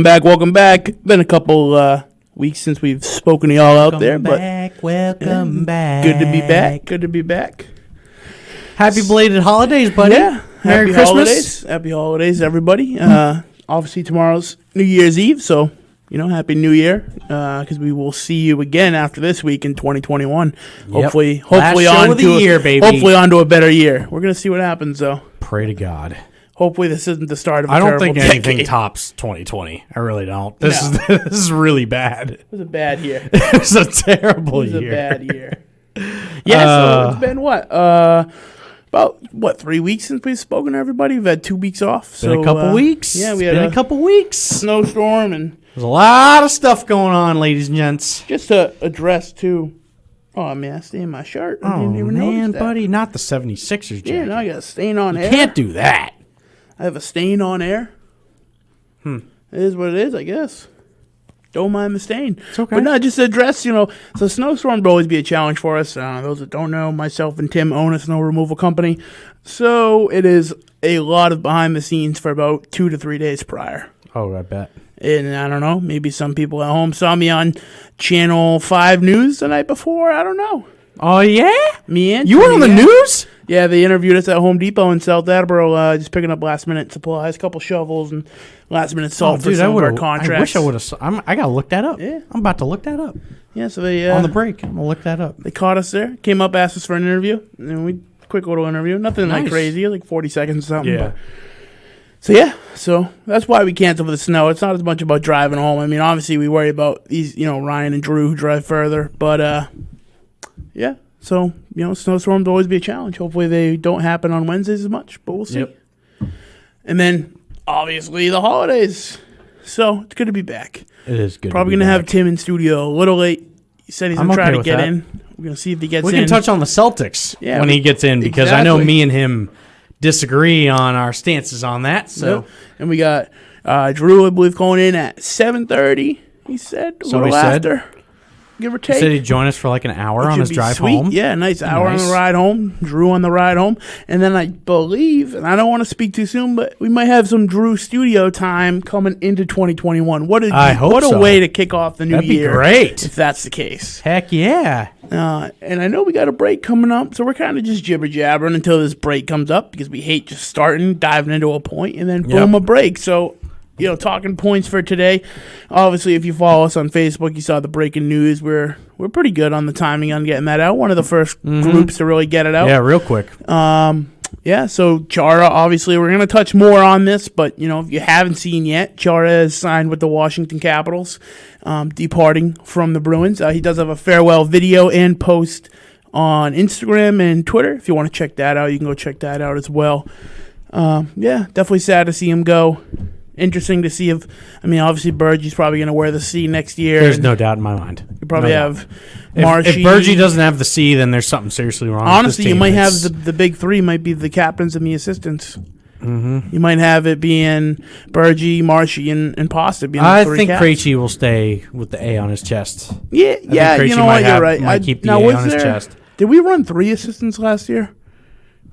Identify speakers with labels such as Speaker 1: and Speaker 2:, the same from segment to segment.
Speaker 1: Welcome back. Been a couple weeks since we've spoken to y'all out there,
Speaker 2: Welcome back.
Speaker 1: Good to be back.
Speaker 2: Happy belated holidays, buddy.
Speaker 1: Yeah.
Speaker 2: Merry Christmas.
Speaker 1: Happy holidays, everybody. Obviously, tomorrow's New Year's Eve, so, Happy New Year, because we will see you again after this week in 2021.
Speaker 2: Yep.
Speaker 1: Hopefully
Speaker 2: on to the year, baby.
Speaker 1: Hopefully on to a better year. We're going to see what happens, though.
Speaker 2: Pray to God.
Speaker 1: Hopefully this isn't the start of a
Speaker 2: I don't
Speaker 1: terrible
Speaker 2: think
Speaker 1: decade.
Speaker 2: anything tops 2020. I really don't. This is really bad.
Speaker 1: It was a bad year.
Speaker 2: It was a terrible year.
Speaker 1: It was a bad year. Yeah, so it's been about 3 weeks since we've spoken to everybody. We've had 2 weeks off.
Speaker 2: Been a couple weeks.
Speaker 1: Yeah,
Speaker 2: we had a couple weeks.
Speaker 1: Snowstorm, and
Speaker 2: there's a lot of stuff going on, ladies and gents.
Speaker 1: Just to address too. Oh man, I stained my shirt. I didn't even notice that.
Speaker 2: Buddy, not the 76ers jacket.
Speaker 1: Yeah, no, I got a stain on air.
Speaker 2: You can't do that.
Speaker 1: I have a stain on air. It is what it is, I guess. Don't mind the stain.
Speaker 2: It's okay.
Speaker 1: But no, just to address, so snowstorm will always be a challenge for us. Those that don't know, myself and Tim own a snow removal company. So it is a lot of behind the scenes for about 2 to 3 days prior.
Speaker 2: Oh, I bet.
Speaker 1: And I don't know, maybe some people at home saw me on Channel 5 News the night before. I don't know.
Speaker 2: Oh, yeah?
Speaker 1: Me and
Speaker 2: you were on the news?
Speaker 1: Yeah, they interviewed us at Home Depot in South Attleboro, just picking up last-minute supplies, a couple shovels, and last-minute salt for some of our contracts.
Speaker 2: I wish I would have. I got to look that up.
Speaker 1: Yeah.
Speaker 2: I'm about to look that up.
Speaker 1: Yeah, so they...
Speaker 2: on the break, I'm going to look that up.
Speaker 1: They caught us there, came up, asked us for an interview, and we quick little interview. Nothing like crazy, like 40 seconds or something.
Speaker 2: Yeah.
Speaker 1: So that's why we canceled for the snow. It's not as much about driving home. I mean, obviously we worry about these, Ryan and Drew who drive further, but yeah. So, snowstorms will always be a challenge. Hopefully they don't happen on Wednesdays as much, but we'll see.
Speaker 2: Yep.
Speaker 1: And then, obviously, the holidays. So, it's good to be back.
Speaker 2: It is good.
Speaker 1: Probably going to have Tim in studio a little late. He said he's going to try to get in. We're going to see if he gets in.
Speaker 2: We can touch on the Celtics when he gets in, because I know me and him disagree on our stances on that. So,
Speaker 1: yep. And we got Drew, I believe, going in at 7:30. He said a little after. Give or take.
Speaker 2: He said he'd join us for like an hour on his drive home.
Speaker 1: Yeah, nice hour on the ride home. Drew on the ride home. And then I believe, and I don't want to speak too soon, but we might have some Drew studio time coming into 2021. What a way to kick off the new year.
Speaker 2: That'd be great.
Speaker 1: If that's the case.
Speaker 2: Heck yeah.
Speaker 1: And I know we got a break coming up, so we're kind of just jibber-jabbering until this break comes up, because we hate just starting, diving into a point, and then boom, a break. So... talking points for today. Obviously, if you follow us on Facebook, you saw the breaking news. We're pretty good on the timing on getting that out. One of the first groups to really get it out.
Speaker 2: Yeah, real quick.
Speaker 1: So Chara, obviously, we're going to touch more on this, but, if you haven't seen yet, Chara is signed with the Washington Capitals, departing from the Bruins. He does have a farewell video and post on Instagram and Twitter. If you want to check that out, you can go check that out as well. Definitely sad to see him go. Interesting to see obviously Bergie's probably going to wear the C next year.
Speaker 2: There's no doubt in my mind.
Speaker 1: You probably have Marshy.
Speaker 2: If Bergie doesn't have the C, then there's something seriously wrong.
Speaker 1: Honestly, you might have the big three might be the captains and the assistants. Mm-hmm. You might have it being Bergie, Marshy, and Pasta being the three
Speaker 2: think
Speaker 1: caps.
Speaker 2: Krejci will stay with the A on his chest.
Speaker 1: Yeah, you know what? You're right.
Speaker 2: Might keep the A on his chest.
Speaker 1: Did we run 3 assistants last year?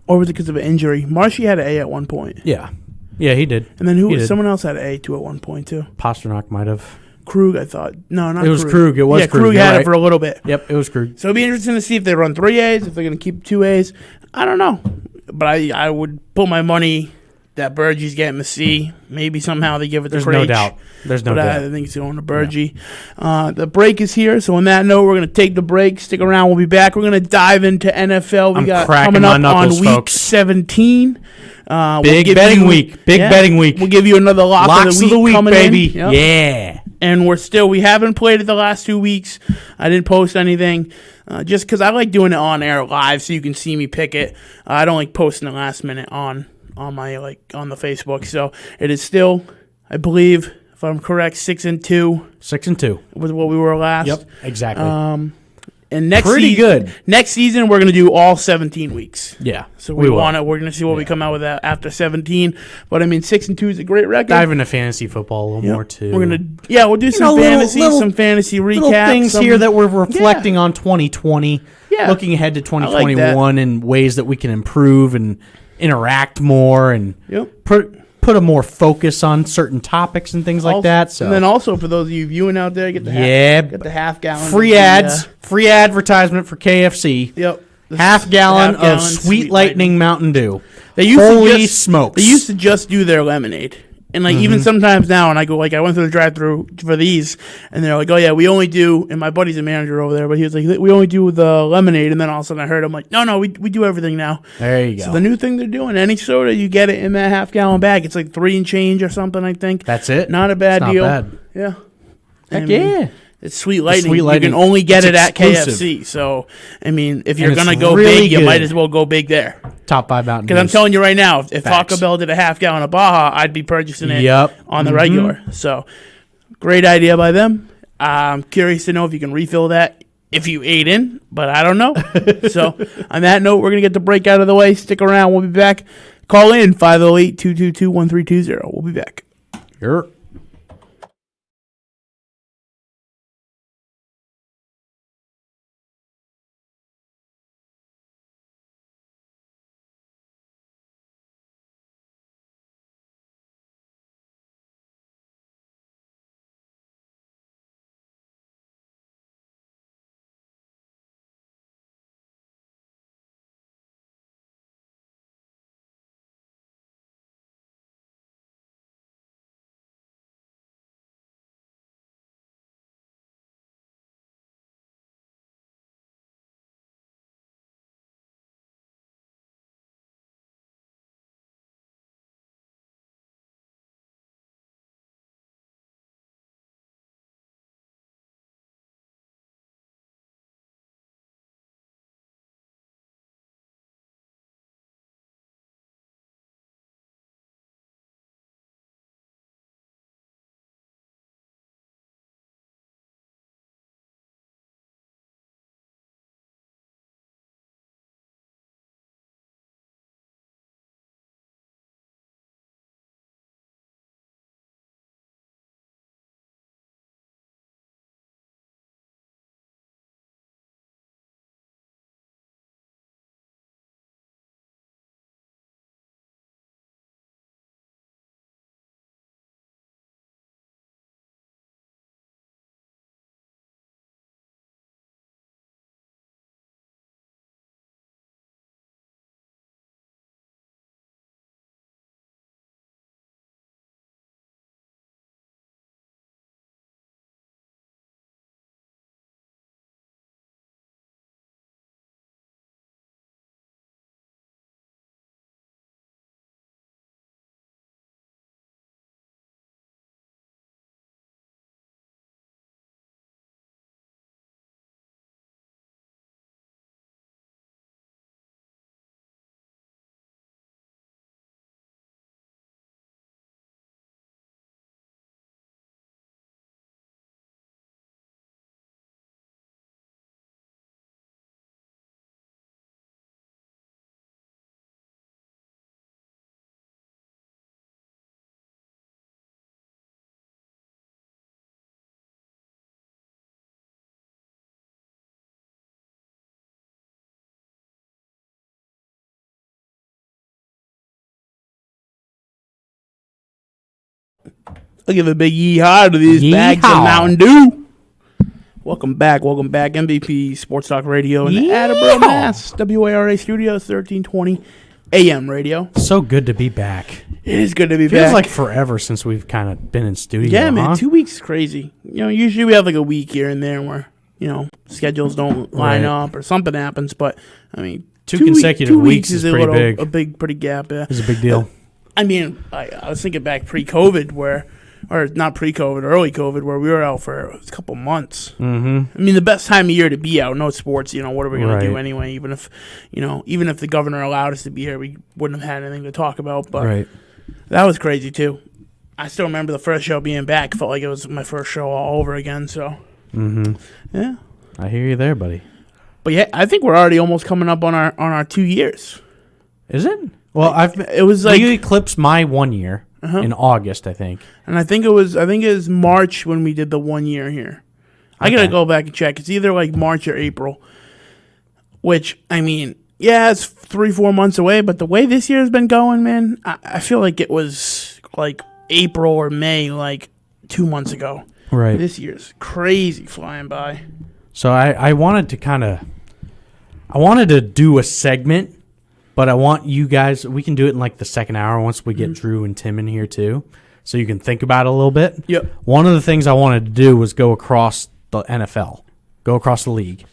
Speaker 1: Or was it because of an injury? Marshy had an A at one point.
Speaker 2: Yeah. Yeah, he did.
Speaker 1: And then someone else had an A2 at one point, too.
Speaker 2: Pasternak might have.
Speaker 1: Krug, I thought. No, not Krug.
Speaker 2: It was Krug. It was Krug.
Speaker 1: Krug had it for a little bit.
Speaker 2: Yep, it was Krug.
Speaker 1: So it'll be interesting to see if they run 3 A's, if they're going to keep 2 A's. I don't know. But I would put my money that Bergie's getting the C. Maybe somehow they give it to Krejci.
Speaker 2: There's no doubt.
Speaker 1: I think it's going to Bergie. Yeah. The break is here. So on that note, we're going to take the break. Stick around. We'll be back. We're going to dive into NFL. We got coming up on week 17.
Speaker 2: Big betting week. Betting week.
Speaker 1: We'll give you another Locks of the week coming
Speaker 2: baby.
Speaker 1: Yep.
Speaker 2: Yeah.
Speaker 1: And we haven't played it the last 2 weeks. I didn't post anything just because I like doing it on air live so you can see me pick it. I don't like posting it last minute on my on the Facebook. So it is still, I believe, if I'm correct, 6-2.
Speaker 2: 6-2
Speaker 1: was what we were last.
Speaker 2: Yep, exactly.
Speaker 1: And next
Speaker 2: good.
Speaker 1: Next season, we're going to do all 17 weeks.
Speaker 2: Yeah.
Speaker 1: So we're going to see what we come out with after 17. But, 6-2 is a great record.
Speaker 2: Dive into fantasy football a little more, too.
Speaker 1: We'll do some fantasy recaps.
Speaker 2: Little things here that we're reflecting on 2020. Yeah. Looking ahead to 2021 and ways that we can improve and interact more and put a more focus on certain topics and things like that. So.
Speaker 1: And then also for those of you viewing out there, get the half gallon.
Speaker 2: Free ads, free advertisement for KFC.
Speaker 1: Yep.
Speaker 2: Half gallon of Sweet Lightning Mountain Dew.
Speaker 1: Holy
Speaker 2: smokes.
Speaker 1: They used to just do their lemonade. And, like, even sometimes now, and I go, like, I went through the drive-thru for these, and they're like, oh, yeah, we only do, and my buddy's a manager over there, but he was like, we only do the lemonade, and then all of a sudden I heard him like, no, we do everything now.
Speaker 2: There you go.
Speaker 1: So the new thing they're doing, any soda, you get it in that half-gallon bag. It's like $3 and change or something, I think.
Speaker 2: That's it.
Speaker 1: Not a bad deal.
Speaker 2: Not bad.
Speaker 1: Yeah.
Speaker 2: Heck yeah.
Speaker 1: It's Sweet Lightning.
Speaker 2: Sweet Lightning.
Speaker 1: You can only get it
Speaker 2: exclusive.
Speaker 1: at KFC. So, I mean, if you're going to go really big, you might as well go big there.
Speaker 2: Top 5 Mountain Dew.
Speaker 1: Because I'm telling you right now, if Taco Bell did a half gallon of Baja, I'd be purchasing it on the regular. So, great idea by them. I'm curious to know if you can refill that if you ate in, but I don't know. So, on that note, we're going to get the break out of the way. Stick around. We'll be back. Call in 508-222-1320. We'll be back.
Speaker 2: Sure.
Speaker 1: I'll give a big yee-haw to these bags of Mountain Dew. Welcome back, MVP Sports Talk Radio in the Attleboro, Mass. WARA Studios, 1320 AM radio.
Speaker 2: So good to be back.
Speaker 1: It is good to be back.
Speaker 2: Feels like forever since we've kind of been in studio.
Speaker 1: Yeah, man, 2 weeks is crazy. You know, usually we have like a week here and there where, you know, schedules don't line up or something happens. But, I mean,
Speaker 2: two consecutive weeks is pretty big.
Speaker 1: Pretty gap, yeah.
Speaker 2: It's a big deal.
Speaker 1: I mean, I was thinking back pre-COVID or not pre-COVID, early COVID, where we were out for a couple months.
Speaker 2: Mm-hmm.
Speaker 1: I mean, the best time of year to be out. No sports. You know, what are we going to do anyway? Even if the governor allowed us to be here, we wouldn't have had anything to talk about. But that was crazy too. I still remember the first show being back. Felt like it was my first show all over again. So, yeah,
Speaker 2: I hear you there, buddy.
Speaker 1: But yeah, I think we're already almost coming up on our 2 years.
Speaker 2: Is it? Well,
Speaker 1: it was like
Speaker 2: you eclipsed my 1 year in August, I think.
Speaker 1: And I think it was March when we did the 1 year here. I gotta go back and check. It's either like March or April. Which, I mean, yeah, it's 3-4 months away, but the way this year has been going, man, I feel like it was like April or May, like 2 months ago.
Speaker 2: Right.
Speaker 1: This year's crazy flying by.
Speaker 2: So I wanted to do a segment, but I want you guys, we can do it in like the second hour once we get Drew and Tim in here too, so you can think about it a little bit.
Speaker 1: Yep.
Speaker 2: One of the things I wanted to do was go across the NFL, go across the league,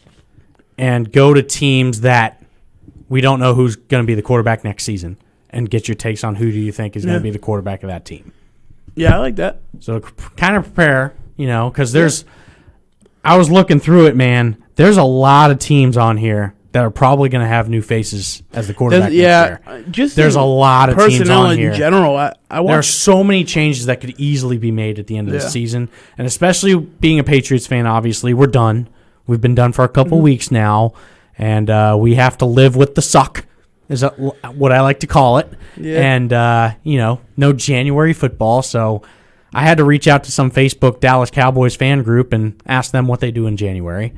Speaker 2: and go to teams that we don't know who's going to be the quarterback next season, and get your takes on who do you think is going to be the quarterback of that team.
Speaker 1: Yeah, I like that.
Speaker 2: So kind of prepare, because I was looking through it, man. There's a lot of teams on here that are probably going to have new faces as the quarterback next year. There's a lot of teams on here.
Speaker 1: In general,
Speaker 2: there are so many changes that could easily be made at the end of the season, and especially being a Patriots fan, obviously, we're done. We've been done for a couple weeks now, and we have to live with the suck, is what I like to call it. Yeah. And, no January football, so I had to reach out to some Facebook Dallas Cowboys fan group and ask them what they do in January,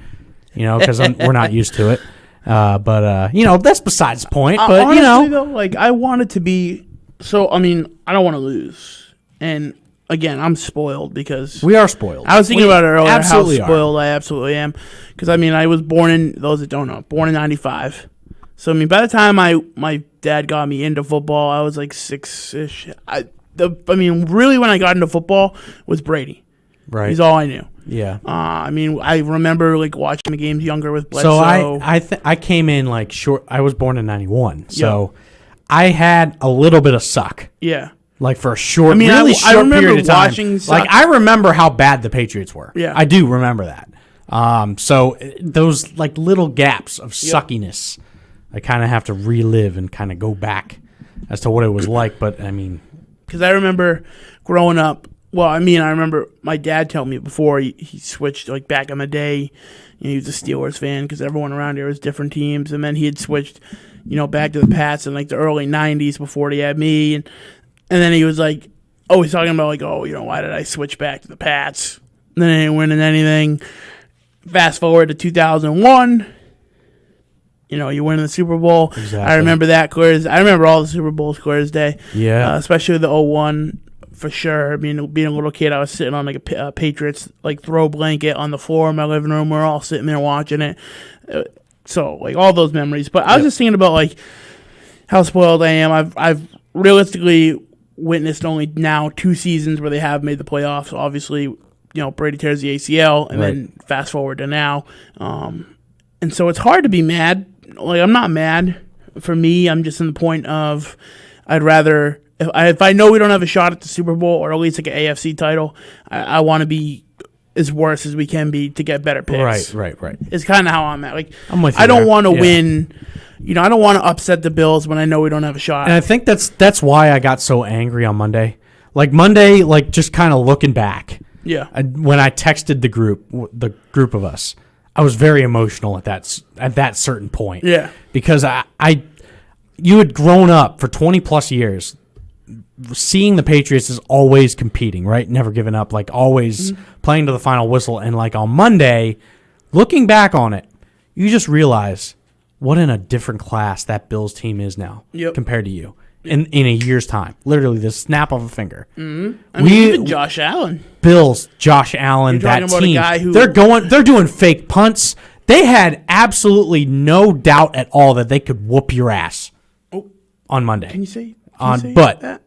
Speaker 2: because we're not used to it. But that's besides the point. But,
Speaker 1: honestly, though, like, I want it to be – so, I mean, I don't want to lose. And, again, I'm spoiled because –
Speaker 2: we are spoiled.
Speaker 1: I was thinking about it earlier, how spoiled I absolutely am. Because, I mean, I was born in – those that don't know, born in 95. So, I mean, by the time my dad got me into football, I was like 6-ish. Really when I got into football was Brady.
Speaker 2: Right.
Speaker 1: He's all I knew.
Speaker 2: Yeah.
Speaker 1: I remember like watching the games younger with Bledsoe.
Speaker 2: So I came in like short. I was born in 91. So I had a little bit of suck.
Speaker 1: Yeah.
Speaker 2: Like for a short, really short period of time. Like I remember how bad the Patriots were.
Speaker 1: Yeah.
Speaker 2: I do remember that. So those like little gaps of suckiness, I kind of have to relive and kind of go back as to what it was like. But I mean,
Speaker 1: because I remember growing up. Well, I remember my dad telling me before he switched, like back in the day, he was a Steelers fan because everyone around here was different teams. And then he had switched, back to the Pats in like the early 90s before he had me. And then he was like, always talking about like, why did I switch back to the Pats? And then I didn't win anything. Fast forward to 2001. You win the Super Bowl.
Speaker 2: Exactly.
Speaker 1: I remember that clear as I remember all the Super Bowls clear as day.
Speaker 2: Yeah.
Speaker 1: Especially the 01. For sure. I mean, being a little kid, I was sitting on like a Patriots like throw blanket on the floor in my living room. We're all sitting there watching it. So like all those memories. But I was just thinking about like how spoiled I am. I've realistically witnessed only now 2 seasons where they have made the playoffs. Obviously, Brady tears the ACL, and then fast forward to now. And so it's hard to be mad. Like I'm not mad. For me, I'm just in the point of I'd rather. If I know we don't have a shot at the Super Bowl or at least like an AFC title, I want to be as worse as we can be to get better picks.
Speaker 2: Right.
Speaker 1: It's kind of how I'm at. Like
Speaker 2: I'm with you.
Speaker 1: I don't want to win. I don't want to upset the Bills when I know we don't have a shot.
Speaker 2: And I think that's why I got so angry on Monday. Like Monday, like just kind of looking back.
Speaker 1: Yeah.
Speaker 2: When I texted the group of us, I was very emotional at that certain point.
Speaker 1: Yeah.
Speaker 2: Because you had grown up for 20 plus years. Seeing the Patriots is always competing, right? Never giving up, like always playing to the final whistle. And like on Monday, looking back on it, you just realize what in a different class that Bills team is now compared to you in a year's time. Literally the snap of a finger.
Speaker 1: Mm-hmm. Even Josh Allen.
Speaker 2: Bills, Josh Allen, that team.
Speaker 1: A guy who
Speaker 2: they're doing fake punts. They had absolutely no doubt at all that they could whoop your ass on Monday.
Speaker 1: Can you say
Speaker 2: that?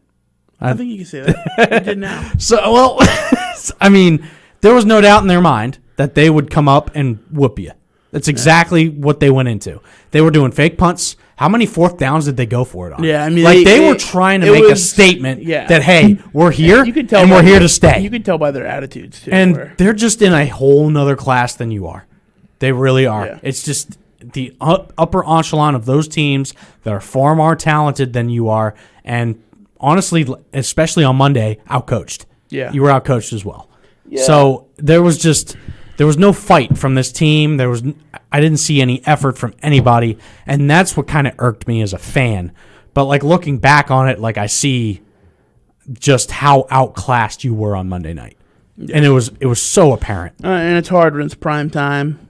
Speaker 1: I think you can say that. You did now.
Speaker 2: So, well, I mean, there was no doubt in their mind that they would come up and whoop you. That's exactly what they went into. They were doing fake punts. How many fourth downs did they go for it on?
Speaker 1: Yeah, I mean,
Speaker 2: like they were trying to make a statement that, hey, we're here and we're here to stay.
Speaker 1: You can tell by their attitudes, too.
Speaker 2: And they're just in a whole nother class than you are. They really are. Yeah. It's just the upper echelon of those teams that are far more talented than you are, and honestly, especially on Monday, outcoached.
Speaker 1: Yeah.
Speaker 2: You were outcoached as well.
Speaker 1: Yeah.
Speaker 2: So there was no fight from this team. I didn't see any effort from anybody, and that's what kind of irked me as a fan. But like looking back on it, like I see just how outclassed you were on Monday night. Yeah. And it was so apparent.
Speaker 1: And it's hard when it's prime time.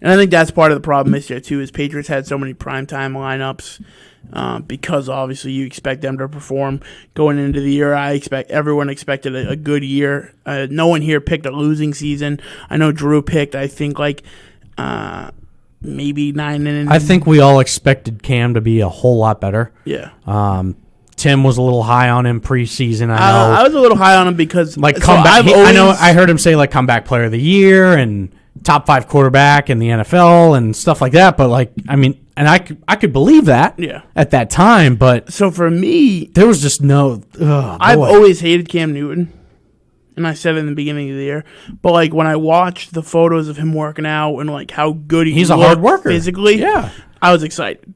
Speaker 1: And I think that's part of the problem this year, too, is Patriots had so many primetime lineups because, obviously, you expect them to perform going into the year. Everyone expected a good year. No one here picked a losing season. I know Drew picked, I think, maybe 9
Speaker 2: I think we all expected Cam to be a whole lot better.
Speaker 1: Yeah.
Speaker 2: Tim was a little high on him preseason. I know.
Speaker 1: I was a little high on him because
Speaker 2: comeback. I heard him say comeback player of the year and top 5 quarterback in the NFL and stuff like that. But I could believe that.
Speaker 1: Yeah.
Speaker 2: At that time, but
Speaker 1: so for me,
Speaker 2: there was just no.
Speaker 1: I've always hated Cam Newton, and I said it in the beginning of the year. But when I watched the photos of him working out and how good
Speaker 2: he's a hard worker
Speaker 1: physically,
Speaker 2: yeah,
Speaker 1: I was excited.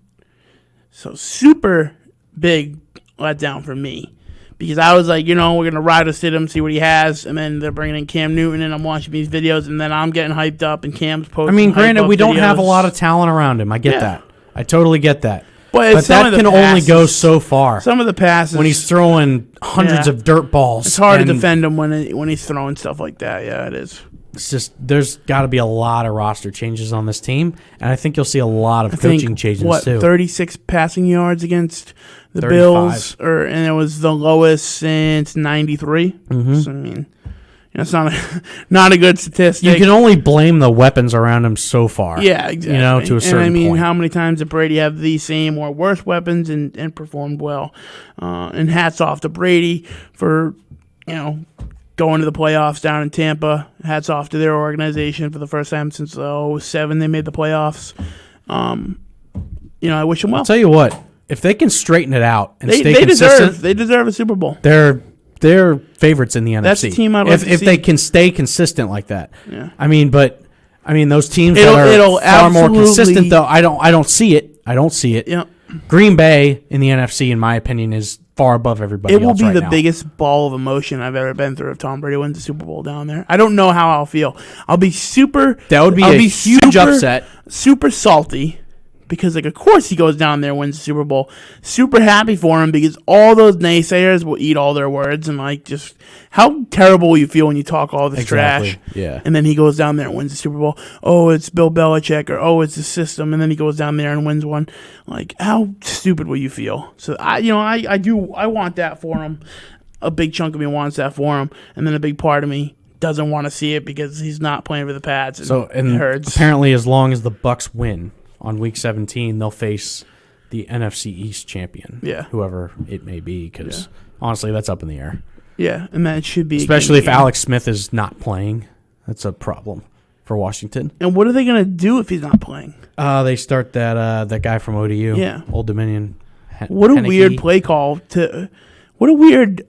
Speaker 1: So super big letdown for me, because I was we're gonna ride a sit him, see what he has, and then they're bringing in Cam Newton, and I'm watching these videos, and then I'm getting hyped up, and Cam's posting.
Speaker 2: Granted, we don't have a lot of talent around him. I get that. I totally get that.
Speaker 1: But
Speaker 2: that can only go so far.
Speaker 1: Some of the passes
Speaker 2: when he's throwing hundreds of dirt balls,
Speaker 1: it's hard to defend him when he's throwing stuff like that. Yeah, it is.
Speaker 2: It's just there's got to be a lot of roster changes on this team, and I think you'll see a lot of coaching changes too.
Speaker 1: 36 passing yards against the
Speaker 2: 35.
Speaker 1: Bills, and it was the lowest since '93. Mm-hmm. So, it's not a good statistic.
Speaker 2: You can only blame the weapons around him so far.
Speaker 1: Yeah, exactly.
Speaker 2: To a certain point.
Speaker 1: How many times did Brady have the same or worse weapons and performed well? And hats off to Brady for going to the playoffs down in Tampa. Hats off to their organization for the first time since 2007 they made the playoffs. I wish them well.
Speaker 2: I'll tell you what, if they can straighten it out and stay consistent,
Speaker 1: they deserve a Super Bowl.
Speaker 2: They're favorites in the NFC.
Speaker 1: That's the team I'd like to
Speaker 2: if
Speaker 1: see.
Speaker 2: they can stay consistent like that.
Speaker 1: Yeah.
Speaker 2: Those teams that are far more consistent, though, I don't see it.
Speaker 1: Yep.
Speaker 2: Green Bay in the NFC, in my opinion, is far above everybody else.
Speaker 1: It will be the
Speaker 2: now.
Speaker 1: biggest ball of emotion I've ever been through if Tom Brady wins the Super Bowl down there. I don't know how I'll feel. I'll be
Speaker 2: That would be a huge upset.
Speaker 1: Super salty. Because, of course he goes down there and wins the Super Bowl. Super happy for him because all those naysayers will eat all their words. And, just how terrible will you feel when you talk all this trash?
Speaker 2: Yeah.
Speaker 1: And then he goes down there and wins the Super Bowl. Oh, it's Bill Belichick, or oh, it's the system. And then he goes down there and wins one. How stupid will you feel? So, I want that for him. A big chunk of me wants that for him. And then a big part of me doesn't want to see it because he's not playing for the Pats. And it hurts.
Speaker 2: Apparently, as long as the Bucs win on Week 17, they'll face the NFC East champion, whoever it may be, because honestly, that's up in the air.
Speaker 1: Yeah, and that should be...
Speaker 2: Especially if Alex Smith is not playing. That's a problem for Washington.
Speaker 1: And what are they going to do if he's not playing?
Speaker 2: They start that guy from ODU, Old Dominion.
Speaker 1: What a weird play call. What a weird...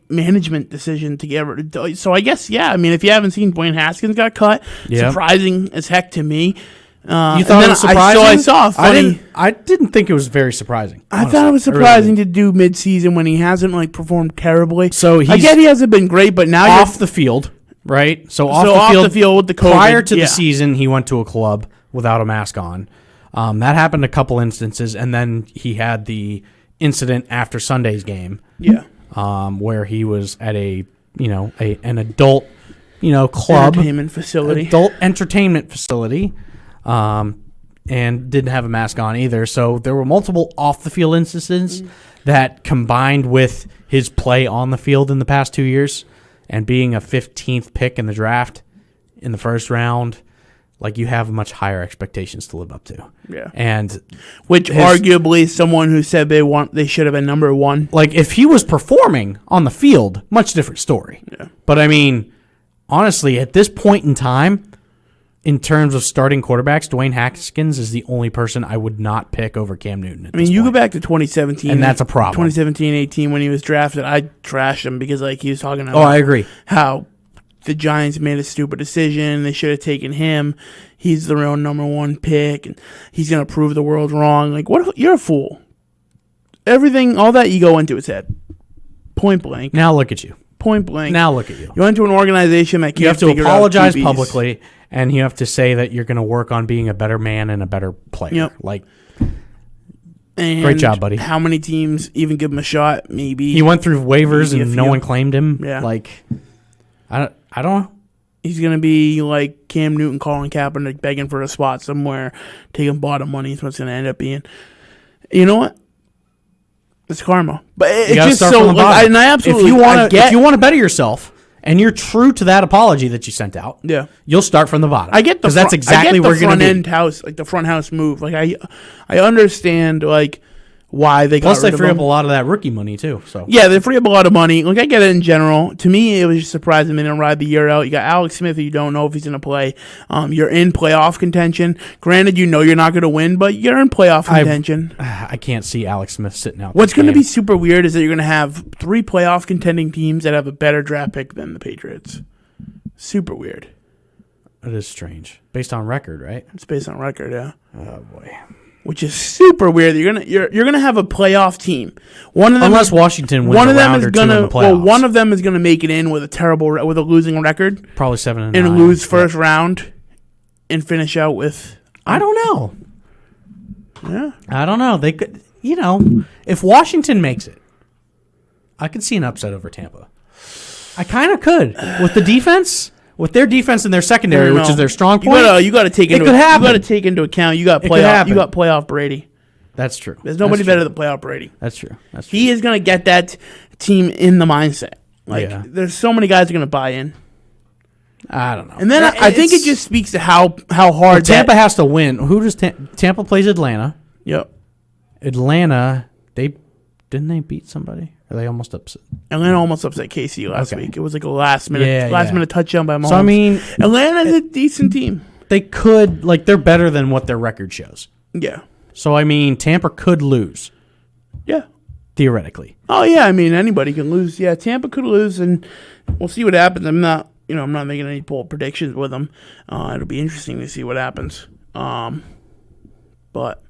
Speaker 1: management decision to get rid of... So I guess, if you haven't seen, Dwayne Haskins got cut. Surprising as heck to me.
Speaker 2: You thought it was surprising?
Speaker 1: I saw funny.
Speaker 2: I didn't think it was very surprising.
Speaker 1: I thought it was surprising to do mid-season when he hasn't performed terribly.
Speaker 2: So
Speaker 1: I get he hasn't been great, but now
Speaker 2: off the field, right? So off the field with the COVID. Prior to the season, he went to a club without a mask on. That happened a couple instances, and then he had the incident after Sunday's game.
Speaker 1: Yeah.
Speaker 2: Where he was at an adult, club, adult entertainment facility. And didn't have a mask on either. So there were multiple off-the-field instances that combined with his play on the field in the past 2 years and being a 15th pick in the draft in the first round, you have much higher expectations to live up to.
Speaker 1: Yeah.
Speaker 2: And
Speaker 1: which arguably someone who said they should have been number one.
Speaker 2: If he was performing on the field, much different story.
Speaker 1: Yeah.
Speaker 2: But honestly, at this point in time, in terms of starting quarterbacks, Dwayne Haskins is the only person I would not pick over Cam Newton.
Speaker 1: You go back to 2017.
Speaker 2: And that's a problem.
Speaker 1: 2017-18 when he was drafted, I trashed him because he was talking about
Speaker 2: I agree.
Speaker 1: How the Giants made a stupid decision. They should have taken him. He's the real number one pick, and he's going to prove the world wrong. What? You're a fool. Everything, all that ego went to his head. Point blank.
Speaker 2: Now look at you.
Speaker 1: Point blank.
Speaker 2: Now look at you.
Speaker 1: You went to an organization that can't
Speaker 2: You have to
Speaker 1: figure
Speaker 2: apologize
Speaker 1: out QBs.
Speaker 2: publicly, and you have to say that you're going to work on being a better man and a better player.
Speaker 1: Yep. And
Speaker 2: great job, buddy.
Speaker 1: How many teams even give him a shot? Maybe
Speaker 2: he went through waivers and no one claimed him.
Speaker 1: Yeah.
Speaker 2: I don't
Speaker 1: He's going to be like Cam Newton calling Kaepernick, begging for a spot somewhere, taking bottom money is what's going to end up being. You know what? It's karma. But it's just so, like, and I absolutely,
Speaker 2: if you want to better yourself, and you're true to that apology that you sent out,
Speaker 1: yeah,
Speaker 2: you'll start from the bottom.
Speaker 1: I get
Speaker 2: because that's exactly where you're going to be.
Speaker 1: Front end house, like the front house move. Like I understand like why they got
Speaker 2: Plus
Speaker 1: rid
Speaker 2: they
Speaker 1: of
Speaker 2: free
Speaker 1: him.
Speaker 2: up a lot of that rookie money too. So
Speaker 1: yeah, they free up a lot of money. Like I get it in general. To me, it was just surprising they didn't ride the year out. You got Alex Smith, who you don't know if he's going to play. You're in playoff contention. Granted, you know you're not going to win, but you're in playoff contention.
Speaker 2: I can't see Alex Smith sitting out.
Speaker 1: What's going to be super weird is that you're going to have 3 playoff contending teams that have a better draft pick than the Patriots. Super weird.
Speaker 2: It is strange, based on record, right?
Speaker 1: It's based on record, yeah.
Speaker 2: Oh boy.
Speaker 1: Which is super weird. You're gonna have a playoff team. One of them,
Speaker 2: unless Washington wins a round or two in the playoffs.
Speaker 1: Well, one of them is gonna make it in with a losing record,
Speaker 2: probably 7-9,
Speaker 1: and lose first round, and finish out with.
Speaker 2: I don't know.
Speaker 1: Yeah,
Speaker 2: I don't know. They could, if Washington makes it, I could see an upset over Tampa. I kind of could with the defense. With their defense and their secondary, which is their strong point,
Speaker 1: you got to take into account. You got playoff Brady.
Speaker 2: That's true.
Speaker 1: There's nobody better than playoff Brady.
Speaker 2: That's true.
Speaker 1: He is going to get that team in the mindset. Like there's so many guys are going to buy in.
Speaker 2: I don't know.
Speaker 1: And then I think it just speaks to how hard
Speaker 2: Tampa has to win. Who does Tampa plays Atlanta?
Speaker 1: Yep.
Speaker 2: Atlanta, didn't they beat somebody? Are they almost upset?
Speaker 1: Atlanta almost upset KC last week. It was like a last minute touchdown by Mahomes.
Speaker 2: So I mean,
Speaker 1: Atlanta's a decent team.
Speaker 2: They could they're better than what their record shows.
Speaker 1: Yeah.
Speaker 2: So I mean, Tampa could lose.
Speaker 1: Yeah.
Speaker 2: Theoretically.
Speaker 1: Oh yeah, I mean anybody can lose. Yeah, Tampa could lose, and we'll see what happens. I'm not making any bold predictions with them. It'll be interesting to see what happens. But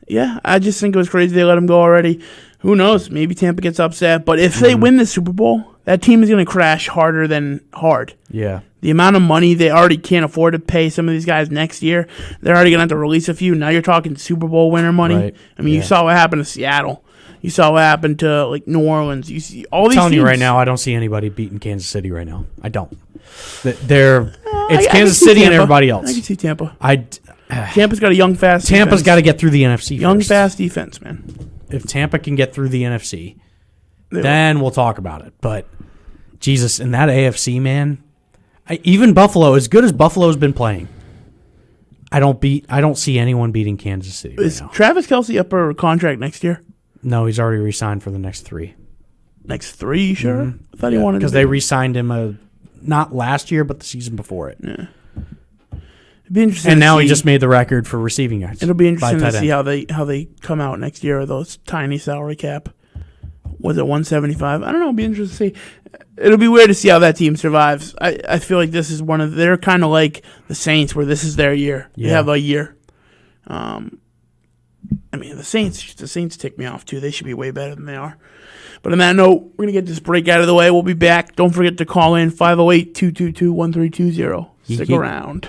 Speaker 1: yeah, I just think it was crazy they let him go already. Who knows? Maybe Tampa gets upset. But if they win the Super Bowl, that team is going to crash harder than hard.
Speaker 2: Yeah.
Speaker 1: The amount of money they already can't afford to pay some of these guys next year, they're already going to have to release a few. Now you're talking Super Bowl winner money.
Speaker 2: Right.
Speaker 1: I mean, you saw what happened to Seattle. You saw what happened to like New Orleans. You see all these.
Speaker 2: I'm telling
Speaker 1: teams.
Speaker 2: you right now, I don't see anybody beating Kansas City right now. I don't. It's Kansas City and everybody else.
Speaker 1: I can see Tampa.
Speaker 2: Tampa's
Speaker 1: got a young, fast.
Speaker 2: Tampa's got to get through the NFC.
Speaker 1: Young,
Speaker 2: first.
Speaker 1: fast defense, man.
Speaker 2: If Tampa can get through the NFC, then we'll talk about it. But Jesus, in that AFC, man, even Buffalo, as good as Buffalo's been playing, I don't see anyone beating Kansas City right now.
Speaker 1: Travis Kelce up for contract next year?
Speaker 2: No, he's already re-signed for the next 3.
Speaker 1: Next 3, you sure?
Speaker 2: Mm-hmm.
Speaker 1: I thought he wanted
Speaker 2: because they re-signed him not last year, but the season before it.
Speaker 1: Yeah. It'd be interesting.
Speaker 2: And now he just made the record for receiving yards.
Speaker 1: It'll be interesting to see how they come out next year with those tiny salary cap. Was it 175? I don't know. It'll be interesting to see. It'll be weird to see how that team survives. I feel like this is they're kind of like the Saints, where this is their year. Yeah. They have a year. I mean, the Saints tick me off too. They should be way better than they are. But on that note, we're going to get this break out of the way. We'll be back. Don't forget to call in 508-222-1320. Stick around.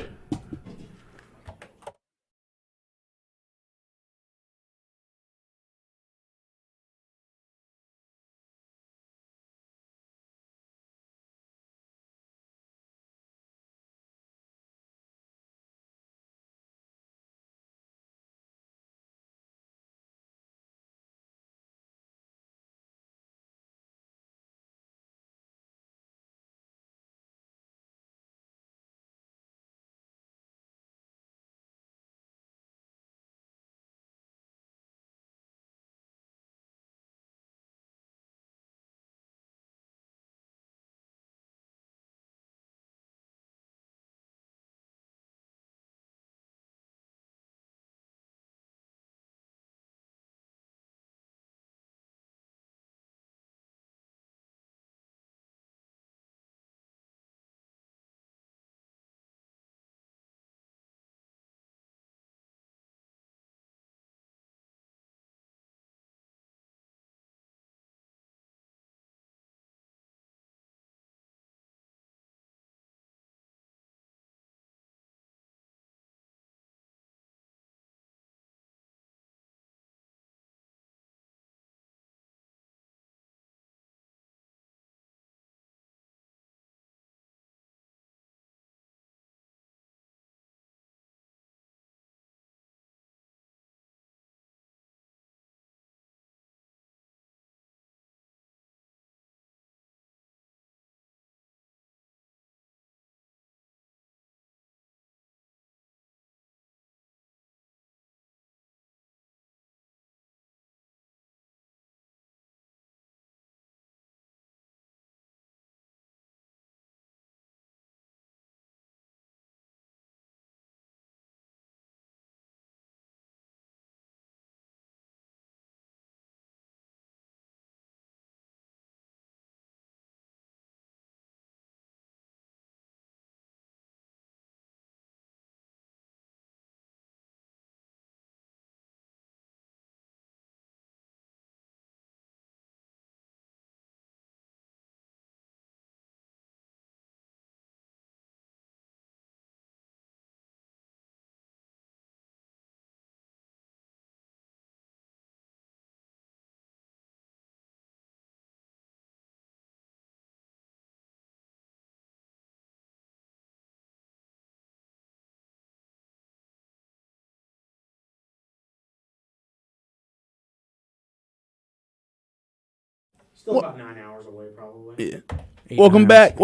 Speaker 2: Still about 9 hours away, probably.
Speaker 1: Yeah. Welcome back.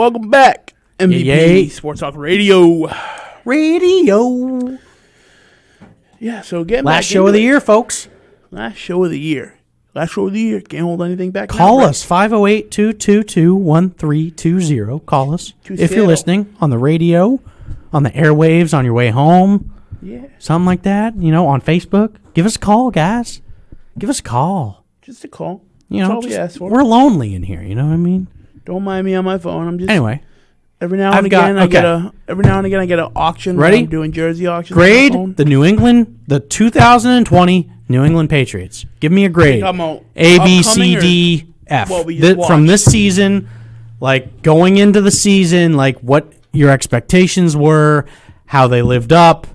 Speaker 1: MVP
Speaker 2: Yay.
Speaker 1: Sports Talk Radio. Yeah, so get
Speaker 2: Last show of the year, folks.
Speaker 1: Last show of the year. Can't hold anything back.
Speaker 2: Call us, 508-222-1320. Call us if you're listening on the radio, on the airwaves, on your way home.
Speaker 1: Yeah.
Speaker 2: Something like that, on Facebook. Give us a call, guys. Give us a call.
Speaker 1: Just a call.
Speaker 2: That's
Speaker 1: all we ask for.
Speaker 2: We're lonely in here, you know what I mean?
Speaker 1: Don't mind me on my phone. I'm just
Speaker 2: Anyway.
Speaker 1: Every now and again I get an auction.
Speaker 2: Ready?
Speaker 1: I'm doing jersey auctions.
Speaker 2: Grade the 2020 New England Patriots. Give me a grade. A, B, C, D, F. From this season, like going into the season, like what your expectations were, how they lived up.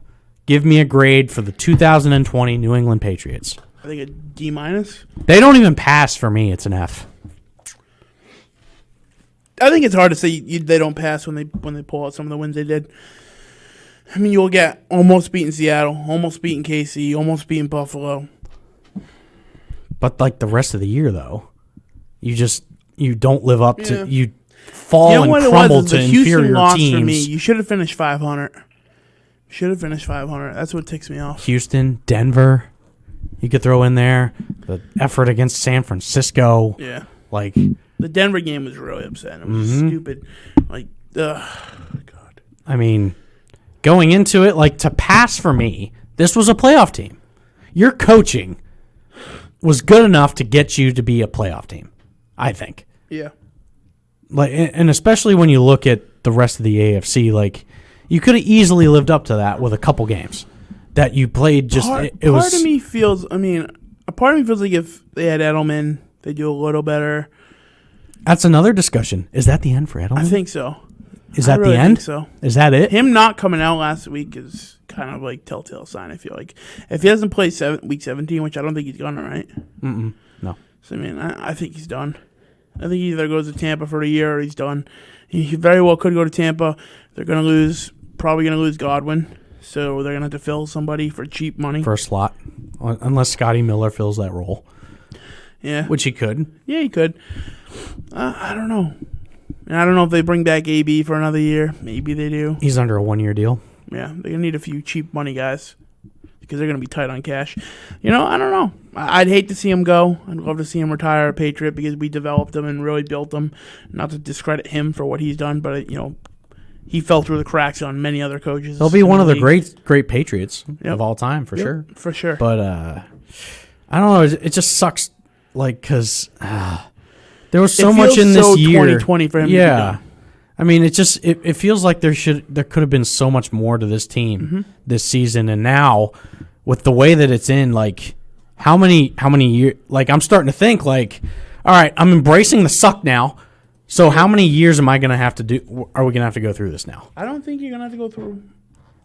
Speaker 2: Give me a grade for the 2020 New England Patriots.
Speaker 1: I think a D minus.
Speaker 2: They don't even pass for me. It's an F.
Speaker 1: I think it's hard to say they don't pass when they pull out some of the wins they did. I mean, you'll get almost beating Seattle, almost beating KC, almost beating Buffalo.
Speaker 2: But like the rest of the year, though, you don't live up to you fall and crumble to inferior teams. For me,
Speaker 1: you should have finished 500. That's what ticks me off.
Speaker 2: Houston, Denver, you could throw in there the effort against San Francisco.
Speaker 1: Yeah,
Speaker 2: like.
Speaker 1: The Denver game was really upsetting. It was stupid. Like, God.
Speaker 2: I mean, going into it, like, to pass for me, this was a playoff team. Your coaching was good enough to get you to be a playoff team, I think.
Speaker 1: Yeah.
Speaker 2: Like, and especially when you look at the rest of the AFC, like, you could have easily lived up to that with a couple games that you played. Just
Speaker 1: part of me feels like if they had Edelman, they'd do a little better.
Speaker 2: That's another discussion. Is that the end for Edelman?
Speaker 1: I think so.
Speaker 2: Is that the end?
Speaker 1: Think so.
Speaker 2: Is that it?
Speaker 1: Him not coming out last week is kind of like telltale sign. I feel like if he doesn't play week 17, which I don't think he's gonna, right?
Speaker 2: No.
Speaker 1: So I mean, I think he's done. I think he either goes to Tampa for a year or he's done. He very well could go to Tampa. They're probably gonna lose Godwin, so they're gonna have to fill somebody for cheap money
Speaker 2: for a slot, unless Scotty Miller fills that role.
Speaker 1: Yeah,
Speaker 2: which he could.
Speaker 1: Yeah, he could. I don't know. I don't know if they bring back AB for another year. Maybe they do.
Speaker 2: He's under a 1-year deal.
Speaker 1: Yeah, they're going to need a few cheap money guys because they're going to be tight on cash. I don't know. I'd hate to see him go. I'd love to see him retire a Patriot because we developed him and really built him. Not to discredit him for what he's done, but, he fell through the cracks on many other coaches.
Speaker 2: He'll be one of the great Patriots of all time, for sure.
Speaker 1: For sure.
Speaker 2: But I don't know. It just sucks, like, because... there was so much in this year.
Speaker 1: 2020 for him.
Speaker 2: Yeah, I mean, it feels like there could have been so much more to this team this season, and now with the way that it's in, like how many years? Like I'm starting to think, like, all right, I'm embracing the suck now. So how many years am I gonna have to do? Are we gonna have to go through this now?
Speaker 1: I don't think you're gonna have to go through.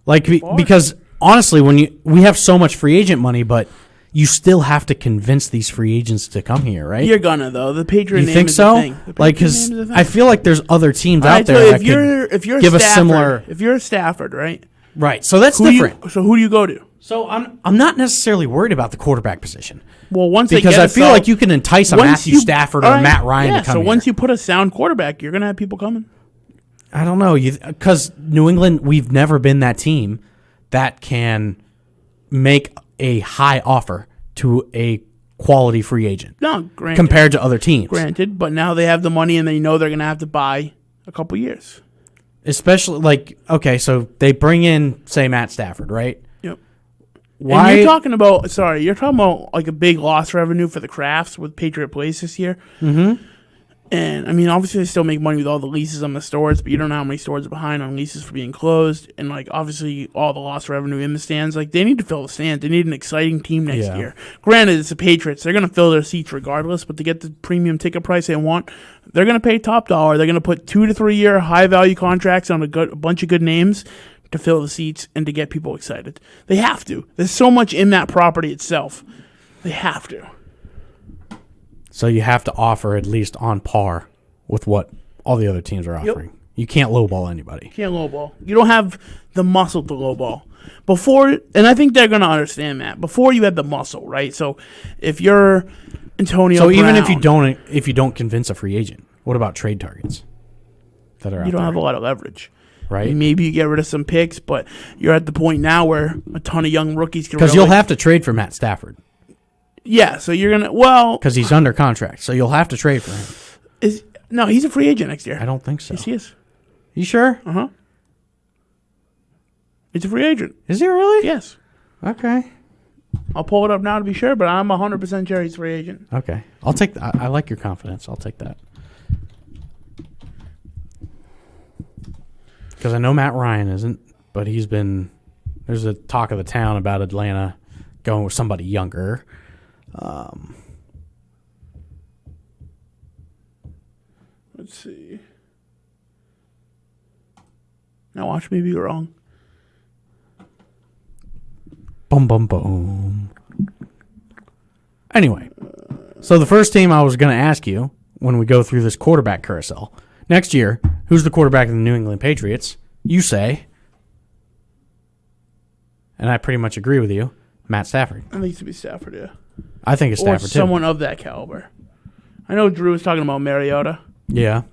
Speaker 2: Like because honestly, we have so much free agent money, but you still have to convince these free agents to come here, right?
Speaker 1: You're gonna though. The Patriot name
Speaker 2: think
Speaker 1: is
Speaker 2: so?
Speaker 1: a thing.
Speaker 2: Like, because I feel like there's other teams out there that could give us similar.
Speaker 1: If you're a Stafford, right?
Speaker 2: Right. So that's different.
Speaker 1: So who do you go to?
Speaker 2: So I'm not necessarily worried about the quarterback position.
Speaker 1: Well,
Speaker 2: because I feel like you can entice a Matthew Stafford or Matt Ryan to come.
Speaker 1: So once you put a sound quarterback, you're gonna have people coming.
Speaker 2: I don't know, because New England, we've never been that team that can make a high offer to a quality free agent.
Speaker 1: No, granted.
Speaker 2: Compared to other teams.
Speaker 1: Granted, but now they have the money and they know they're going to have to buy a couple years.
Speaker 2: Especially, like, okay, so they bring in, say, Matt Stafford, right?
Speaker 1: Yep.
Speaker 2: Why?
Speaker 1: And you're talking about like a big loss revenue for the Crafts with Patriot Place this year.
Speaker 2: Mm-hmm.
Speaker 1: And, I mean, obviously they still make money with all the leases on the stores, but you don't know how many stores are behind on leases for being closed. And, like, obviously all the lost revenue in the stands. Like, they need to fill the stands. They need an exciting team next year. Granted, it's the Patriots. They're going to fill their seats regardless, but to get the premium ticket price they want, they're going to pay top dollar. They're going to put 2 to 3 year high-value contracts on a bunch of good names to fill the seats and to get people excited. They have to. There's so much in that property itself. They have to.
Speaker 2: So you have to offer at least on par with what all the other teams are offering. Yep. You can't lowball anybody.
Speaker 1: Can't lowball. You don't have the muscle to lowball. Before, and I think they're going to understand that. Before you had the muscle, right? So if you're Antonio
Speaker 2: So even
Speaker 1: Brown.
Speaker 2: if you don't convince a free agent, what about trade targets that are out
Speaker 1: You don't
Speaker 2: there?
Speaker 1: have a lot of leverage.
Speaker 2: Right?
Speaker 1: Maybe you get rid of some picks, but you're at the point now where a ton of young rookies can.
Speaker 2: Because you'll have to trade for Matt Stafford.
Speaker 1: Yeah, so you're gonna
Speaker 2: Because he's under contract, so you'll have to trade for him.
Speaker 1: No, he's a free agent next year.
Speaker 2: I don't think so.
Speaker 1: Yes, he is.
Speaker 2: You sure?
Speaker 1: He's a free agent.
Speaker 2: Is he really?
Speaker 1: Yes.
Speaker 2: Okay.
Speaker 1: I'll pull it up now to be sure, but I'm 100% sure he's a free agent.
Speaker 2: Okay. I'll take that. I like your confidence. I'll take that. Because I know Matt Ryan isn't, but there's a talk of the town about Atlanta going with somebody younger.
Speaker 1: Let's see. Now watch me be wrong.
Speaker 2: Boom, boom, boom. Anyway, so the first team I was going to ask you when we go through this quarterback carousel next year, who's the quarterback of the New England Patriots? You say, and I pretty much agree with you, Matt Stafford.
Speaker 1: I think it should be Stafford, yeah.
Speaker 2: I think it's Stafford
Speaker 1: or someone of that caliber. I know Drew was talking about Mariota.
Speaker 2: too. Yeah.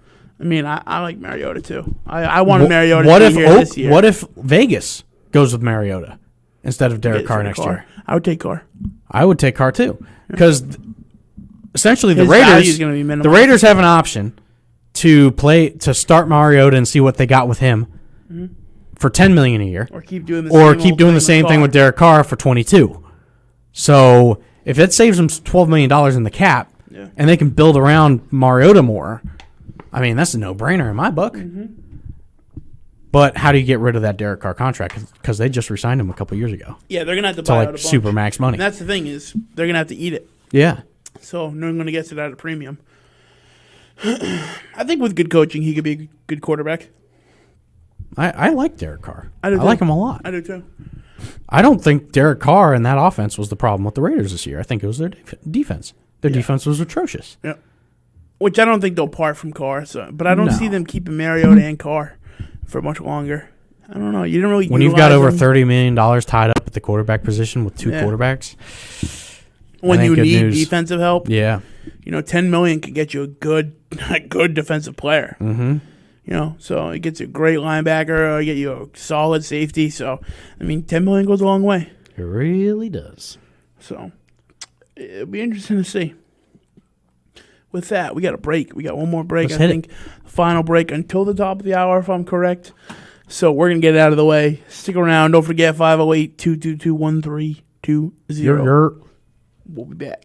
Speaker 1: I mean, I like Mariota too. I wanted Mariota to be here this year.
Speaker 2: What if Vegas goes with Mariota instead of Derek Carr next year?
Speaker 1: I would take Carr.
Speaker 2: I would take Carr too, because essentially
Speaker 1: His value is gonna be minimum.
Speaker 2: the Raiders have an option to start Mariota and see what they got with him for $10 million a year,
Speaker 1: or keep doing the
Speaker 2: same thing with Derek Carr for 22. So if it saves them $12 million in the cap, and they can build around Mariota more, I mean, that's a no-brainer in my book. But how do you get rid of that Derek Carr contract? Because they just re-signed him a couple years ago.
Speaker 1: Yeah, they're gonna have to buy out a bunch.
Speaker 2: Super max money.
Speaker 1: And that's the thing is they're gonna have to eat it.
Speaker 2: Yeah.
Speaker 1: So no one gonna get it at a premium. I think with good coaching, he could be a good quarterback.
Speaker 2: I like Derek Carr.
Speaker 1: I
Speaker 2: like him a lot.
Speaker 1: I do too.
Speaker 2: I don't think Derek Carr and that offense was the problem with the Raiders this year. I think it was their defense. Their defense was atrocious.
Speaker 1: Yeah. Which I don't think they'll part from Carr. But I don't see them keeping Mariota and Carr for much longer. I don't know. You didn't really.
Speaker 2: When you've got over $30 million tied up at the quarterback position with two quarterbacks.
Speaker 1: When you need defensive help.
Speaker 2: Yeah.
Speaker 1: $10 million could get you a good defensive player.
Speaker 2: Mm-hmm.
Speaker 1: So it gets you a great linebacker, or get you a solid safety. So, I mean, $10 million goes a long way.
Speaker 2: It really does.
Speaker 1: So, it'll be interesting to see. With that, we got a break. We got one more break.
Speaker 2: Let's
Speaker 1: I think final break until the top of the hour, if I'm correct. So we're going to get it out of the way. Stick around. Don't forget 508-222-1320. We'll be back.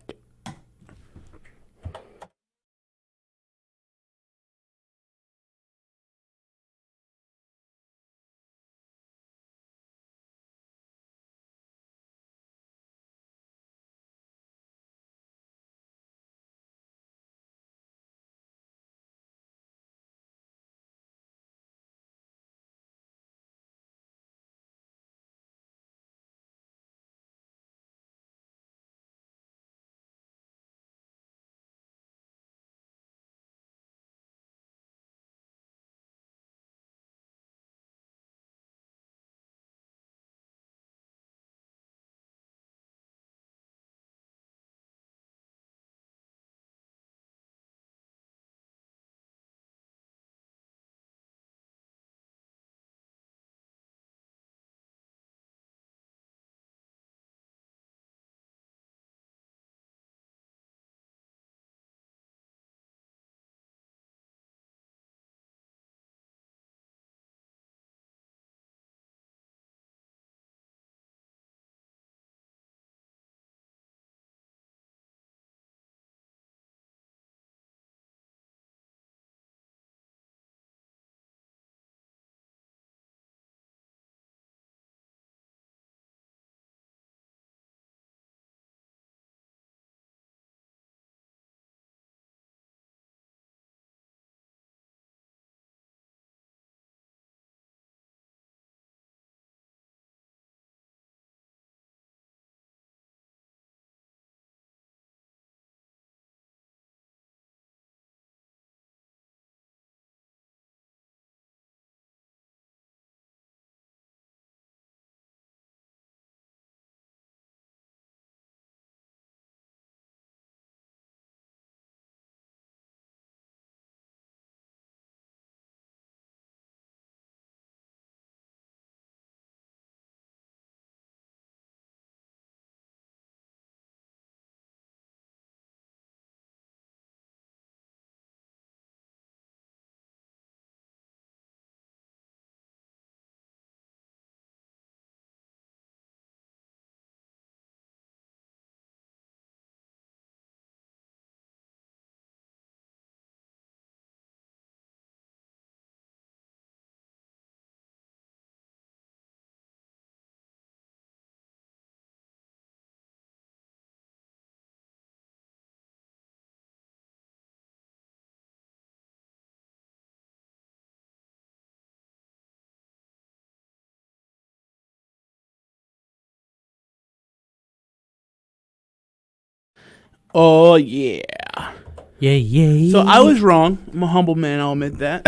Speaker 1: Oh, yeah.
Speaker 2: Yeah.
Speaker 1: So I was wrong. I'm a humble man, I'll admit that.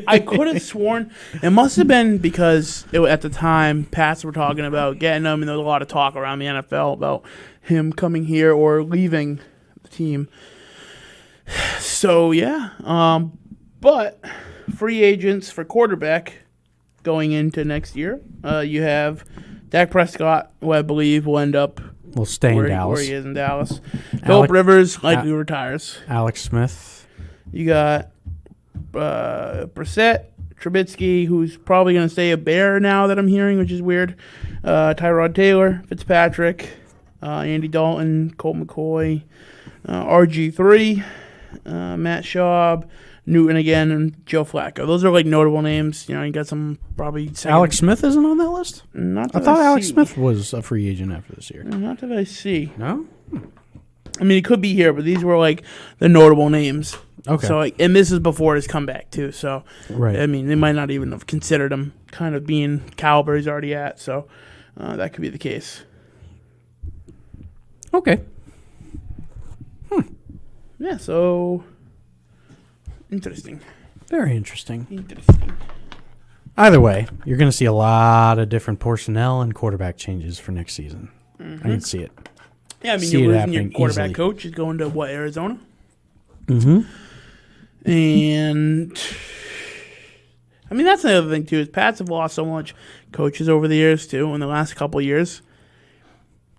Speaker 1: I could have sworn it must have been because at the time, Pats were talking about getting him, and there was a lot of talk around the NFL about him coming here or leaving the team. So, yeah. But free agents for quarterback going into next year, you have Dak Prescott, who I believe will end up
Speaker 2: stay in Dallas.
Speaker 1: Where he is in Dallas. Phillip Rivers likely retires.
Speaker 2: Alex Smith.
Speaker 1: You got Brissett, Trubisky, who's probably going to stay a Bear now that I'm hearing, which is weird. Tyrod Taylor, Fitzpatrick, Andy Dalton, Colt McCoy, RG3, Matt Schaub, Newton again, and Joe Flacco. Those are like notable names. You got some probably.
Speaker 2: Alex Smith isn't on that list?
Speaker 1: Not that
Speaker 2: I thought Alex Smith was a free agent after this year.
Speaker 1: Not that I see.
Speaker 2: No?
Speaker 1: I mean, he could be here, but these were like the notable names.
Speaker 2: Okay.
Speaker 1: So, and this is before his comeback too. So,
Speaker 2: right.
Speaker 1: I mean, they might not even have considered him kind of being caliber he's already at. So, that could be the case.
Speaker 2: Okay.
Speaker 1: Yeah. So, interesting.
Speaker 2: Very interesting.
Speaker 1: Interesting.
Speaker 2: Either way, you're going to see a lot of different personnel and quarterback changes for next season. I can see it.
Speaker 1: Yeah, I mean,
Speaker 2: See
Speaker 1: you're
Speaker 2: it
Speaker 1: losing your
Speaker 2: happening
Speaker 1: quarterback
Speaker 2: easily.
Speaker 1: coach. He's going to what, Arizona?
Speaker 2: Mm-hmm.
Speaker 1: And I mean, that's another thing too. Is Pats have lost so much coaches over the years too. In the last couple of years,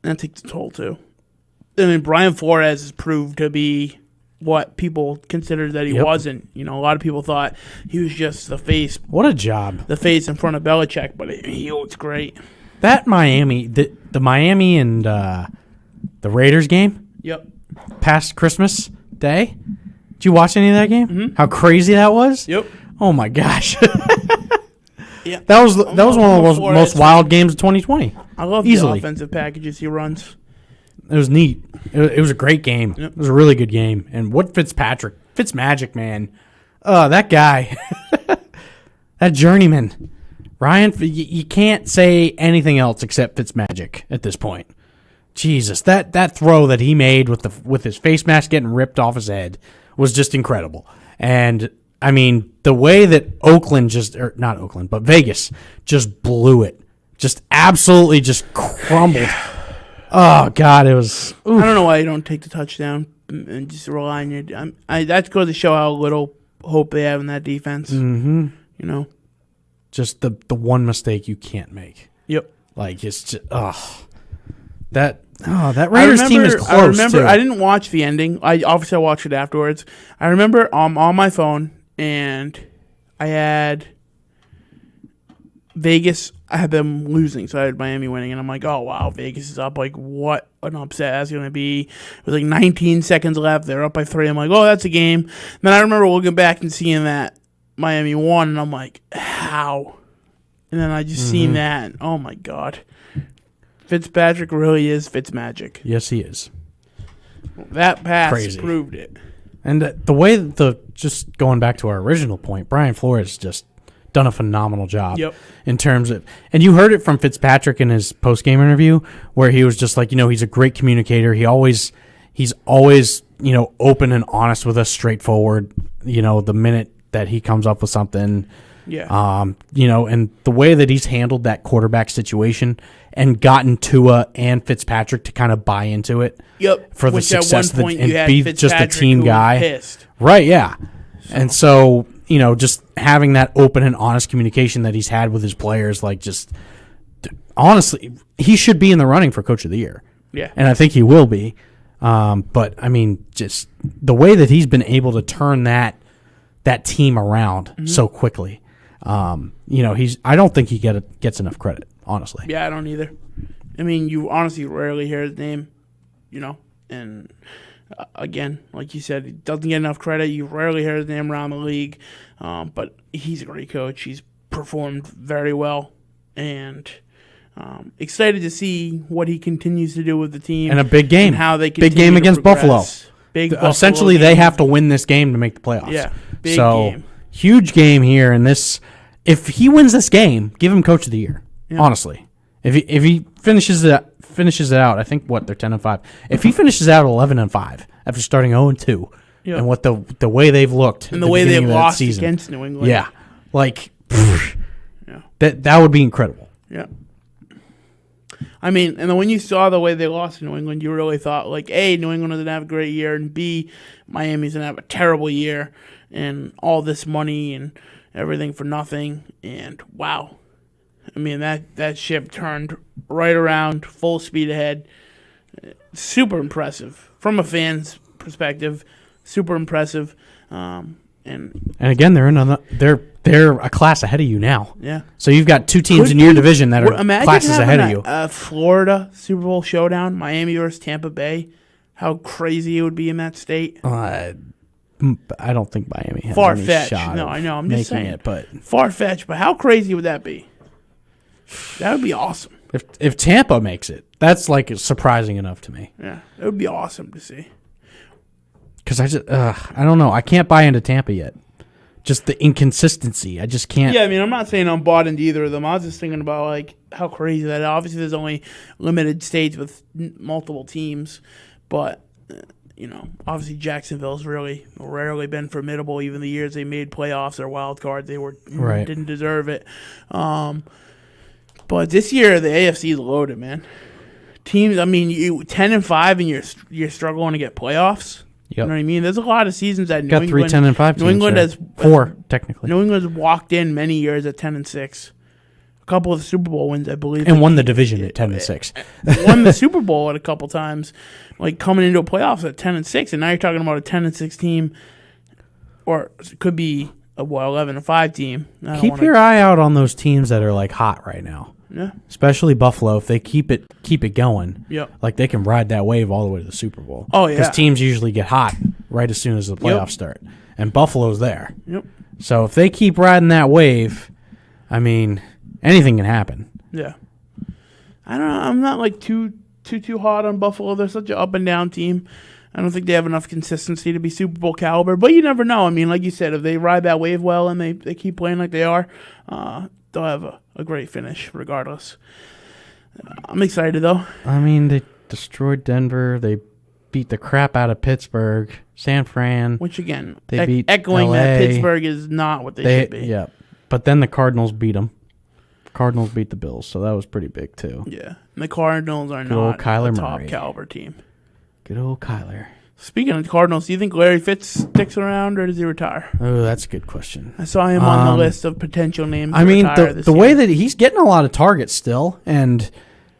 Speaker 1: and that takes a toll too. I mean, Brian Flores has proved to be what people considered that he wasn't. A lot of people thought he was just the face.
Speaker 2: What a job!
Speaker 1: The face in front of Belichick, but he looks great.
Speaker 2: That Miami, the Miami and the Raiders game.
Speaker 1: Yep.
Speaker 2: Past Christmas Day. Did you watch any of that game?
Speaker 1: Mm-hmm.
Speaker 2: How crazy that was?
Speaker 1: Yep.
Speaker 2: Oh my gosh.
Speaker 1: Yeah.
Speaker 2: That was one of the most wild games of 2020.
Speaker 1: I love
Speaker 2: Easily.
Speaker 1: the offensive packages he runs.
Speaker 2: It was neat. It was a great game.
Speaker 1: Yep.
Speaker 2: It was a really good game. And what Fitzmagic, man. That guy. That journeyman. Ryan, you can't say anything else except Fitzmagic at this point. Jesus, that throw that he made with his face mask getting ripped off his head was just incredible. And I mean, the way that Vegas just blew it, just absolutely just crumbled. Oh God, it was. Oof.
Speaker 1: I don't know why you don't take the touchdown and just rely on your. That's going to show how little hope they have in that defense.
Speaker 2: Mm-hmm. Just the one mistake you can't make.
Speaker 1: Yep.
Speaker 2: Like it's just that Raiders team is close.
Speaker 1: I remember.
Speaker 2: Too.
Speaker 1: I didn't watch the ending. I watched it afterwards. I remember on my phone, and I had Vegas. I had them losing, so I had Miami winning, and I'm like, oh wow, Vegas is up. Like, what an upset that's going to be. It was like 19 seconds left. They're up by 3. I'm like, oh, that's a game. Then I remember looking back and seeing that Miami won, and I'm like, how? And then I just seen that, and oh my God. Fitzpatrick really is Fitzmagic.
Speaker 2: Yes, he is.
Speaker 1: That pass proved it.
Speaker 2: And the way that just going back to our original point, Brian Flores just done a phenomenal job.
Speaker 1: Yep.
Speaker 2: In terms of, and you heard it from Fitzpatrick in his post-game interview where he was just like, he's a great communicator. He's always, open and honest with us, straightforward, the minute that he comes up with something.
Speaker 1: Yeah.
Speaker 2: And the way that he's handled that quarterback situation and gotten Tua and Fitzpatrick to kind of buy into it.
Speaker 1: Yep.
Speaker 2: For the
Speaker 1: Which
Speaker 2: success
Speaker 1: at one point
Speaker 2: and
Speaker 1: you had
Speaker 2: be just a team guy.
Speaker 1: Pissed.
Speaker 2: Right, yeah. And so, just having that open and honest communication that he's had with his players, like just honestly, he should be in the running for Coach of the Year.
Speaker 1: Yeah.
Speaker 2: And I think he will be. But I mean, just the way that he's been able to turn that team around so quickly. I don't think he gets enough credit, honestly.
Speaker 1: Yeah, I don't either. I mean, you honestly rarely hear his name, and again, like you said, he doesn't get enough credit. You rarely hear his name around the league, but he's a great coach. He's performed very well, and excited to see what he continues to do with the team.
Speaker 2: And a big game.
Speaker 1: And how they
Speaker 2: big game against Buffalo.
Speaker 1: Buffalo
Speaker 2: Essentially, they have to win this game to make the playoffs.
Speaker 1: Yeah, big game.
Speaker 2: Huge game here. And this, if he wins this game, give him Coach of the Year. Yeah. Honestly, If he finishes it out, I think they're 10-5. If he finishes out 11-5 after starting 0-2, and what the way they've looked
Speaker 1: and the way they've lost against New England,
Speaker 2: that would be incredible.
Speaker 1: Yeah. I mean, and then when you saw the way they lost to New England, you really thought, like, A, New England doesn't have a great year, and B, Miami's going to have a terrible year, and all this money and everything for nothing, and wow. I mean, that ship turned right around, full speed ahead. Super impressive. From a fan's perspective, super impressive. And
Speaker 2: again, they're a class ahead of you now.
Speaker 1: Yeah.
Speaker 2: So you've got two teams in your division that are classes ahead of you.
Speaker 1: Florida Super Bowl showdown, Miami versus Tampa Bay. How crazy it would be in that state.
Speaker 2: I don't think Miami has
Speaker 1: far-fetched.
Speaker 2: any shot.
Speaker 1: No, I know. I'm just saying
Speaker 2: it, but
Speaker 1: far-fetched. But how crazy would that be? That would be awesome.
Speaker 2: If Tampa makes it, that's like surprising enough to me.
Speaker 1: Yeah, it would be awesome to see.
Speaker 2: Because I don't know. I can't buy into Tampa yet. Just the inconsistency. I just can't.
Speaker 1: Yeah, I mean, I'm not saying I'm bought into either of them. I was just thinking about, like, how crazy that is. Obviously, there's only limited states with multiple teams. But, obviously Jacksonville's really rarely been formidable. Even the years they made playoffs or wild card, they didn't deserve it. But this year, the AFC is loaded, man. Teams, I mean, 10-5 and you're struggling to get playoffs.
Speaker 2: Yep.
Speaker 1: You know what I mean? There's a lot of seasons that
Speaker 2: New England 10-5
Speaker 1: New England has
Speaker 2: 4 technically.
Speaker 1: New England has walked in many years at 10-6. A couple of Super Bowl wins, I believe,
Speaker 2: and won the division at 10-6.
Speaker 1: Won the Super Bowl at a couple times, like coming into a playoffs at 10-6, and now you're talking about a 10-6 team, or it could be a 11-5 team.
Speaker 2: Keep your eye out on those teams that are like hot right now.
Speaker 1: Yeah,
Speaker 2: especially Buffalo. If they keep it going,
Speaker 1: yep,
Speaker 2: like they can ride that wave all the way to the Super Bowl.
Speaker 1: Oh yeah,
Speaker 2: because teams usually get hot right as soon as the playoffs start, and Buffalo's there.
Speaker 1: Yep.
Speaker 2: So if they keep riding that wave, I mean, anything can happen.
Speaker 1: Yeah. I don't know. I'm not like too hot on Buffalo. They're such an up and down team. I don't think they have enough consistency to be Super Bowl caliber, but you never know. I mean, like you said, if they ride that wave well and they keep playing like they are, they'll have a great finish regardless. I'm excited, though.
Speaker 2: I mean, they destroyed Denver. They beat the crap out of Pittsburgh, San Fran.
Speaker 1: Which, again,
Speaker 2: they beat
Speaker 1: echoing
Speaker 2: LA.
Speaker 1: that Pittsburgh is not what they should be.
Speaker 2: Yeah, but then the Cardinals beat them. Cardinals beat the Bills, so that was pretty big, too.
Speaker 1: Yeah, and the Cardinals are not a top caliber team.
Speaker 2: Good old Kyler.
Speaker 1: Speaking of the Cardinals, do you think Larry Fitz sticks around or does he retire?
Speaker 2: Oh, that's a good question.
Speaker 1: I saw him on the list of potential names.
Speaker 2: I mean, the way that he's getting a lot of targets still, and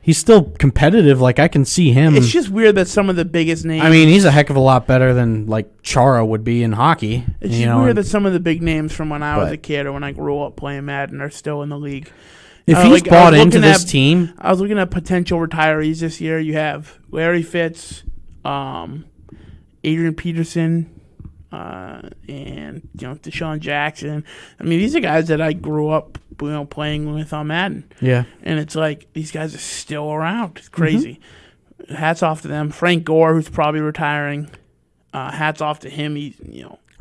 Speaker 2: he's still competitive. Like, I can see him.
Speaker 1: It's just weird that some of the biggest names.
Speaker 2: I mean, he's a heck of a lot better than like Chara would be in hockey.
Speaker 1: It's just weird that some of the big names from when I was a kid or when I grew up playing Madden are still in the league.
Speaker 2: If he's bought into this team,
Speaker 1: I was looking at potential retirees this year. You have Larry Fitz, Adrian Peterson, and Deshaun Jackson. I mean, these are guys that I grew up playing with on Madden.
Speaker 2: Yeah,
Speaker 1: and it's like these guys are still around. It's crazy. Mm-hmm. Hats off to them. Frank Gore, who's probably retiring. Hats off to him. He's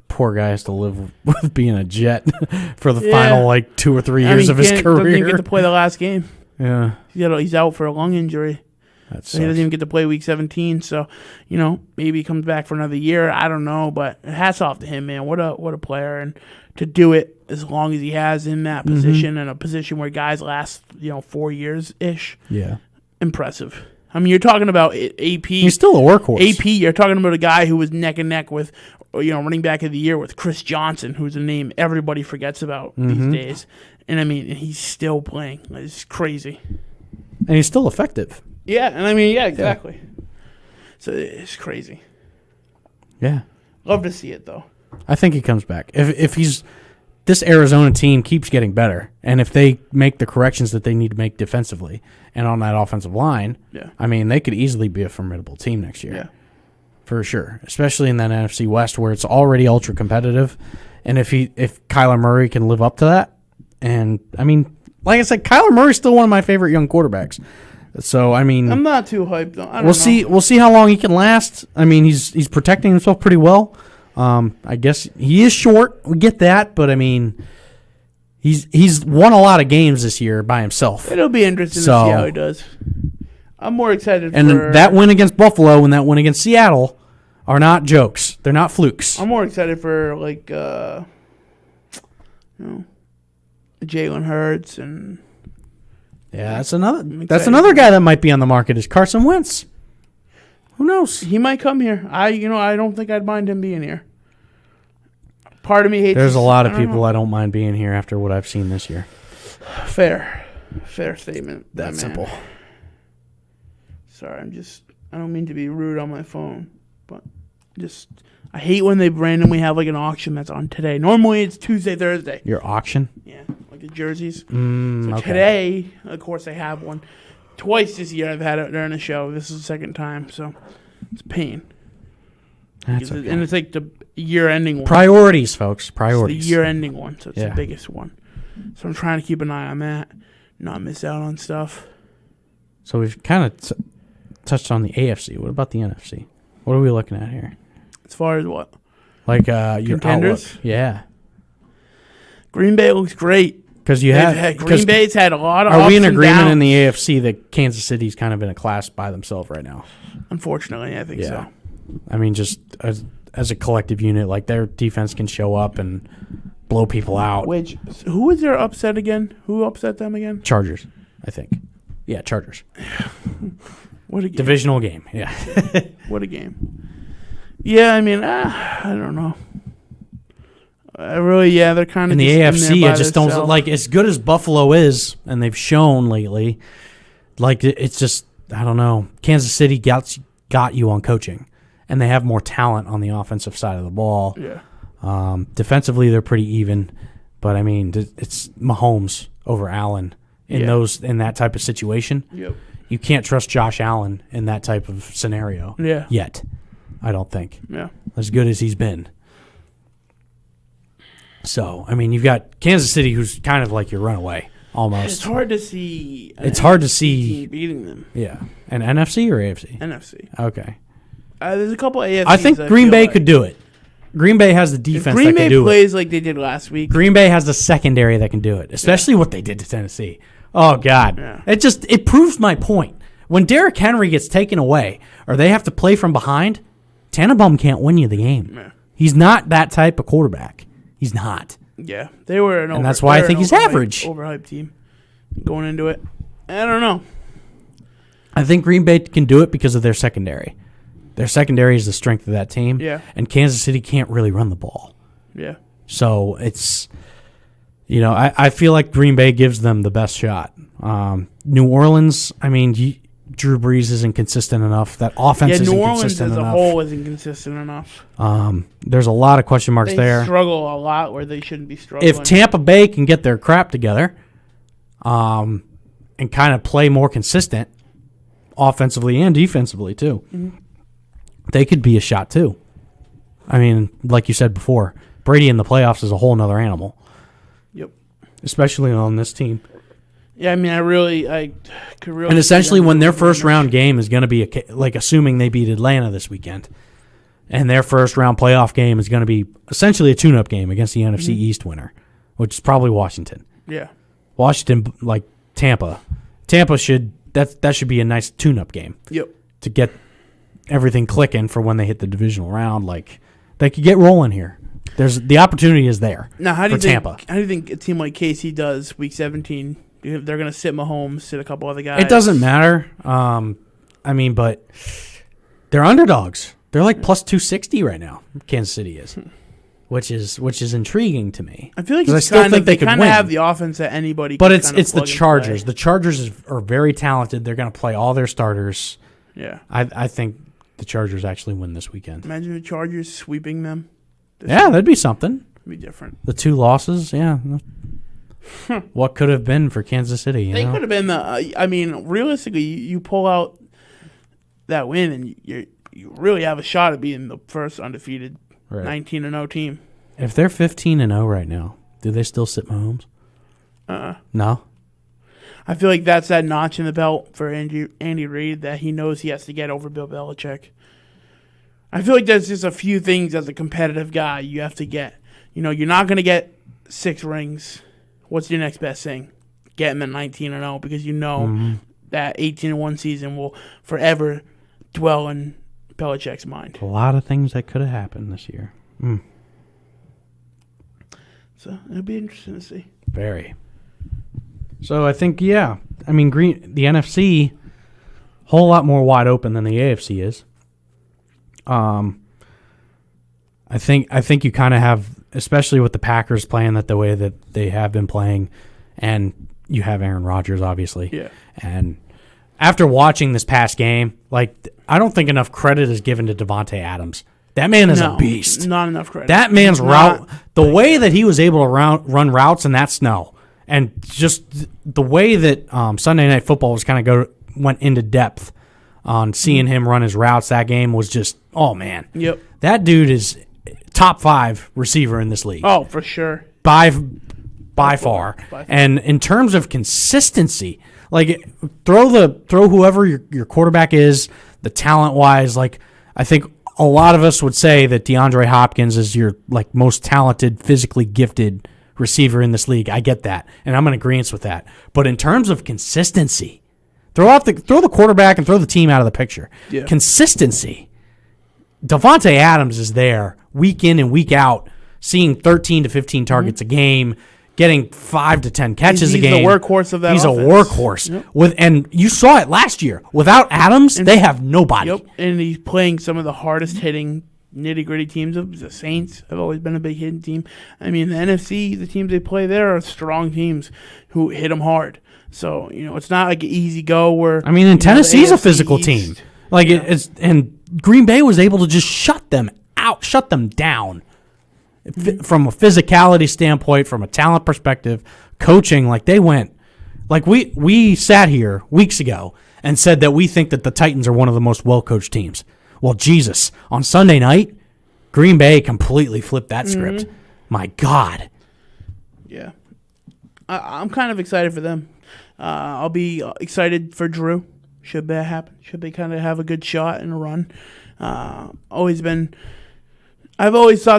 Speaker 2: poor guy has to live with being a Jet for the final 2 or 3 years of his career.
Speaker 1: Doesn't get to play the last game.
Speaker 2: Yeah,
Speaker 1: he's out for a lung injury. So he doesn't even get to play Week 17. So, maybe he comes back for another year. I don't know, but hats off to him, man. What a player, and to do it as long as he has in that position, and a position where guys last 4 years ish.
Speaker 2: Yeah,
Speaker 1: impressive. I mean, you're talking about AP.
Speaker 2: He's still a workhorse.
Speaker 1: AP. You're talking about a guy who was neck and neck with, running back of the year with Chris Johnson, who's a name everybody forgets about these days. And I mean, he's still playing. It's crazy.
Speaker 2: And he's still effective.
Speaker 1: Yeah, and I mean, exactly. Yeah. So it's crazy.
Speaker 2: Yeah.
Speaker 1: Love to see it, though.
Speaker 2: I think he comes back. If this Arizona team keeps getting better, and if they make the corrections that they need to make defensively and on that offensive line, I mean, they could easily be a formidable team next year.
Speaker 1: Yeah.
Speaker 2: For sure. Especially in that NFC West where it's already ultra competitive. And if Kyler Murray can live up to that, and I mean, like I said, Kyler Murray's still one of my favorite young quarterbacks. So I mean,
Speaker 1: I'm not too hyped.
Speaker 2: We'll see. We'll see how long he can last. I mean, he's protecting himself pretty well. I guess he is short. We get that, but I mean, He's won a lot of games this year by himself.
Speaker 1: It'll be interesting to see how he does. I'm more excited
Speaker 2: and that win against Buffalo and that win against Seattle are not jokes. They're not flukes.
Speaker 1: I'm more excited for Jalen Hurts and
Speaker 2: that's another guy that might be on the market is Carson Wentz. Who knows?
Speaker 1: He might come here. I don't think I'd mind him being here. Part of me hates.
Speaker 2: There's a lot of people I don't mind being here after what I've seen this year.
Speaker 1: Fair statement.
Speaker 2: That's simple.
Speaker 1: Sorry, I don't mean to be rude on my phone, but I hate when they randomly have like an auction that's on today. Normally it's Tuesday, Thursday.
Speaker 2: Your auction?
Speaker 1: Yeah, like the jerseys.
Speaker 2: Okay.
Speaker 1: Today, of course, I have one. Twice this year I've had it during the show. This is the second time, so it's a pain.
Speaker 2: That's okay.
Speaker 1: And it's like the year-ending one.
Speaker 2: Priorities, folks. Priorities.
Speaker 1: It's the year-ending one, so it's the biggest one. So I'm trying to keep an eye on that, not miss out on stuff.
Speaker 2: So we've kind of touched on the AFC. What about the NFC? What are we looking at here?
Speaker 1: As far as what?
Speaker 2: Like your
Speaker 1: contenders?
Speaker 2: Outlook. Yeah.
Speaker 1: Green Bay looks great.
Speaker 2: Because
Speaker 1: Green Bay's had a lot of
Speaker 2: Are
Speaker 1: ups
Speaker 2: we in
Speaker 1: and
Speaker 2: agreement
Speaker 1: downs.
Speaker 2: in the AFC that Kansas City's kind of in a class by themselves right now?
Speaker 1: Unfortunately, I think so.
Speaker 2: I mean, just as a collective unit, like their defense can show up and blow people out.
Speaker 1: Who was their upset again? Who upset them again?
Speaker 2: Chargers, I think. Yeah, Chargers.
Speaker 1: What a game.
Speaker 2: Divisional game, yeah.
Speaker 1: What a game. Yeah, I mean, I don't know. They're kind of
Speaker 2: in the AFC. I just don't like as good as Buffalo is, and they've shown lately. Like it's just, I don't know. Kansas City got you on coaching, and they have more talent on the offensive side of the ball.
Speaker 1: Yeah.
Speaker 2: Defensively, they're pretty even, but I mean, it's Mahomes over Allen in that type of situation.
Speaker 1: Yep.
Speaker 2: You can't trust Josh Allen in that type of scenario.
Speaker 1: Yeah.
Speaker 2: Yet, I don't think.
Speaker 1: Yeah.
Speaker 2: As good as he's been. So, I mean, you've got Kansas City, who's kind of like your runaway, almost.
Speaker 1: It's hard to see.
Speaker 2: Team
Speaker 1: beating them.
Speaker 2: Yeah, an NFC or AFC?
Speaker 1: NFC.
Speaker 2: Okay.
Speaker 1: There's a couple of AFCs.
Speaker 2: I think Green Bay could do it. Green Bay has the defense that can do it.
Speaker 1: Green Bay plays like they did last week.
Speaker 2: Green Bay has the secondary that can do it, especially what they did to Tennessee. Oh God, it proves my point. When Derrick Henry gets taken away or they have to play from behind, Tannenbaum can't win you the game.
Speaker 1: Yeah.
Speaker 2: He's not that type of quarterback. He's not.
Speaker 1: Yeah, they were
Speaker 2: and that's why I think he's average.
Speaker 1: Overhyped team going into it. I don't know.
Speaker 2: I think Green Bay can do it because of their secondary. Their secondary is the strength of that team.
Speaker 1: Yeah.
Speaker 2: And Kansas City can't really run the ball.
Speaker 1: Yeah.
Speaker 2: So it's, I feel like Green Bay gives them the best shot. New Orleans, I mean, Drew Brees isn't consistent enough. That offense isn't consistent enough.
Speaker 1: New Orleans as a whole isn't consistent enough.
Speaker 2: There's a lot of question marks there.
Speaker 1: They struggle a lot where they shouldn't be struggling.
Speaker 2: If Tampa Bay can get their crap together and kind of play more consistent offensively and defensively too, they could be a shot too. I mean, like you said before, Brady in the playoffs is a whole nother animal.
Speaker 1: Yep.
Speaker 2: Especially on this team.
Speaker 1: Yeah, I mean, I could really.
Speaker 2: And essentially, when their first round game is going to be assuming they beat Atlanta this weekend, and their first round playoff game is going to be essentially a tune-up game against the NFC East winner, which is probably Washington.
Speaker 1: Yeah.
Speaker 2: Washington, like Tampa. Tampa should be a nice tune-up game.
Speaker 1: Yep.
Speaker 2: To get everything clicking for when they hit the divisional round, like they could get rolling here. The opportunity is there.
Speaker 1: Now, how do you
Speaker 2: Tampa.
Speaker 1: How do you think a team like KC does Week 17? They're going to sit Mahomes, sit a couple other guys.
Speaker 2: It doesn't matter. I mean, but they're underdogs. They're like plus 260 right now. Kansas City is, which is intriguing to me.
Speaker 1: I feel like
Speaker 2: I still think they could win.
Speaker 1: Have the offense that anybody.
Speaker 2: But
Speaker 1: can
Speaker 2: it's the Chargers. The Chargers are very talented. They're going to play all their starters.
Speaker 1: Yeah,
Speaker 2: I think the Chargers actually win this weekend.
Speaker 1: Imagine the Chargers sweeping them.
Speaker 2: Yeah, that'd be something.
Speaker 1: It'd be different.
Speaker 2: The 2 losses, yeah. What could have been for Kansas City?
Speaker 1: They could have been I mean, realistically, you pull out that win, and you really have a shot at being the first undefeated 19-0 team.
Speaker 2: If they're 15-0 right now, do they still sit Mahomes? No.
Speaker 1: I feel like that's that notch in the belt for Andy Reid that he knows he has to get over Bill Belichick. I feel like there's just a few things as a competitive guy you have to get. You're not going to get 6 rings what's your next best thing? Get them at 19-0 because you know that 18-1 season will forever dwell in Belichick's mind.
Speaker 2: A lot of things that could have happened this year.
Speaker 1: So it'll be interesting to see.
Speaker 2: Very. So I think, the NFC, whole lot more wide open than the AFC is. I think you kind of have, especially with the Packers playing the way that they have been playing, and you have Aaron Rodgers, obviously.
Speaker 1: Yeah.
Speaker 2: And after watching this past game, I don't think enough credit is given to Devontae Adams. That man is a beast.
Speaker 1: Not enough credit.
Speaker 2: That man's route, the way that he was able to run routes in that snow, and just the way that Sunday Night Football was kind of went into depth on seeing him run his routes. That game was just, oh man.
Speaker 1: Yep.
Speaker 2: That dude is top 5 receiver in this league.
Speaker 1: Oh, for sure.
Speaker 2: By far. And in terms of consistency, throw whoever your quarterback is, the talent wise, I think a lot of us would say that DeAndre Hopkins is your most talented, physically gifted receiver in this league. I get that, and I'm in agreement with that. But in terms of consistency, throw the quarterback and throw the team out of the picture.
Speaker 1: Yeah.
Speaker 2: Consistency. Devontae Adams is there week in and week out, seeing 13 to 15 targets a game, getting 5 to 10 catches a game.
Speaker 1: He's the workhorse of that
Speaker 2: He's
Speaker 1: offense.
Speaker 2: A workhorse. Yep. And you saw it last year. Without Adams, they have nobody.
Speaker 1: Yep, and he's playing some of the hardest hitting, nitty-gritty teams. The Saints have always been a big hitting team. The NFC, the teams they play there are strong teams who hit them hard. So, it's not like an easy go where...
Speaker 2: Tennessee's a physical team. And Green Bay was able to just shut them down. From a physicality standpoint, from a talent perspective, coaching, they went... we sat here weeks ago and said that we think that the Titans are one of the most well-coached teams. Well, Jesus, on Sunday night, Green Bay completely flipped that script. My God.
Speaker 1: Yeah. I'm kind of excited for them. I'll be excited for Drew. Should that happen? Should they kind of have a good shot and a run? I've always thought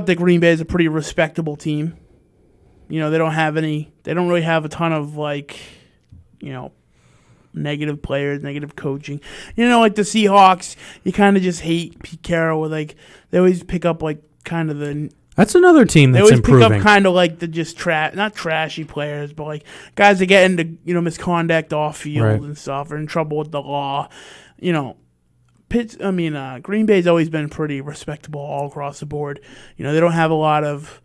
Speaker 1: that Green Bay is a pretty respectable team. They don't really have a ton of negative players, negative coaching. Like the Seahawks, you kind of just hate Pete Carroll with they always pick up kind of the...
Speaker 2: That's another team that's improving.
Speaker 1: They always pick up kind of the just not trashy players, but guys that get into misconduct off field and stuff, or in trouble with the law. Green Bay's always been pretty respectable all across the board. They don't have a lot of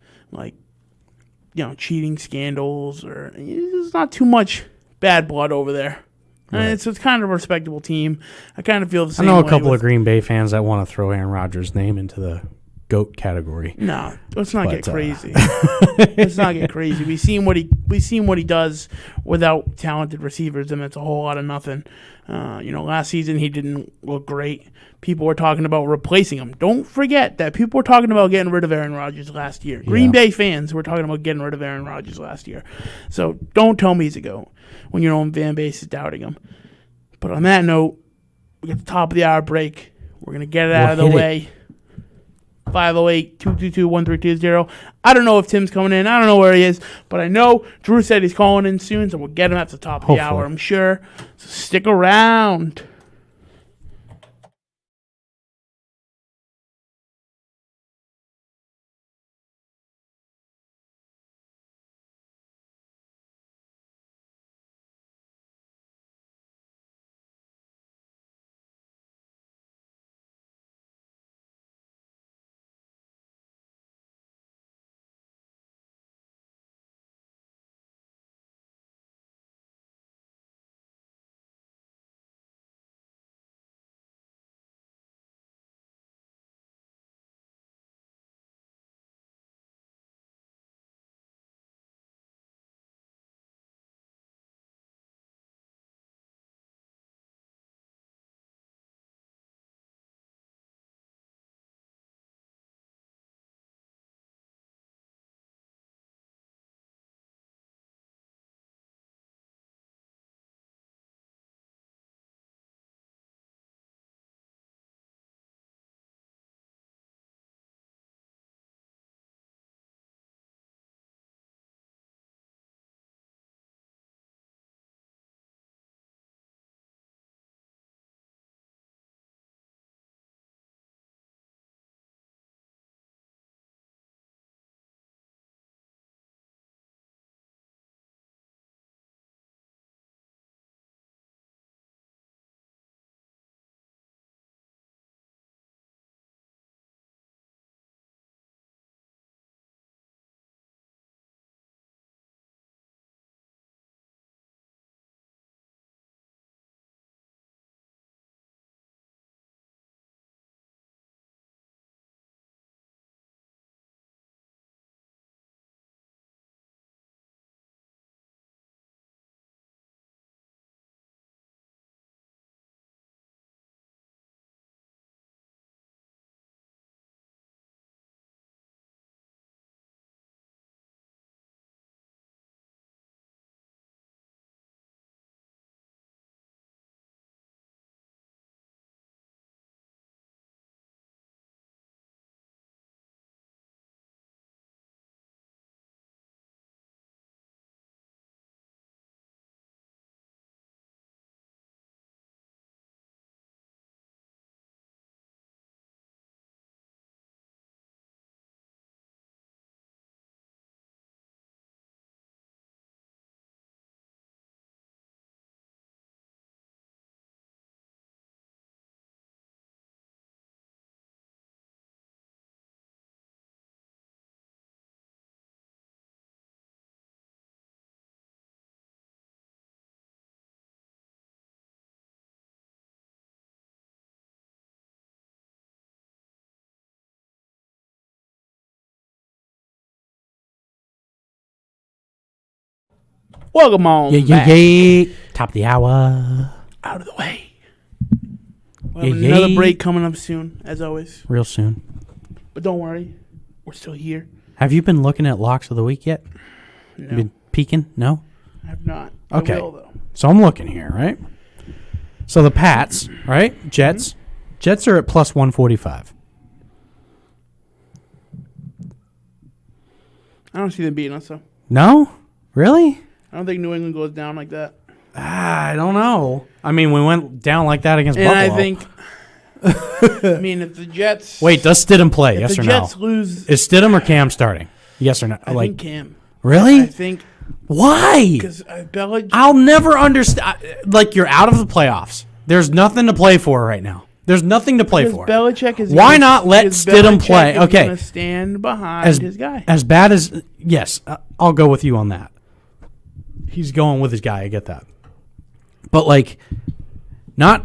Speaker 1: cheating scandals, or there's not too much bad blood over there. Right. And it's kind of a respectable team. I kind of feel the same way.
Speaker 2: I know a couple of Green Bay fans that want to throw Aaron Rodgers' name into the GOAT category.
Speaker 1: No, let's not get crazy. Let's not get crazy. We've seen what he does without talented receivers, and it's a whole lot of nothing. Last season he didn't look great. People were talking about replacing him. Don't forget that people were talking about getting rid of Aaron Rodgers last year. Green Bay fans were talking about getting rid of Aaron Rodgers last year. So don't tell me he's a GOAT when your own fan base is doubting him. But on that note, we get the top of the hour break. We're going to get it out of the way. 508-222-1320. I don't know if Tim's coming in. I don't know where he is, but I know Drew said he's calling in soon, so we'll get him at the top of the hour, I'm sure. So stick around. Welcome on back.
Speaker 2: Top of the hour.
Speaker 1: Out of the way. We'll have another break coming up soon, as always.
Speaker 2: Real soon.
Speaker 1: But don't worry. We're still here.
Speaker 2: Have you been looking at locks of the week yet?
Speaker 1: No.
Speaker 2: You been peeking? No?
Speaker 1: I have not.
Speaker 2: Okay.
Speaker 1: I will, though.
Speaker 2: So I'm looking here, right? So the Pats, right? Jets. Mm-hmm. Jets are at plus 145.
Speaker 1: I don't see them beating us, though.
Speaker 2: No? Really?
Speaker 1: I don't think New England goes down like that.
Speaker 2: I don't know. I mean, we went down like that against
Speaker 1: and
Speaker 2: Buffalo.
Speaker 1: I think... if the Jets...
Speaker 2: Wait, does Stidham play? Yes or no?
Speaker 1: If the Jets lose...
Speaker 2: Is Stidham or Cam starting? Yes or no?
Speaker 1: I think Cam.
Speaker 2: Really?
Speaker 1: I think...
Speaker 2: Why?
Speaker 1: Because Belichick...
Speaker 2: I'll never understand. Like, you're out of the playoffs. There's nothing to play for right now. There's nothing to play for.
Speaker 1: Belichick is
Speaker 2: Why not let Stidham play? Okay.
Speaker 1: Going to stand behind his guy.
Speaker 2: As bad as... Yes, I'll go with you on that. He's going with his guy. I get that. But, like, not...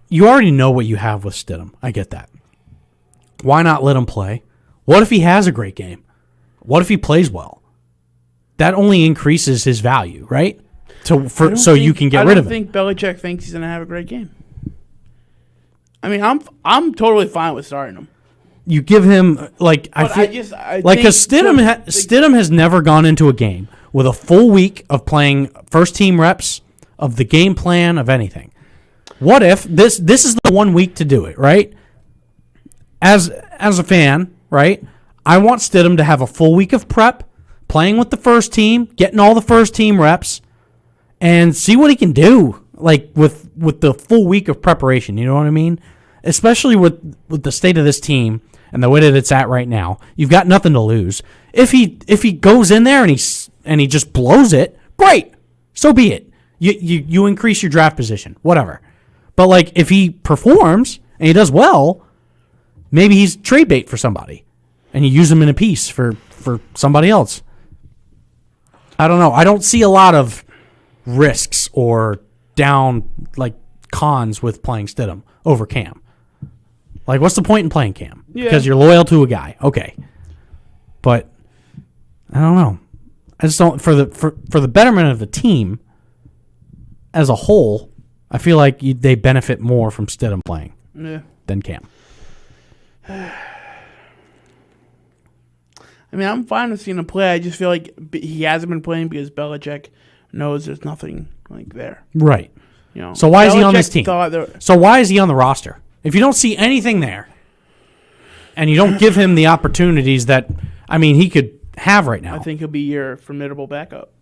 Speaker 2: You already know what you have with Stidham. I get that. Why not let him play? What if he has a great game? What if he plays well? That only increases his value, right? So you can get rid of him.
Speaker 1: I don't think Belichick thinks he's going to have a great game. I mean, I'm totally fine with starting him.
Speaker 2: You give him because Stidham has never gone into a game with a full week of playing first team reps of the game plan of anything. What if this is the 1 week to do it, right? As a fan, right? I want Stidham to have a full week of prep, playing with the first team, getting all the first team reps, and see what he can do. Like with the full week of preparation, you know what I mean? Especially with the state of this team and the way that it's at right now, you've got nothing to lose. If he goes in there and he just blows it, great, so be it. You increase your draft position, whatever. But like if he performs and he does well, maybe he's trade bait for somebody, and you use him in a piece for somebody else. I don't know. I don't see a lot of risks or down like cons with playing Stidham over Cam. Like, what's the point in playing Cam? Yeah. Because you're loyal to a guy, okay. But I don't know. I just don't for the betterment of the team as a whole. I feel like they benefit more from Stidham playing than Cam.
Speaker 1: I mean, I'm fine with seeing him play. I just feel like he hasn't been playing because Belichick knows there's nothing like there.
Speaker 2: Right.
Speaker 1: You know,
Speaker 2: so why is he on this team? So why is he on the roster? If you don't see anything there, and you don't give him the opportunities that, I mean, he could have right now.
Speaker 1: I think he'll be your formidable backup.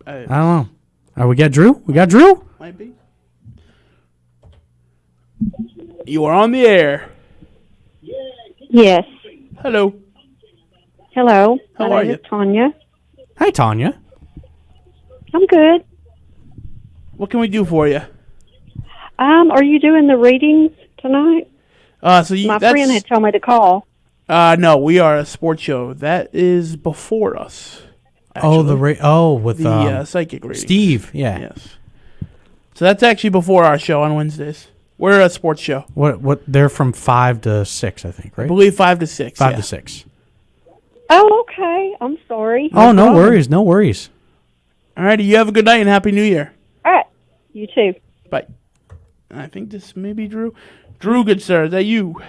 Speaker 2: I don't know. We got Drew? We got Drew?
Speaker 1: Might be. You are on the air.
Speaker 3: Yes.
Speaker 1: Hello.
Speaker 3: Hello.
Speaker 1: How are you?
Speaker 3: Tanya.
Speaker 2: Hi, Tanya.
Speaker 3: I'm good.
Speaker 1: What can we do for you?
Speaker 3: Are you doing the readings tonight?
Speaker 1: My
Speaker 3: friend had told me to call.
Speaker 1: No, we are a sports show. That is before us.
Speaker 2: Actually. With
Speaker 1: the psychic reading.
Speaker 2: Steve, yeah.
Speaker 1: Yes. So that's actually before our show on Wednesdays. We're a sports show.
Speaker 2: What? They're from 5 to 6, I think, right?
Speaker 1: I believe 5 to 6.
Speaker 2: 5 to 6.
Speaker 3: Oh, okay. I'm sorry.
Speaker 2: No worries. No worries.
Speaker 1: All righty. You have a good night and Happy New Year.
Speaker 3: All right. You too.
Speaker 1: Bye. I think this may be Drew. Drew, good sir, is that you?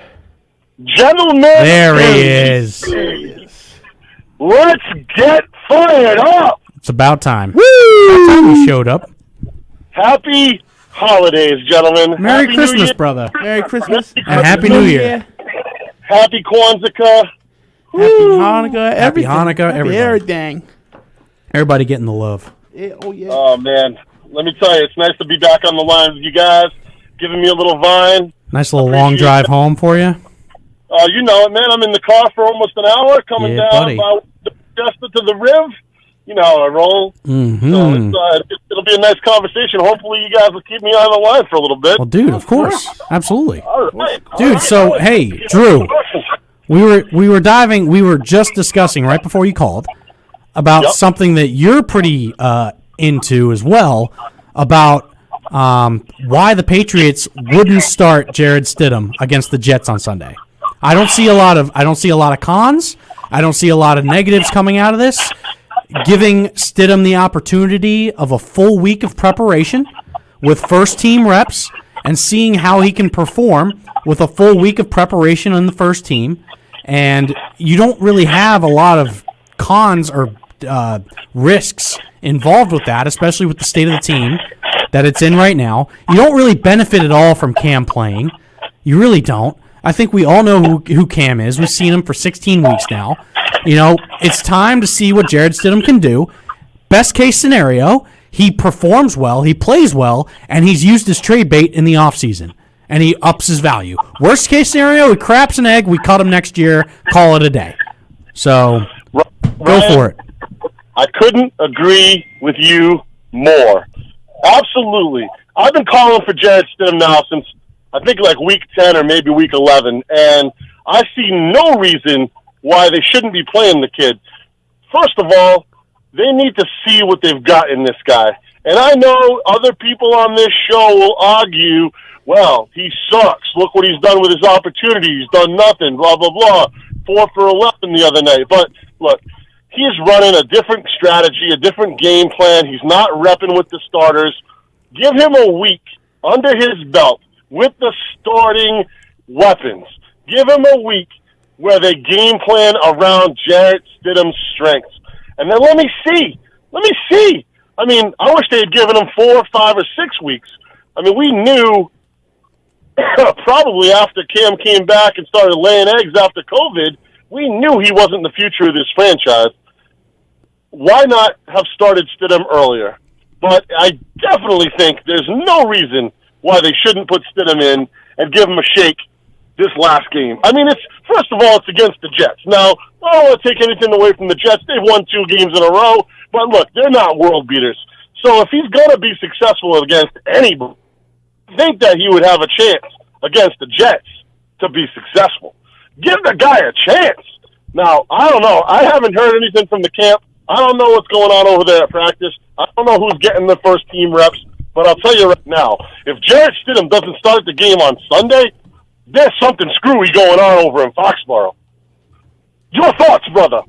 Speaker 4: Gentlemen.
Speaker 2: There he is.
Speaker 1: There he is.
Speaker 4: Let's get fired up.
Speaker 2: It's about time. Woo! About time you showed up.
Speaker 4: Happy holidays, gentlemen.
Speaker 2: Merry
Speaker 4: Happy
Speaker 2: Christmas, brother.
Speaker 1: Merry Christmas.
Speaker 2: And Happy New Year.
Speaker 4: Happy Kwanzaa.
Speaker 1: Happy Hanukkah.
Speaker 2: Happy Hanukkah,
Speaker 1: everything.
Speaker 2: Everybody getting the love.
Speaker 1: Yeah, yeah.
Speaker 4: Oh, man. Let me tell you, it's nice to be back on the line with you guys, giving me a little vine.
Speaker 2: Nice little long drive home for you.
Speaker 4: You know it, man. I'm in the car for almost an hour, coming down about Chester to the Riv. You know how I roll.
Speaker 2: Mm-hmm.
Speaker 4: So it'll be a nice conversation. Hopefully you guys will keep me on the line for a little bit.
Speaker 2: Well, dude, of course. Absolutely.
Speaker 4: All right.
Speaker 2: Dude, so, hey, Drew, we were just discussing right before you called about something that you're pretty into as well, about why the Patriots wouldn't start Jared Stidham against the Jets on Sunday. I don't see a lot of cons. I don't see a lot of negatives coming out of this. giving Stidham the opportunity of a full week of preparation with first-team reps and seeing how he can perform with a full week of preparation on the first team. And you don't really have a lot of cons or risks involved with that, especially with the state of the team that it's in right now. You don't really benefit at all from Cam playing. You really don't. I think we all know who Cam is. We've seen him for 16 weeks now. It's time to see what Jared Stidham can do. Best case scenario, he performs well, he plays well, and he's used as trade bait in the offseason, and he ups his value. Worst case scenario, he craps an egg, we cut him next year, call it a day. So, go for it.
Speaker 4: I couldn't agree with you more. Absolutely. I've been calling for Jared Stidham now since I think like week 10 or maybe week 11, and I see no reason why they shouldn't be playing the kid. First of all, they need to see what they've got in this guy. And I know other people on this show will argue, well, he sucks. Look what he's done with his opportunity. He's done nothing, blah, blah, blah. 4 for 11 the other night. But, look, he's running a different strategy, a different game plan. He's not repping with the starters. Give him a week under his belt with the starting weapons. Give him a week where they game plan around Jarrett Stidham's strengths. And then let me see. I mean, I wish they had given him 4, 5, or 6 weeks. I mean, we knew probably after Cam came back and started laying eggs after COVID, we knew he wasn't the future of this franchise. Why not have started Stidham earlier? But I definitely think there's no reason why they shouldn't put Stidham in and give him a shake this last game. I mean, first of all, it's against the Jets. Now, I don't want to take anything away from the Jets. They've won 2 games in a row, but look, they're not world beaters. So if he's going to be successful against anybody, I think that he would have a chance against the Jets to be successful. Give the guy a chance. Now, I don't know. I haven't heard anything from the camp. I don't know what's going on over there at practice. I don't know who's getting the first team reps. But I'll tell you right now, if Jared Stidham doesn't start the game on Sunday, there's something screwy going on over in Foxborough. Your thoughts, brother?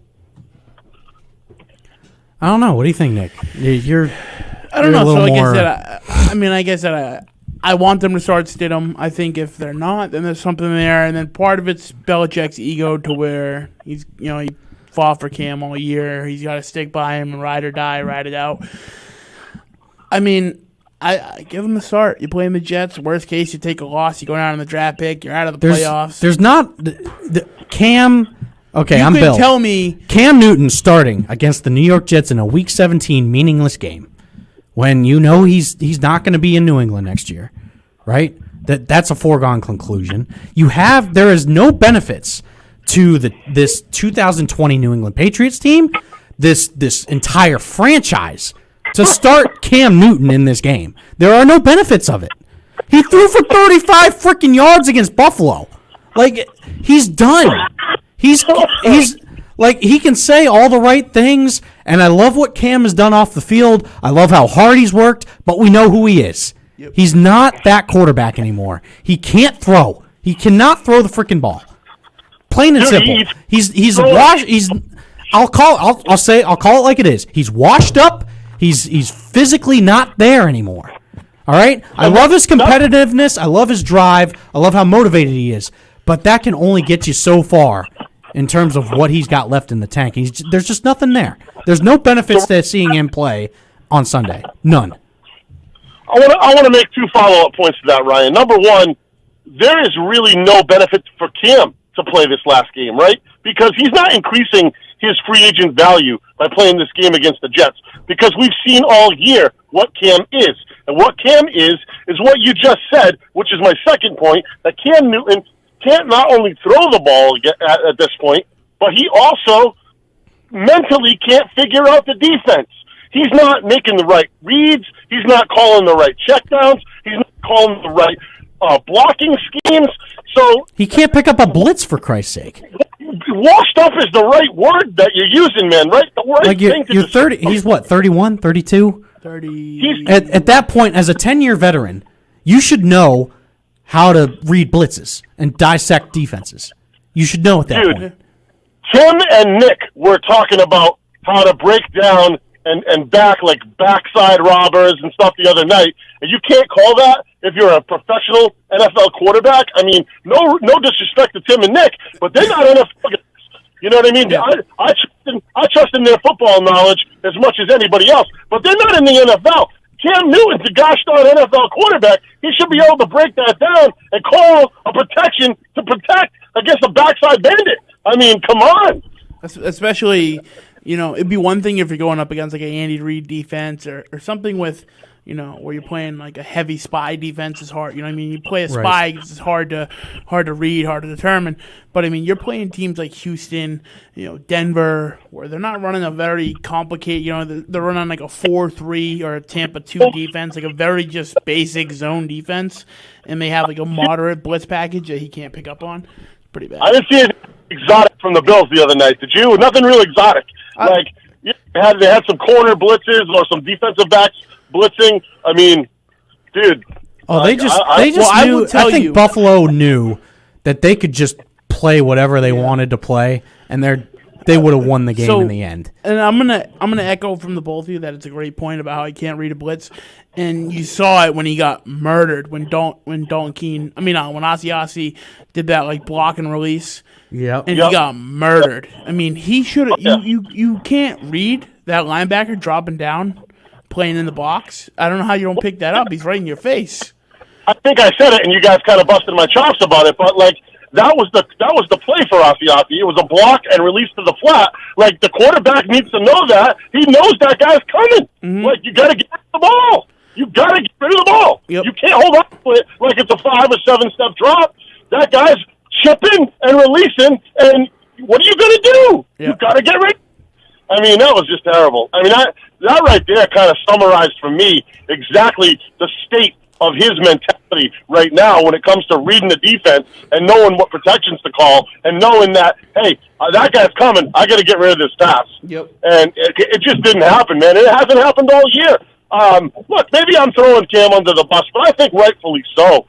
Speaker 2: I don't know. What do you think, Nick?
Speaker 1: I don't know. So I guess I want them to start Stidham. I think if they're not, then there's something there. And then part of it's Belichick's ego to where he fought for Cam all year. He's got to stick by him and ride or die, ride it out. I mean, I give him the start. You play in the Jets. Worst case, you take a loss. You go down in the draft pick. You're out of the playoffs.
Speaker 2: There's not Cam. Okay, I'm Bill.
Speaker 1: Tell me
Speaker 2: Cam Newton starting against the New York Jets in a Week 17 meaningless game when you know he's not going to be in New England next year, right? That's a foregone conclusion. There is no benefits to this 2020 New England Patriots team, this entire franchise. To start Cam Newton in this game. There are no benefits of it. He threw for 35 freaking yards against Buffalo. Like, he's done. He's like, he can say all the right things, and I love what Cam has done off the field. I love how hard he's worked, but we know who he is. Yep. He's not that quarterback anymore. He can't throw. He cannot throw the freaking ball. Plain and simple. He's washed. I'll call it like it is. He's washed up. He's physically not there anymore. All right? I love his competitiveness. I love his drive. I love how motivated he is. But that can only get you so far in terms of what he's got left in the tank. There's just nothing there. There's no benefits to seeing him play on Sunday. None.
Speaker 4: I want to make 2 follow-up points to that, Ryan. Number one, there is really no benefit for Cam to play this last game, right? Because he's not increasing his free agent value by playing this game against the Jets, because we've seen all year what Cam is. And what Cam is what you just said, which is my second point, that Cam Newton can't not only throw the ball at this point, but he also mentally can't figure out the defense. He's not making the right reads. He's not calling the right checkdowns. He's not calling the right blocking schemes. So
Speaker 2: he can't pick up a blitz, for Christ's sake.
Speaker 4: Washed up is the right word that you're using, man, right? The right thing to
Speaker 2: you're 30. He's what, 31, 32?
Speaker 1: 30.
Speaker 2: At that point, as a 10-year veteran, you should know how to read blitzes and dissect defenses. You should know at that point.
Speaker 4: Tim and Nick were talking about how to break down and back like backside robbers and stuff the other night, and you can't call that if you're a professional NFL quarterback. I mean, no disrespect to Tim and Nick, but they're not NFL guys. You know what I mean? Yeah. I trust in their football knowledge as much as anybody else, but they're not in the NFL. Cam Newton's a gosh darn NFL quarterback. He should be able to break that down and call a protection to protect against a backside bandit. I mean, come on.
Speaker 1: Especially, it'd be one thing if you're going up against like an Andy Reid defense or something with, where you're playing like a heavy spy defense is hard. You know what I mean? You play a spy, right. It's hard to read, hard to determine. But I mean, you're playing teams like Houston, Denver, where they're not running a very complicated. They're running like a 4-3 or a Tampa 2 defense, like a very just basic zone defense, and they have like a moderate blitz package that he can't pick up on. It's pretty bad.
Speaker 4: I didn't see anything exotic from the Bills the other night. Did you? Nothing real exotic. They had some corner blitzes or some defensive backs blitzing. I mean, dude.
Speaker 2: Oh, they just knew. I think Buffalo knew that they could just play whatever they wanted to play, and they would have won the game in the end.
Speaker 1: And I'm gonna echo from the both of you that it's a great point about how he can't read a blitz, and you saw it when he got murdered when Asiasi did that like block and release.
Speaker 2: Yep.
Speaker 1: And he got murdered. I mean, he should have. You can't read that linebacker dropping down, playing in the box. I don't know how you don't pick that up. He's right in your face.
Speaker 4: I think I said it, and you guys kind of busted my chops about it. But like that was the play for Asiasi. It was a block and release to the flat. Like the quarterback needs to know that. He knows that guy's coming. Mm-hmm. Like you got to get rid of the ball. You got to get rid of the ball. Yep. You can't hold on to it like it's a 5 or 7 step drop. That guy's chipping and releasing, and what are you going to do? Yep. You got to get rid. I mean, that was just terrible. I mean, that right there kind of summarized for me exactly the state of his mentality right now when it comes to reading the defense and knowing what protections to call and knowing that, hey, that guy's coming. I got to get rid of this pass.
Speaker 1: Yep.
Speaker 4: And it just didn't happen, man. It hasn't happened all year. Look, maybe I'm throwing Cam under the bus, but I think rightfully so.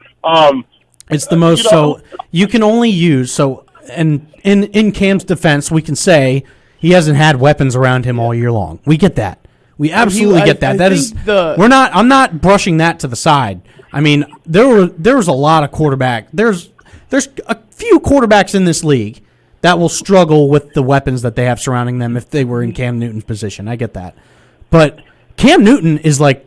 Speaker 2: It's the most so you can only use and in Cam's defense, we can say he hasn't had weapons around him all year long. We get that. We absolutely get that. I'm not brushing that to the side. I mean, there was a lot of quarterback. There's a few quarterbacks in this league that will struggle with the weapons that they have surrounding them if they were in Cam Newton's position. I get that. But Cam Newton is like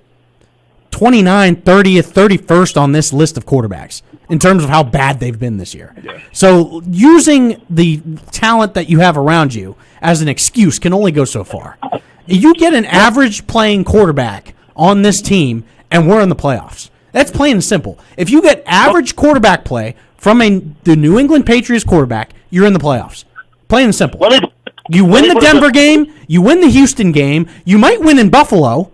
Speaker 2: 29th, 30th, 31st on this list of quarterbacks in terms of how bad they've been this year. Yeah. So using the talent that you have around you as an excuse can only go so far. You get an average playing quarterback on this team, and we're in the playoffs. That's plain and simple. If you get average quarterback play from the New England Patriots quarterback, you're in the playoffs. Plain and simple. You win the Denver game. You win the Houston game. You might win in Buffalo.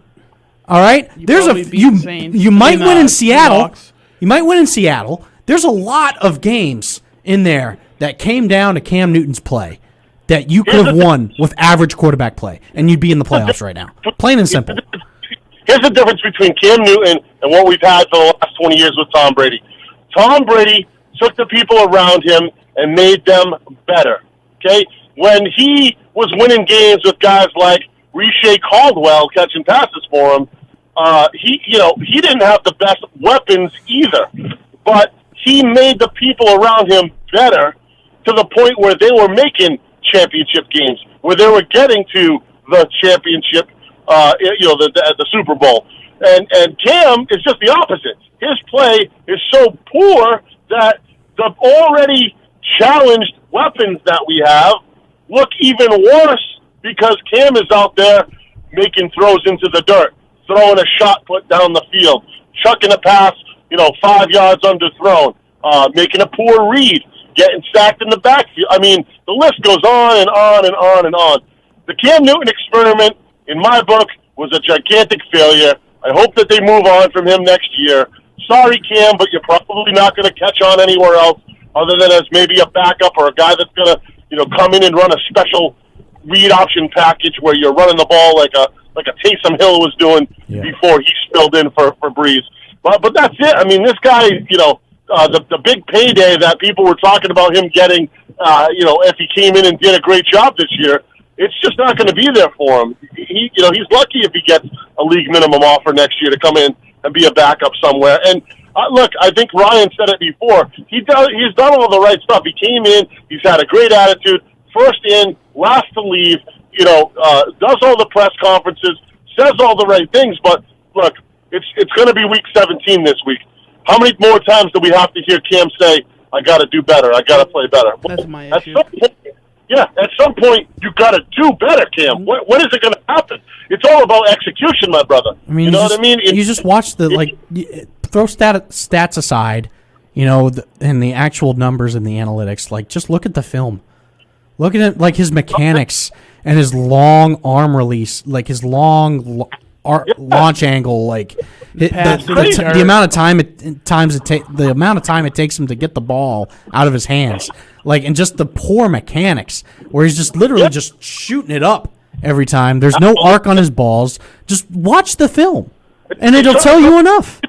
Speaker 2: All right? You might win in Seattle. You might win in Seattle. There's a lot of games in there that came down to Cam Newton's play that you could have won with average quarterback play, and you'd be in the playoffs right now. Plain and simple.
Speaker 4: Here's the difference between Cam Newton and what we've had for the last 20 years with Tom Brady. Tom Brady took the people around him and made them better. Okay? When he was winning games with guys like Riche Caldwell catching passes for him, he didn't have the best weapons either. But he made the people around him better to the point where they were making championship games, where they were getting to the championship, the Super Bowl. And Cam is just the opposite. His play is so poor that the already challenged weapons that we have look even worse because Cam is out there making throws into the dirt, throwing a shot put down the field, chucking a pass, 5 yards underthrown, making a poor read, getting sacked in the backfield. I mean, the list goes on and on and on and on. The Cam Newton experiment, in my book, was a gigantic failure. I hope that they move on from him next year. Sorry, Cam, but you're probably not going to catch on anywhere else other than as maybe a backup or a guy that's going to, come in and run a special read option package where you're running the ball like a Taysom Hill was doing before he spilled in for Breeze. But that's it. I mean, this guy, the big payday that people were talking about him getting, if he came in and did a great job this year, it's just not going to be there for him. He's lucky if he gets a league minimum offer next year to come in and be a backup somewhere. And look, I think Ryan said it before. He's done all the right stuff. He came in. He's had a great attitude. First in, last to leave. Does all the press conferences, says all the right things. But look, it's going to be week 17 this week. How many more times do we have to hear Cam say, "I got to do better. I got to play better"?
Speaker 1: That's my issue.
Speaker 4: At some point, you got to do better, Cam. When is it going to happen? It's all about execution, my brother.
Speaker 2: I mean, what I mean? You just watch throw stats aside, and the actual numbers and the analytics. Like, just look at the film. Look at it, like his mechanics and his long arm release, like his long launch angle, like the amount of time the amount of time it takes him to get the ball out of his hands, like, and just the poor mechanics where he's just literally just shooting it up every time. There's no arc on his balls. Just watch the film, and it'll tell you enough.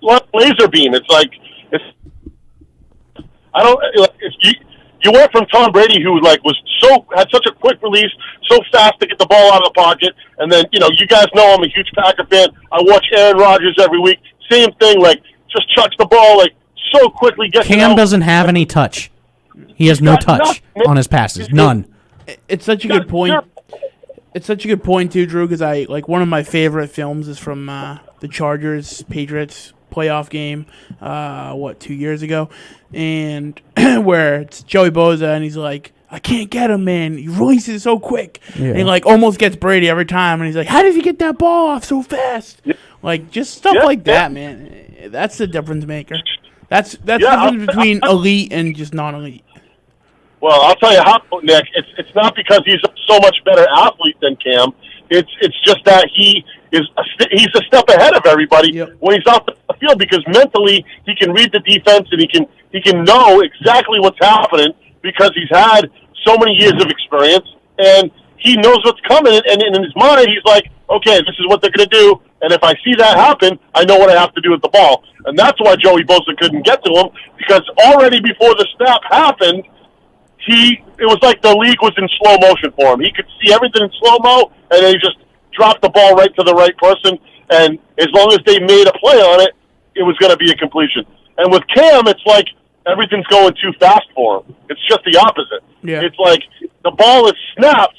Speaker 4: Laser beam. It's like you went from Tom Brady, who had such a quick release, so fast to get the ball out of the pocket, and then you guys know I'm a huge Packer fan. I watch Aaron Rodgers every week. Same thing, just chucks the ball so quickly.
Speaker 2: Cam doesn't have any touch. He has no touch on his passes. None.
Speaker 1: It's such a good point. It's such a good point too, Drew. Because one of my favorite films is from the Chargers Patriots playoff game, 2 years ago, and where it's Joey Bosa, and he's like, "I can't get him, man. He releases so quick," and he almost gets Brady every time, and he's like, "How does he get that ball off so fast?" Just stuff like that, man. That's the difference maker. That's the difference between elite and just non-elite.
Speaker 4: Well, I'll tell you how, Nick. It's not because he's so much better athlete than Cam. It's just that he's a step ahead of everybody when he's out the field, because mentally he can read the defense and he can know exactly what's happening because he's had so many years of experience and he knows what's coming. And in his mind, he's like, okay, this is what they're going to do. And if I see that happen, I know what I have to do with the ball. And that's why Joey Bosa couldn't get to him, because already before the snap happened, it was like the league was in slow motion for him. He could see everything in slow-mo, and then he just dropped the ball right to the right person, and as long as they made a play on it, it was going to be a completion. And with Cam, it's like everything's going too fast for him. It's just the opposite. Yeah. It's like the ball is snapped,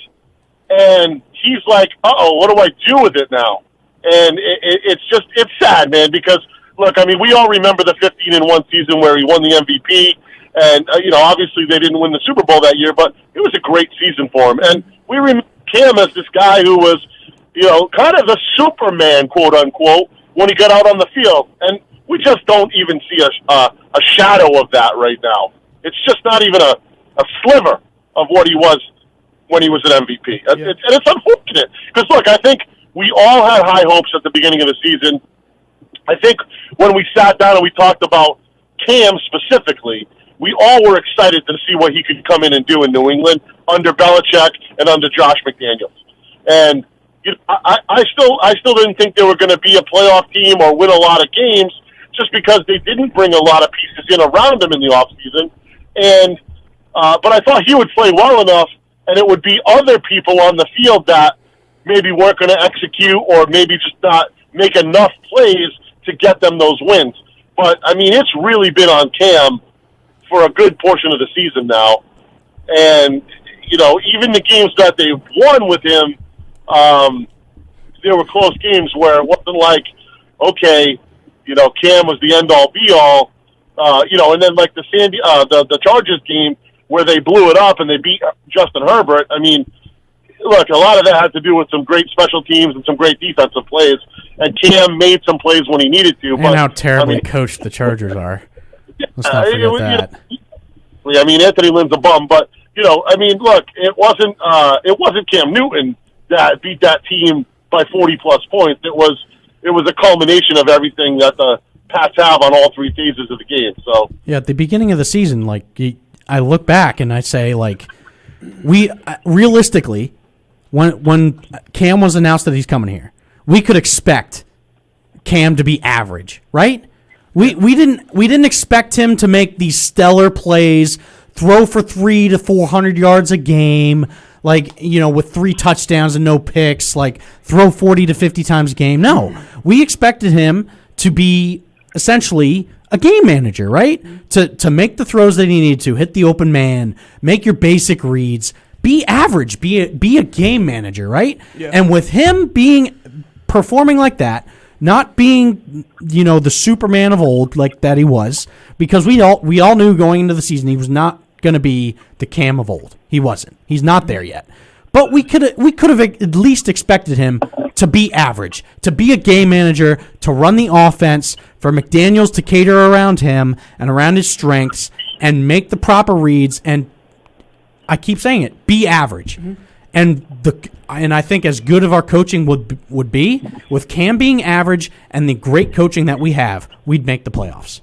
Speaker 4: and he's like, uh-oh, what do I do with it now? And it's sad, man, because, look, I mean, we all remember the 15-1 season where he won the MVP, and, obviously they didn't win the Super Bowl that year, but it was a great season for him. And we remember Cam as this guy who was, kind of the Superman, quote unquote, when he got out on the field. And we just don't even see a shadow of that right now. It's just not even a sliver of what he was when he was an MVP. Yeah. And it's unfortunate. Because, look, I think we all had high hopes at the beginning of the season. I think when we sat down and we talked about Cam specifically, we all were excited to see what he could come in and do in New England under Belichick and under Josh McDaniels. And I still didn't think they were going to be a playoff team or win a lot of games, just because they didn't bring a lot of pieces in around him in the offseason. And but I thought he would play well enough, and it would be other people on the field that maybe weren't going to execute or maybe just not make enough plays to get them those wins. But, I mean, it's really been on Cam for a good portion of the season now. And, even the games that they've won with him, there were close games where it wasn't like, okay, Cam was the end-all, be-all, and then like the Chargers game where they blew it up and they beat Justin Herbert. I mean, look, a lot of that had to do with some great special teams and some great defensive plays, and Cam made some plays when he needed to.
Speaker 2: And how terribly coached the Chargers are. Let's not forget that.
Speaker 4: I mean, Anthony Lynn's a bum, but look, it wasn't Cam Newton that beat that team by 40+ points. It was a culmination of everything that the Pats have on all three phases of the game. So
Speaker 2: yeah, at the beginning of the season, I look back and I say, we realistically, when Cam was announced that he's coming here, we could expect Cam to be average, right? We didn't expect him to make these stellar plays, throw for 300 to 400 yards a game, like, with 3 touchdowns and no picks, like throw 40 to 50 times a game. No, we expected him to be essentially a game manager, right? To make the throws that he needed to, hit the open man, make your basic reads, be average, be a game manager, right?
Speaker 1: Yeah.
Speaker 2: And with him performing like that, not being, the Superman of old like that he was, because we all knew going into the season he was not going to be the Cam of old. He wasn't. He's not there yet. But we could have at least expected him to be average, to be a game manager, to run the offense, for McDaniels to cater around him and around his strengths and make the proper reads. And I keep saying it, be average. Mm-hmm. And I think as good of our coaching would be, with Cam being average and the great coaching that we have, we'd make the playoffs.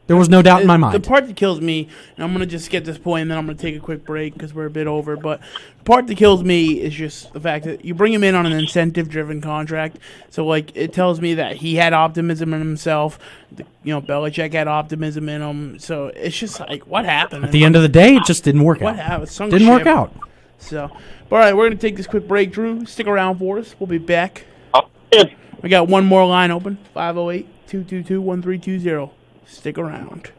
Speaker 2: There was no doubt in my mind.
Speaker 1: The part that kills me, and I'm going to just get this point, and then I'm going to take a quick break because we're a bit over, but the part that kills me is just the fact that you bring him in on an incentive-driven contract. So, like, it tells me that he had optimism in himself. Belichick had optimism in him. So, it's just like, what happened?
Speaker 2: At the end of the day, it just didn't work out.
Speaker 1: What happened?
Speaker 2: Didn't work out.
Speaker 1: So, all right, we're going to take this quick break. Drew, stick around for us. We'll be back. We got one more line open, 508-222-1320. Stick around.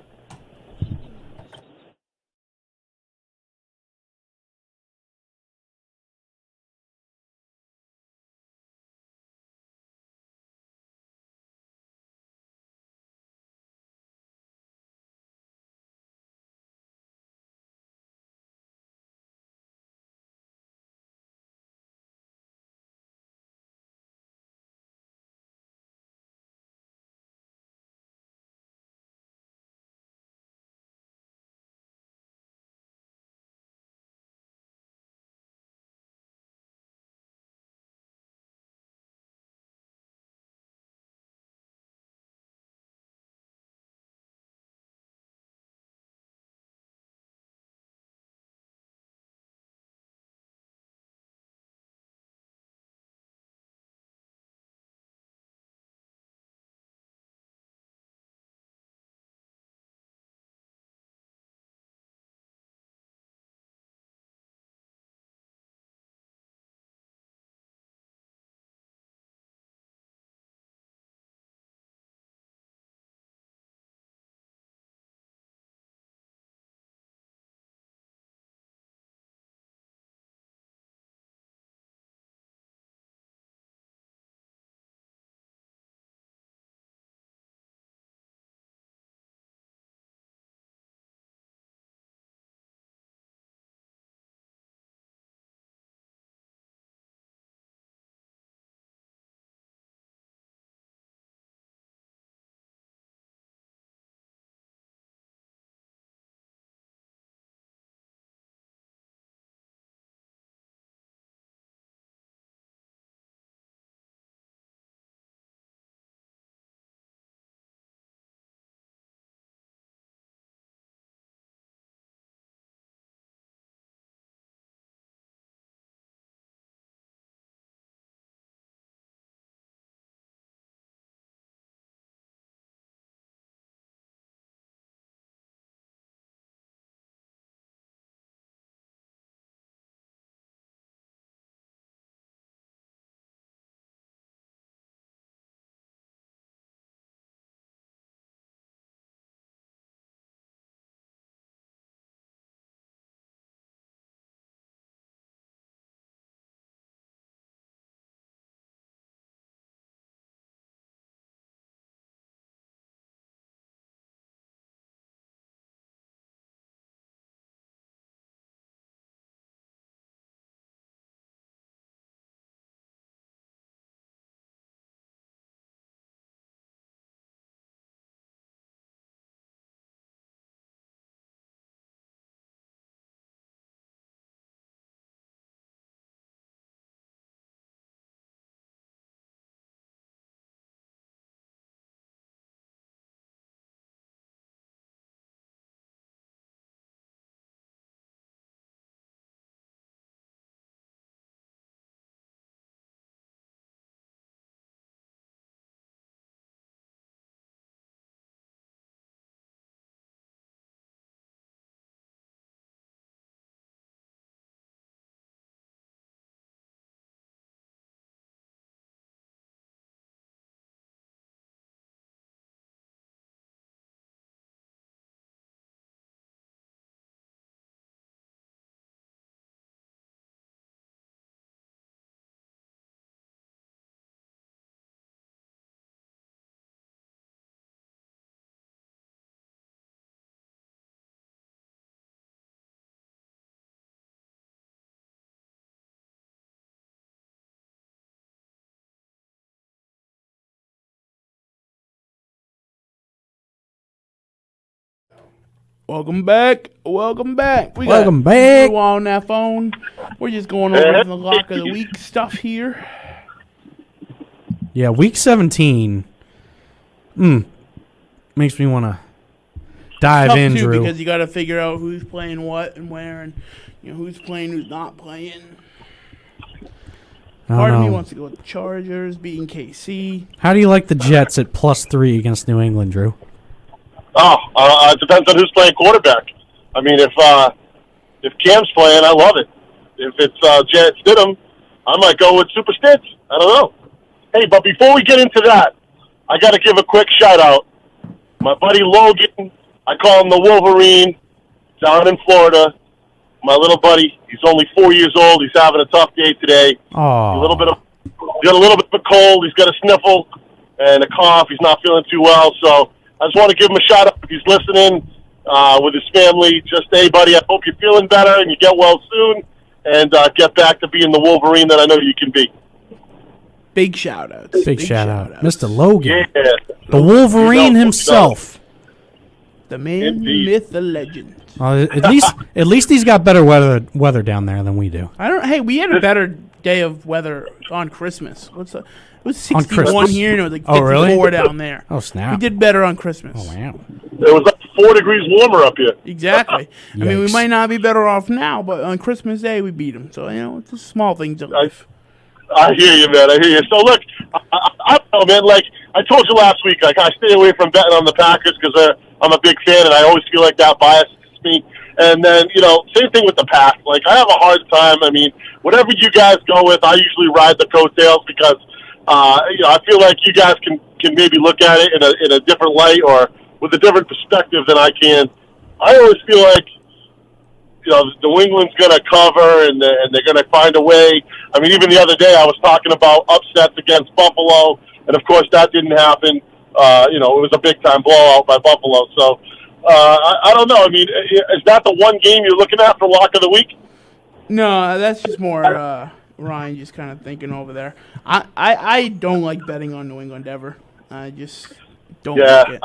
Speaker 1: Welcome back. Welcome back.
Speaker 2: Welcome back.
Speaker 1: Drew on that phone. We're just going over the lock of the week stuff here.
Speaker 2: Yeah, week 17. Makes me want to dive in,
Speaker 1: too,
Speaker 2: Drew.
Speaker 1: because you got to figure out who's playing what and where, and who's playing, who's not playing. Part of me wants to go with the Chargers beating KC.
Speaker 2: How do you like the Jets at +3 against New England, Drew?
Speaker 4: It depends on who's playing quarterback. I mean, if Cam's playing, I love it. If it's Jet Stidham, I might go with Super Stitz. I don't know. Hey, but before we get into that, I got to give a quick shout-out. My buddy Logan, I call him the Wolverine, down in Florida. My little buddy, he's only 4 years old. He's having a tough day today.
Speaker 2: Oh,
Speaker 4: He's got a little bit of a cold. He's got a sniffle and a cough. He's not feeling too well. So I just want to give him a shout out if he's listening with his family. Just, hey, buddy, I hope you're feeling better and you get well soon and get back to being the Wolverine that I know you can be.
Speaker 1: Big shout-outs.
Speaker 2: Big shout-out. Mr. Logan.
Speaker 4: Yeah.
Speaker 2: The Wolverine himself.
Speaker 1: The man,
Speaker 4: Indeed.
Speaker 1: the myth, the legend.
Speaker 2: At least he's got better weather down there than we do.
Speaker 1: Hey, we had a better day of weather on Christmas. It was 61
Speaker 2: Christmas?
Speaker 1: here, and it was like 54
Speaker 2: really?
Speaker 1: down there.
Speaker 2: Oh, snap.
Speaker 1: We did better on Christmas.
Speaker 2: Oh, wow.
Speaker 4: It was like 4 degrees warmer up here.
Speaker 1: Exactly. I mean, we
Speaker 2: Yikes.
Speaker 1: might not be better off now, but on Christmas Day, we beat them. So, it's just small things in life.
Speaker 4: I hear you, man. I hear you. So, look, I don't know, man. Like, I told you last week, like, I stay away from betting on the Packers because I'm a big fan, and I always feel like that biases me. And then, same thing with the Pats. Like, I have a hard time. I mean, whatever you guys go with, I usually ride the coattails because, I feel like you guys can maybe look at it in a different light or with a different perspective than I can. I always feel like, New England's going to cover and they're going to find a way. I mean, even the other day I was talking about upsets against Buffalo, and of course that didn't happen. It was a big-time blowout by Buffalo. So, I don't know. I mean, is that the one game you're looking at for lock of the week?
Speaker 1: No, that's just more Ryan just kind of thinking over there. I don't like betting on New England ever. I just don't like it.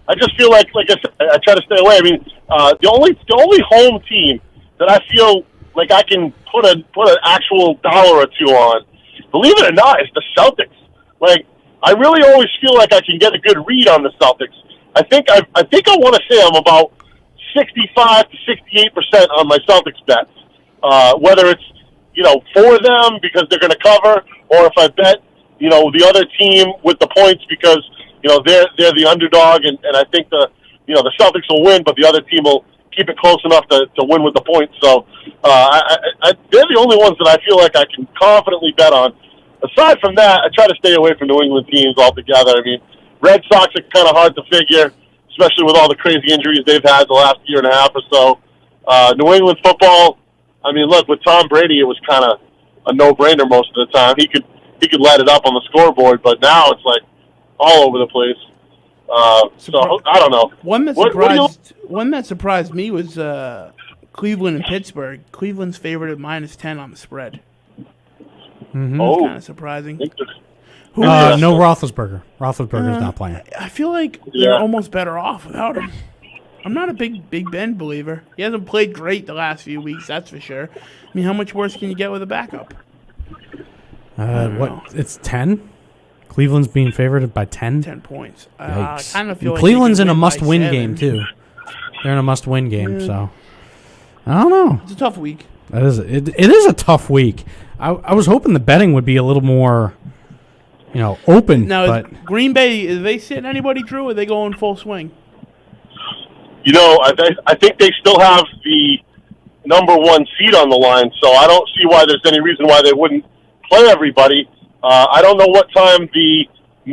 Speaker 1: I just feel like I said, I try to stay away. I mean, the only home team that I feel like I can put an actual dollar or two on, believe it or not, is the Celtics. Like, I really always feel like I can get a good read on the Celtics. I think I want to say I'm about 65 to 68% on my Celtics bets. Whether it's for them because they're going to cover, or if I bet the other team with the points because they're the underdog, and I think the Celtics will win, but the other team will keep it close enough to win with the points. So they're the only ones that I feel like I can confidently bet on. Aside from that, I try to stay away from New England teams altogether. I mean, Red Sox are kind of hard to figure, especially with all the crazy injuries they've had the last year and a half or so. New England football, I mean, look, with Tom Brady, it was kind of a no-brainer most of the time. He could light it up on the scoreboard, but now it's like all over the place. So I don't know. One that surprised me was Cleveland and Pittsburgh. Cleveland's favored at -10 on the spread.
Speaker 2: Mm-hmm.
Speaker 4: Oh,
Speaker 1: kind of surprising.
Speaker 2: No Roethlisberger. Roethlisberger's not playing.
Speaker 1: I feel like they're almost better off without him. I'm not a Big Ben believer. He hasn't played great the last few weeks, that's for sure. I mean, how much worse can you get with a backup?
Speaker 2: It's 10? Cleveland's being favored by 10?
Speaker 1: 10 points.
Speaker 2: Yikes.
Speaker 1: I kind of feel like
Speaker 2: Cleveland's
Speaker 1: they
Speaker 2: in
Speaker 1: could
Speaker 2: a
Speaker 1: win by
Speaker 2: must-win
Speaker 1: 7.
Speaker 2: game, too. They're in a must-win game, so I don't know.
Speaker 1: It's a tough week.
Speaker 2: It is a tough week. I was hoping the betting would be a little more, open.
Speaker 1: Now, is Green Bay, is they sitting anybody, Drew, or are they going full swing?
Speaker 4: I think they still have the number 1 seed on the line, so I don't see why there's any reason why they wouldn't play everybody. I don't know what time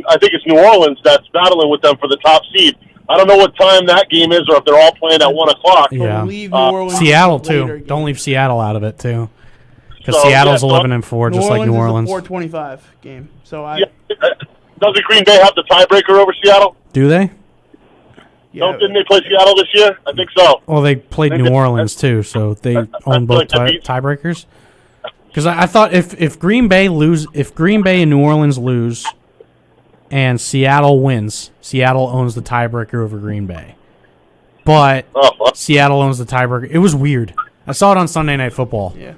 Speaker 4: I think it's New Orleans that's battling with them for the top seed. I don't know what time that game is or if they're all playing at 1 o'clock.
Speaker 2: Yeah.
Speaker 1: Leave New Orleans
Speaker 2: Seattle, too.
Speaker 1: game.
Speaker 2: Don't leave Seattle out of it, too. Because Seattle's 11-4, just like New Orleans.
Speaker 1: New Orleans is a 4:25 game. So
Speaker 4: doesn't Green Bay have the tiebreaker over Seattle?
Speaker 2: Do they?
Speaker 1: Yeah,
Speaker 4: Didn't they play Seattle this year? I think so.
Speaker 2: Well, they played New Orleans, too, so they own both tiebreakers. Because I thought if Green Bay and New Orleans lose and Seattle wins, Seattle owns the tiebreaker over Green Bay. but
Speaker 4: Oh,
Speaker 2: Seattle owns the tiebreaker. It was weird. I saw it on Sunday Night Football.
Speaker 1: Yeah.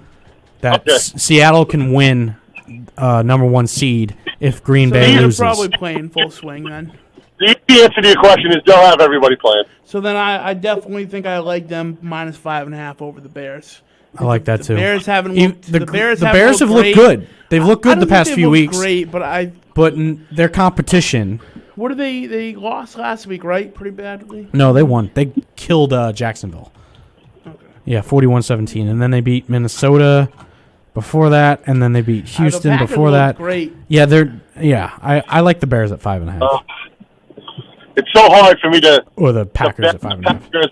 Speaker 2: That
Speaker 4: Okay.
Speaker 2: Seattle can win number 1 seed if Green
Speaker 1: So
Speaker 2: Bay
Speaker 1: they're
Speaker 2: loses.
Speaker 1: probably playing full swing then.
Speaker 4: the answer to your question is they'll have everybody playing.
Speaker 1: So then I definitely think I like them minus 5.5 over the Bears.
Speaker 2: I like that too.
Speaker 1: The Bears haven't
Speaker 2: Even-
Speaker 1: looked. The Bears
Speaker 2: have looked
Speaker 1: great.
Speaker 2: good. They've looked
Speaker 1: I
Speaker 2: good
Speaker 1: don't
Speaker 2: the
Speaker 1: think
Speaker 2: past
Speaker 1: they've
Speaker 2: few
Speaker 1: looked
Speaker 2: weeks.
Speaker 1: Great, but
Speaker 2: But their competition.
Speaker 1: what did they lost last week, right? Pretty badly.
Speaker 2: No, they won. They killed Jacksonville.
Speaker 1: Okay.
Speaker 2: Yeah, 41-17. And then they beat Minnesota before that, and then they beat
Speaker 1: The
Speaker 2: Houston
Speaker 1: Packers
Speaker 2: before
Speaker 1: looked
Speaker 2: that.
Speaker 1: Great.
Speaker 2: Yeah, I like the Bears at 5.5.
Speaker 4: It's so hard for me to
Speaker 2: Or the Packers
Speaker 4: bet
Speaker 2: at 5.5.
Speaker 4: Packers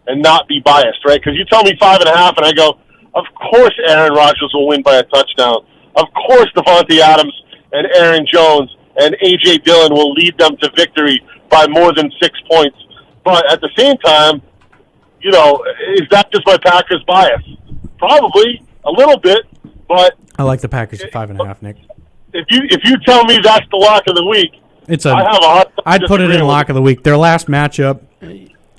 Speaker 4: and not be biased, right? Because you tell me 5.5, and I go, of course Aaron Rodgers will win by a touchdown. Of course Devontae Adams and Aaron Jones and A.J. Dillon will lead them to victory by more than 6 points. But at the same time, you know, is that just my Packers bias? Probably a little bit, but
Speaker 2: I like the Packers at 5.5, Nick.
Speaker 4: if you tell me that's the lock of the week,
Speaker 2: It's
Speaker 4: I have a hard time
Speaker 2: I'd put it in
Speaker 4: disagreeing
Speaker 2: lock of the week. Their last matchup.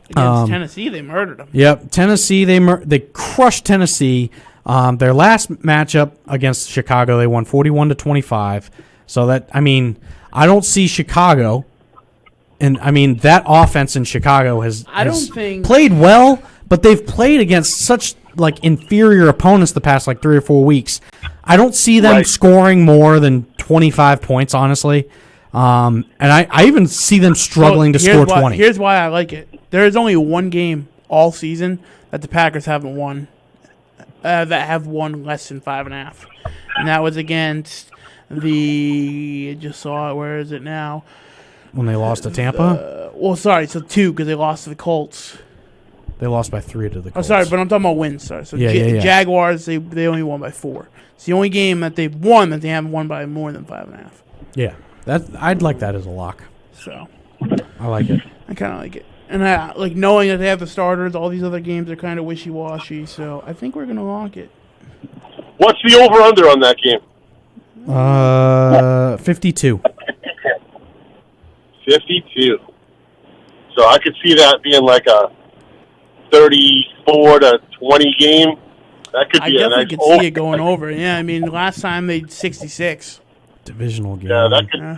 Speaker 1: Against Tennessee, they murdered them.
Speaker 2: Yep, Tennessee. They crushed Tennessee. Their last matchup against Chicago, they won 41-25. So that I don't see Chicago, and that offense in Chicago has
Speaker 1: don't think-
Speaker 2: played well, but they've played against such inferior opponents the past 3 or 4 weeks. I don't see them
Speaker 4: Right.
Speaker 2: scoring more than 25 points, honestly. And I even see them struggling to score 20.
Speaker 1: Here's why I like it. There is only one game all season that the Packers haven't won, that have won less than 5.5, and that was against I just saw it. Where is it now?
Speaker 2: When they lost to Tampa,
Speaker 1: So 2 because they lost to the Colts.
Speaker 2: they lost by 3 to the
Speaker 1: Oh,
Speaker 2: Colts.
Speaker 1: sorry, but I'm talking about wins. Sorry. So
Speaker 2: Yeah.
Speaker 1: Jaguars, they only won by 4. It's the only game that they've won that they haven't won by more than 5.5.
Speaker 2: Yeah, I'd like that as a lock.
Speaker 1: So
Speaker 2: I like it.
Speaker 1: I kind of like it. And I like knowing that they have the starters. All these other games are kind of wishy-washy. So I think we're going to lock it.
Speaker 4: What's the over-under on that game?
Speaker 2: 52.
Speaker 4: 52. So I could see that being like a 34-20 game. That could
Speaker 1: I
Speaker 4: be a
Speaker 1: definitely
Speaker 4: nice
Speaker 1: could
Speaker 4: over.
Speaker 1: see it going over. Yeah, last time they 66.
Speaker 2: Divisional game.
Speaker 4: Yeah,
Speaker 1: Yeah.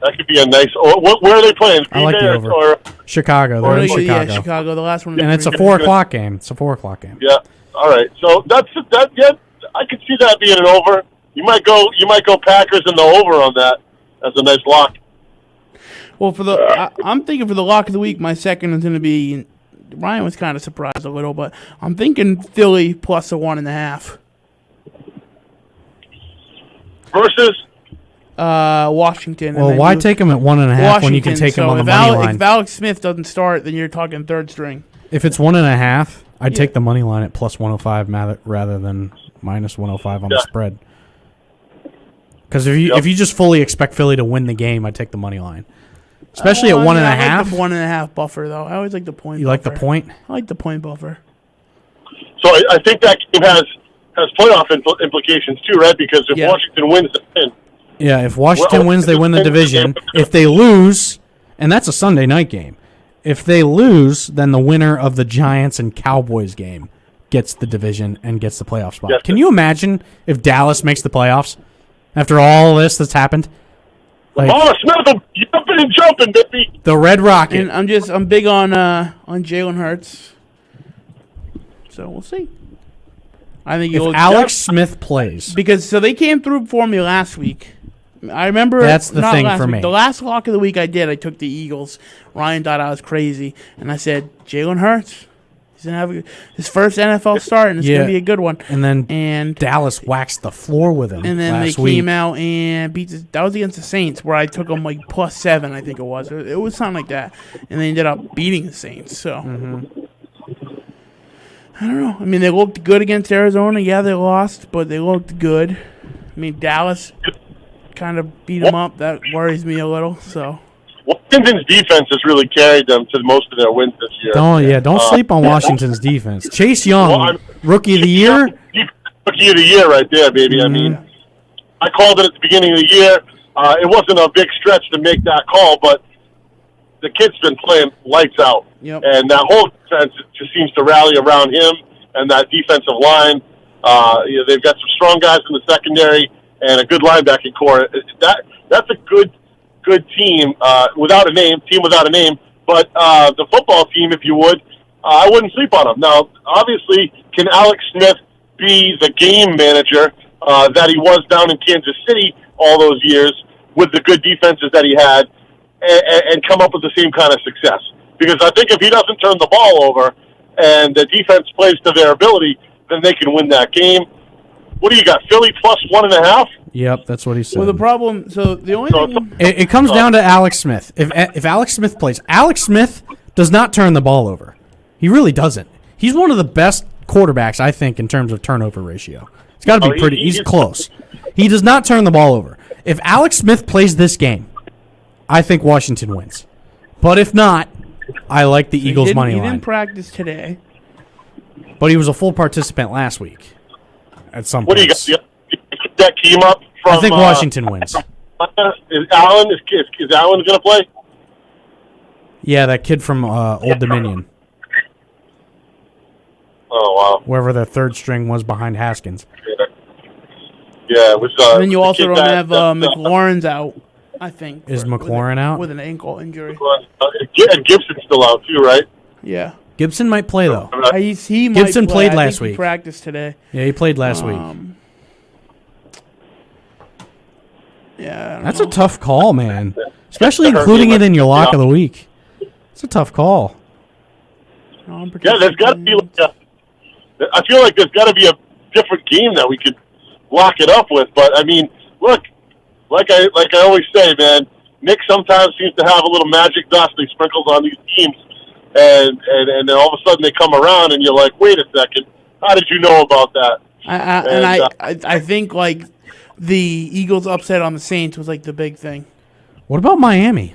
Speaker 4: that could be a nice. Where are they playing?
Speaker 2: I like
Speaker 4: Green
Speaker 2: the
Speaker 4: Bay
Speaker 2: over.
Speaker 4: or
Speaker 2: Chicago. They're in
Speaker 1: Yeah,
Speaker 2: Chicago.
Speaker 1: Chicago. The last one. was
Speaker 2: And it's a
Speaker 1: Green
Speaker 2: 4 o'clock game. It's a 4 o'clock game.
Speaker 4: yeah. All right. So that's that. Yeah, I could see that being an over. You might go Packers in the over on that as a nice lock.
Speaker 1: Well, I'm thinking for the lock of the week, my second is going to be. Ryan was kind of surprised a little, but I'm thinking Philly plus a 1.5.
Speaker 4: Versus.
Speaker 1: Washington.
Speaker 2: Well, why take them at 1.5 when you can take them on the money line?
Speaker 1: If Alex Smith doesn't start, then you're talking third string.
Speaker 2: If it's 1.5, I'd take the money line at plus 105 rather than minus 105 on the spread. Because if you just fully expect Philly to win the game, I'd take the money line. Especially at 1.5.
Speaker 1: I like the 1.5 buffer, though. I always like the point.
Speaker 2: You
Speaker 1: buffer.
Speaker 2: like the point?
Speaker 1: I like the point buffer.
Speaker 4: So I think that game has playoff implications too, right? Because if Washington wins, then
Speaker 2: Yeah, if Washington wins, they win the division. If they lose, and that's a Sunday night game, if they lose, then the winner of the Giants and Cowboys game gets the division and gets the playoff spot.
Speaker 4: Yes,
Speaker 2: Can you imagine if Dallas makes the playoffs after all this that's happened?
Speaker 4: Lamar Smith will jumping and jumping, baby.
Speaker 2: The Red Rocket.
Speaker 1: And I'm big on Jalen Hurts. So we'll see. I think
Speaker 2: if Alex Smith plays,
Speaker 1: because they came through for me last week. I remember
Speaker 2: that's the thing for me.
Speaker 1: The last lock of the week I took the Eagles. Ryan thought I was crazy, and I said Jalen Hurts. He's gonna have his first NFL start, and it's gonna be a good one.
Speaker 2: And then Dallas waxed the floor with him.
Speaker 1: And then
Speaker 2: last
Speaker 1: they
Speaker 2: week.
Speaker 1: came out and beat. That was against the Saints, where I took them like +7, I think it was. It was something like that, and they ended up beating the Saints. So I don't know. They looked good against Arizona. Yeah, they lost, but they looked good. Dallas kind of beat them up. That worries me a little. So
Speaker 4: Washington's defense has really carried them to most of their wins this year.
Speaker 2: Don't sleep on Washington's defense. Chase Young, Rookie of the Year.
Speaker 4: Rookie of the Year right there, baby. I called it at the beginning of the year. It wasn't a big stretch to make that call, but the kid's been playing lights out.
Speaker 1: Yep.
Speaker 4: And that whole defense just seems to rally around him and that defensive line. They've got some strong guys in the secondary and a good linebacking core. That's a good team without a name. But the football team, if you would, I wouldn't sleep on them. Now, obviously, can Alex Smith be the game manager that he was down in Kansas City all those years with the good defenses that he had and come up with the same kind of success? Because I think if he doesn't turn the ball over and the defense plays to their ability, then they can win that game. What do you got, Philly plus 1.5?
Speaker 2: Yep, that's what he said.
Speaker 1: Well, the problem, so the only thing...
Speaker 2: It comes down to Alex Smith. If Alex Smith plays, Alex Smith does not turn the ball over. He really doesn't. He's one of the best quarterbacks, I think, in terms of turnover ratio. It's got to be pretty... He's close. He does not turn the ball over. If Alex Smith plays this game, I think Washington wins. But if not, I like the Eagles' money line.
Speaker 1: He didn't practice today.
Speaker 2: But he was a full participant last week at some point.
Speaker 4: What do you got? That came up from...
Speaker 2: I think Washington wins.
Speaker 4: Is Allen going to play?
Speaker 2: Yeah, that kid from Old Dominion.
Speaker 4: Oh, wow.
Speaker 2: Whoever the third string was behind Haskins.
Speaker 4: Yeah, it was...
Speaker 1: and then you also don't have McLaurin's out, I think.
Speaker 2: Is McLaurin out?
Speaker 1: With an ankle injury.
Speaker 4: And Gibson's still out, too, right?
Speaker 1: Yeah.
Speaker 2: Gibson might play, though.
Speaker 1: Gibson
Speaker 2: played last week.
Speaker 1: He practiced today.
Speaker 2: Yeah, he played last week.
Speaker 1: Yeah,
Speaker 2: that's a tough call, man. Especially including it in your lock of the week. It's a tough call.
Speaker 4: Yeah, there's got to be I feel like there's got to be a different game that we could lock it up with. But, I mean, look, like I always say, man, Nick sometimes seems to have a little magic dust he sprinkles on these teams. And then all of a sudden they come around and you're like, wait a second, how did you know about that?
Speaker 1: I think, like, the Eagles upset on the Saints was, like, the big thing.
Speaker 2: What about Miami?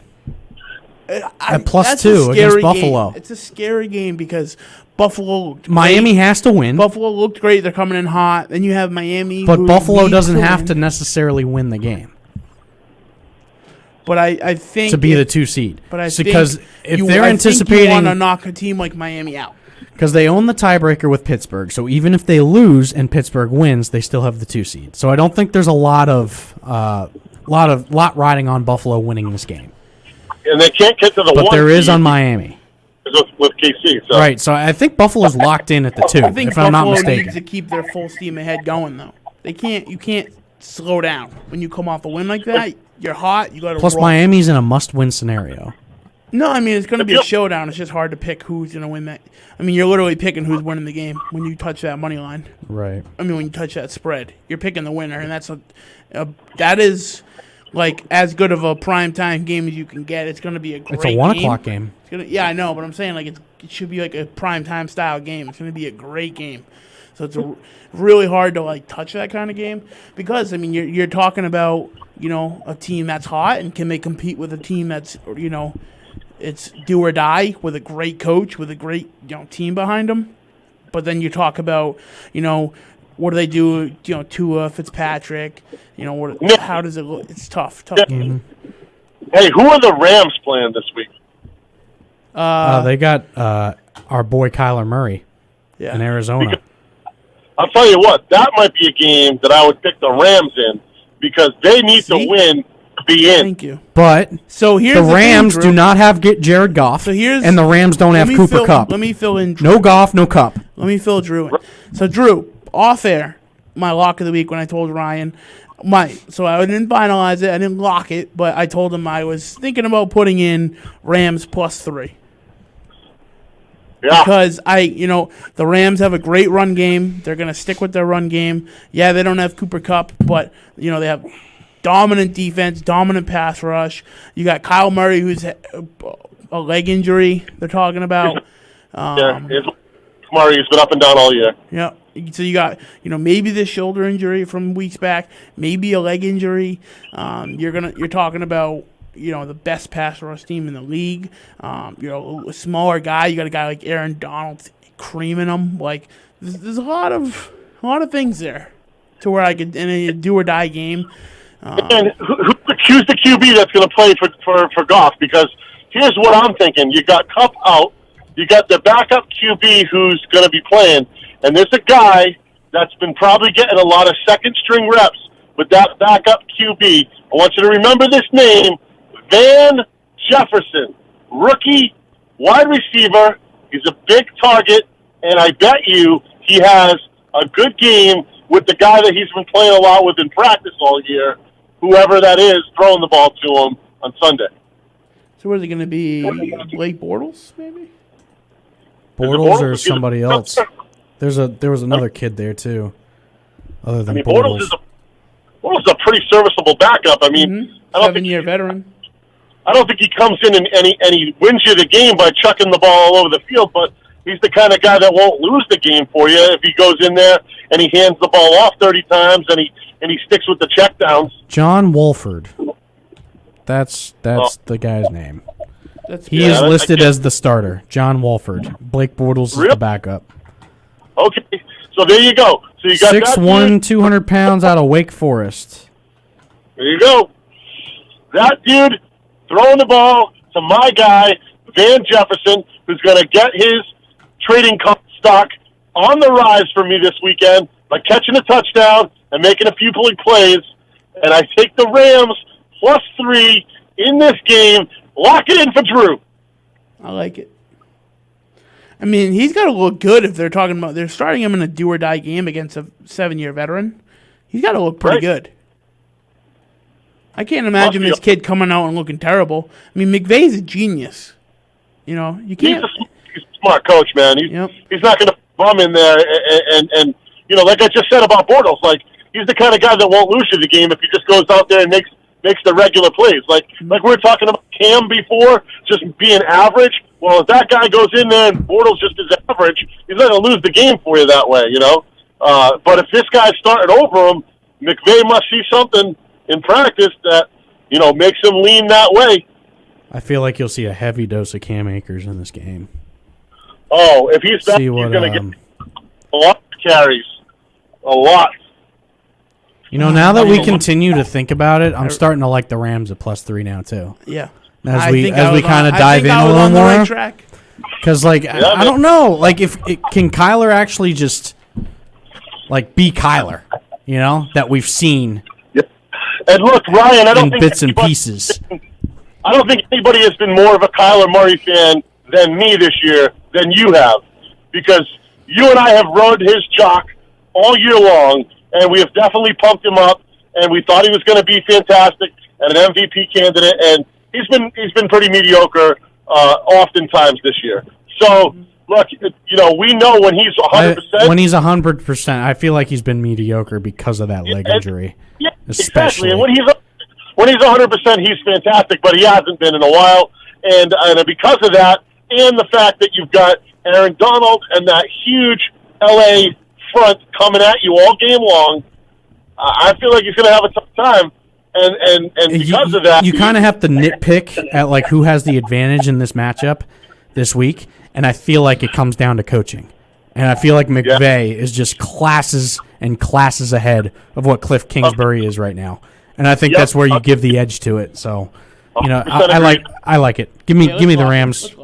Speaker 2: At +2 against Buffalo.
Speaker 1: It's a scary game because Buffalo...
Speaker 2: Miami has to win.
Speaker 1: Buffalo looked great. They're coming in hot. Then you have Miami.
Speaker 2: But Buffalo doesn't have to necessarily win the game.
Speaker 1: But I think...
Speaker 2: To be the 2 seed.
Speaker 1: But I
Speaker 2: because
Speaker 1: think
Speaker 2: if they're anticipating...
Speaker 1: you want to knock a team like Miami out.
Speaker 2: Because they own the tiebreaker with Pittsburgh. So even if they lose and Pittsburgh wins, they still have the 2 seed. So I don't think there's a lot riding on Buffalo winning this game.
Speaker 4: And they can't get to the 1
Speaker 2: But there is on Miami.
Speaker 4: With KC. So.
Speaker 2: Right, so I think Buffalo's locked in at the 2, if I'm not mistaken.
Speaker 1: Needs to keep their full steam ahead going, though. You can't slow down. When you come off a win like that, you're hot, you got to
Speaker 2: Plus,
Speaker 1: roll.
Speaker 2: Miami's in a must-win scenario.
Speaker 1: No, I mean, it's going to be a showdown. It's just hard to pick who's going to win that. I mean, you're literally picking who's winning the game when you touch that money line.
Speaker 2: Right.
Speaker 1: I mean, when you touch that spread, you're picking the winner, and that is like as good of a primetime game as you can get. It's going to be a great game.
Speaker 2: It's a 1 o'clock game.
Speaker 1: Yeah, I know, but I'm saying like it should be like a primetime style game. It's going to be a great game. So it's really hard to like touch that kind of game because I mean you're talking about a team that's hot and can they compete with a team that's it's do or die with a great coach with a great team behind them. But then you talk about what do they do to Fitzpatrick? How does it look? It's tough.
Speaker 2: Mm-hmm.
Speaker 4: Hey, who are the Rams playing this week?
Speaker 2: They got our boy Kyler Murray in Arizona.
Speaker 4: I'll tell you what, that might be a game that I would pick the Rams in because they need to win to be in.
Speaker 1: Thank you.
Speaker 2: But
Speaker 1: so here's
Speaker 2: the Rams do not have Jared Goff, and the Rams don't have Cooper Kupp.
Speaker 1: Let me fill in. Drew.
Speaker 2: No Goff, no Kupp.
Speaker 1: Let me fill Drew in. So Drew, off air, my lock of the week when I told Ryan, so I didn't finalize it, I didn't lock it, but I told him I was thinking about putting in Rams +3. Yeah. Because the Rams have a great run game. They're going to stick with their run game. Yeah, they don't have Cooper Kupp, but they have dominant defense, dominant pass rush. You got Kyle Murray, who's a leg injury. They're talking about.
Speaker 4: Murray's been up and down all year.
Speaker 1: Yeah. So you got maybe the shoulder injury from weeks back, maybe a leg injury. You're talking about. The best pass rush team in the league. A smaller guy. You got a guy like Aaron Donald creaming them. Like there's a lot of things there to where I could in a do or die game.
Speaker 4: And who's the QB that's going to play for Goff? Because here's what I'm thinking. You got Cup out. You got the backup QB who's going to be playing. And there's a guy that's been probably getting a lot of second-string reps with that backup QB. I want you to remember this name, Van Jefferson, rookie wide receiver. He's a big target, and I bet you he has a good game with the guy that he's been playing a lot with in practice all year, whoever that is, throwing the ball to him on Sunday.
Speaker 1: So what is it going to be? Blake Bortles, maybe?
Speaker 2: Bortles or somebody else? There was another kid there too, other than
Speaker 4: Bortles is a pretty serviceable backup. I mean, I don't
Speaker 1: 7-year veteran.
Speaker 4: I don't think he comes in and he wins you the game by chucking the ball all over the field, but he's the kind of guy that won't lose the game for you if he goes in there and he hands the ball off 30 times and he sticks with the checkdowns.
Speaker 2: John Wolford. That's the guy's name. He is listed as the starter. John Wolford. Blake Bortles is the backup.
Speaker 4: Okay, so there you go. So you got
Speaker 2: 6'1", 200 pounds out of Wake Forest.
Speaker 4: There you go. That dude throwing the ball to my guy, Van Jefferson, who's going to get his trading stock on the rise for me this weekend by catching a touchdown and making a few big plays. And I take the Rams +3 in this game. Lock it in for Drew.
Speaker 1: I like it. I mean, he's got to look good if they're talking about they're starting him in a do-or-die game against a 7-year veteran. He's got to look pretty good. I can't imagine this kid coming out and looking terrible. I mean, McVay's a genius. You know, you can't.
Speaker 4: He's a smart coach, man. He's not going to bum in there and you know, like I just said about Bortles, like he's the kind of guy that won't lose you the game if he just goes out there and makes the regular plays. Like we were talking about Cam before, just being average. Well, if that guy goes in there and Bortles just is average, he's not going to lose the game for you that way, you know. But if this guy's starting over him, McVay must see something in practice that, you know, makes him lean that way.
Speaker 2: I feel like you'll see a heavy dose of Cam Akers in this game.
Speaker 4: Oh, if he's back, he's going to get a lot of carries. A lot.
Speaker 2: You know, now that we continue to think about it, I'm starting to like the Rams at +3 now too.
Speaker 1: Yeah.
Speaker 2: As we kind of dive in a little more, because I don't know, like can Kyler actually just like be Kyler, you know, that we've seen.
Speaker 4: Yeah. And look, Ryan, I don't think
Speaker 2: bits and pieces.
Speaker 4: I don't think anybody has been more of a Kyler Murray fan than me this year than you have, because you and I have rode his jock all year long, and we have definitely pumped him up, and we thought he was going to be fantastic and an MVP candidate, and he's been pretty mediocre oftentimes this year. So, look, you know, we know when he's 100%.
Speaker 2: When he's 100%, I feel like he's been mediocre because of that leg injury.
Speaker 4: Yeah,
Speaker 2: especially.
Speaker 4: Exactly. And when he's 100%, he's fantastic, but he hasn't been in a while. And because of that, and the fact that you've got Aaron Donald and that huge LA front coming at you all game long, I feel like he's going to have a tough time. And because of that,
Speaker 2: you kind of have to nitpick at like who has the advantage in this matchup this week, and I feel like it comes down to coaching. And I feel like McVay is just classes and classes ahead of what Cliff Kingsbury is right now, and I think that's where you give the edge to it. So, you know, I like it. Give me the Rams.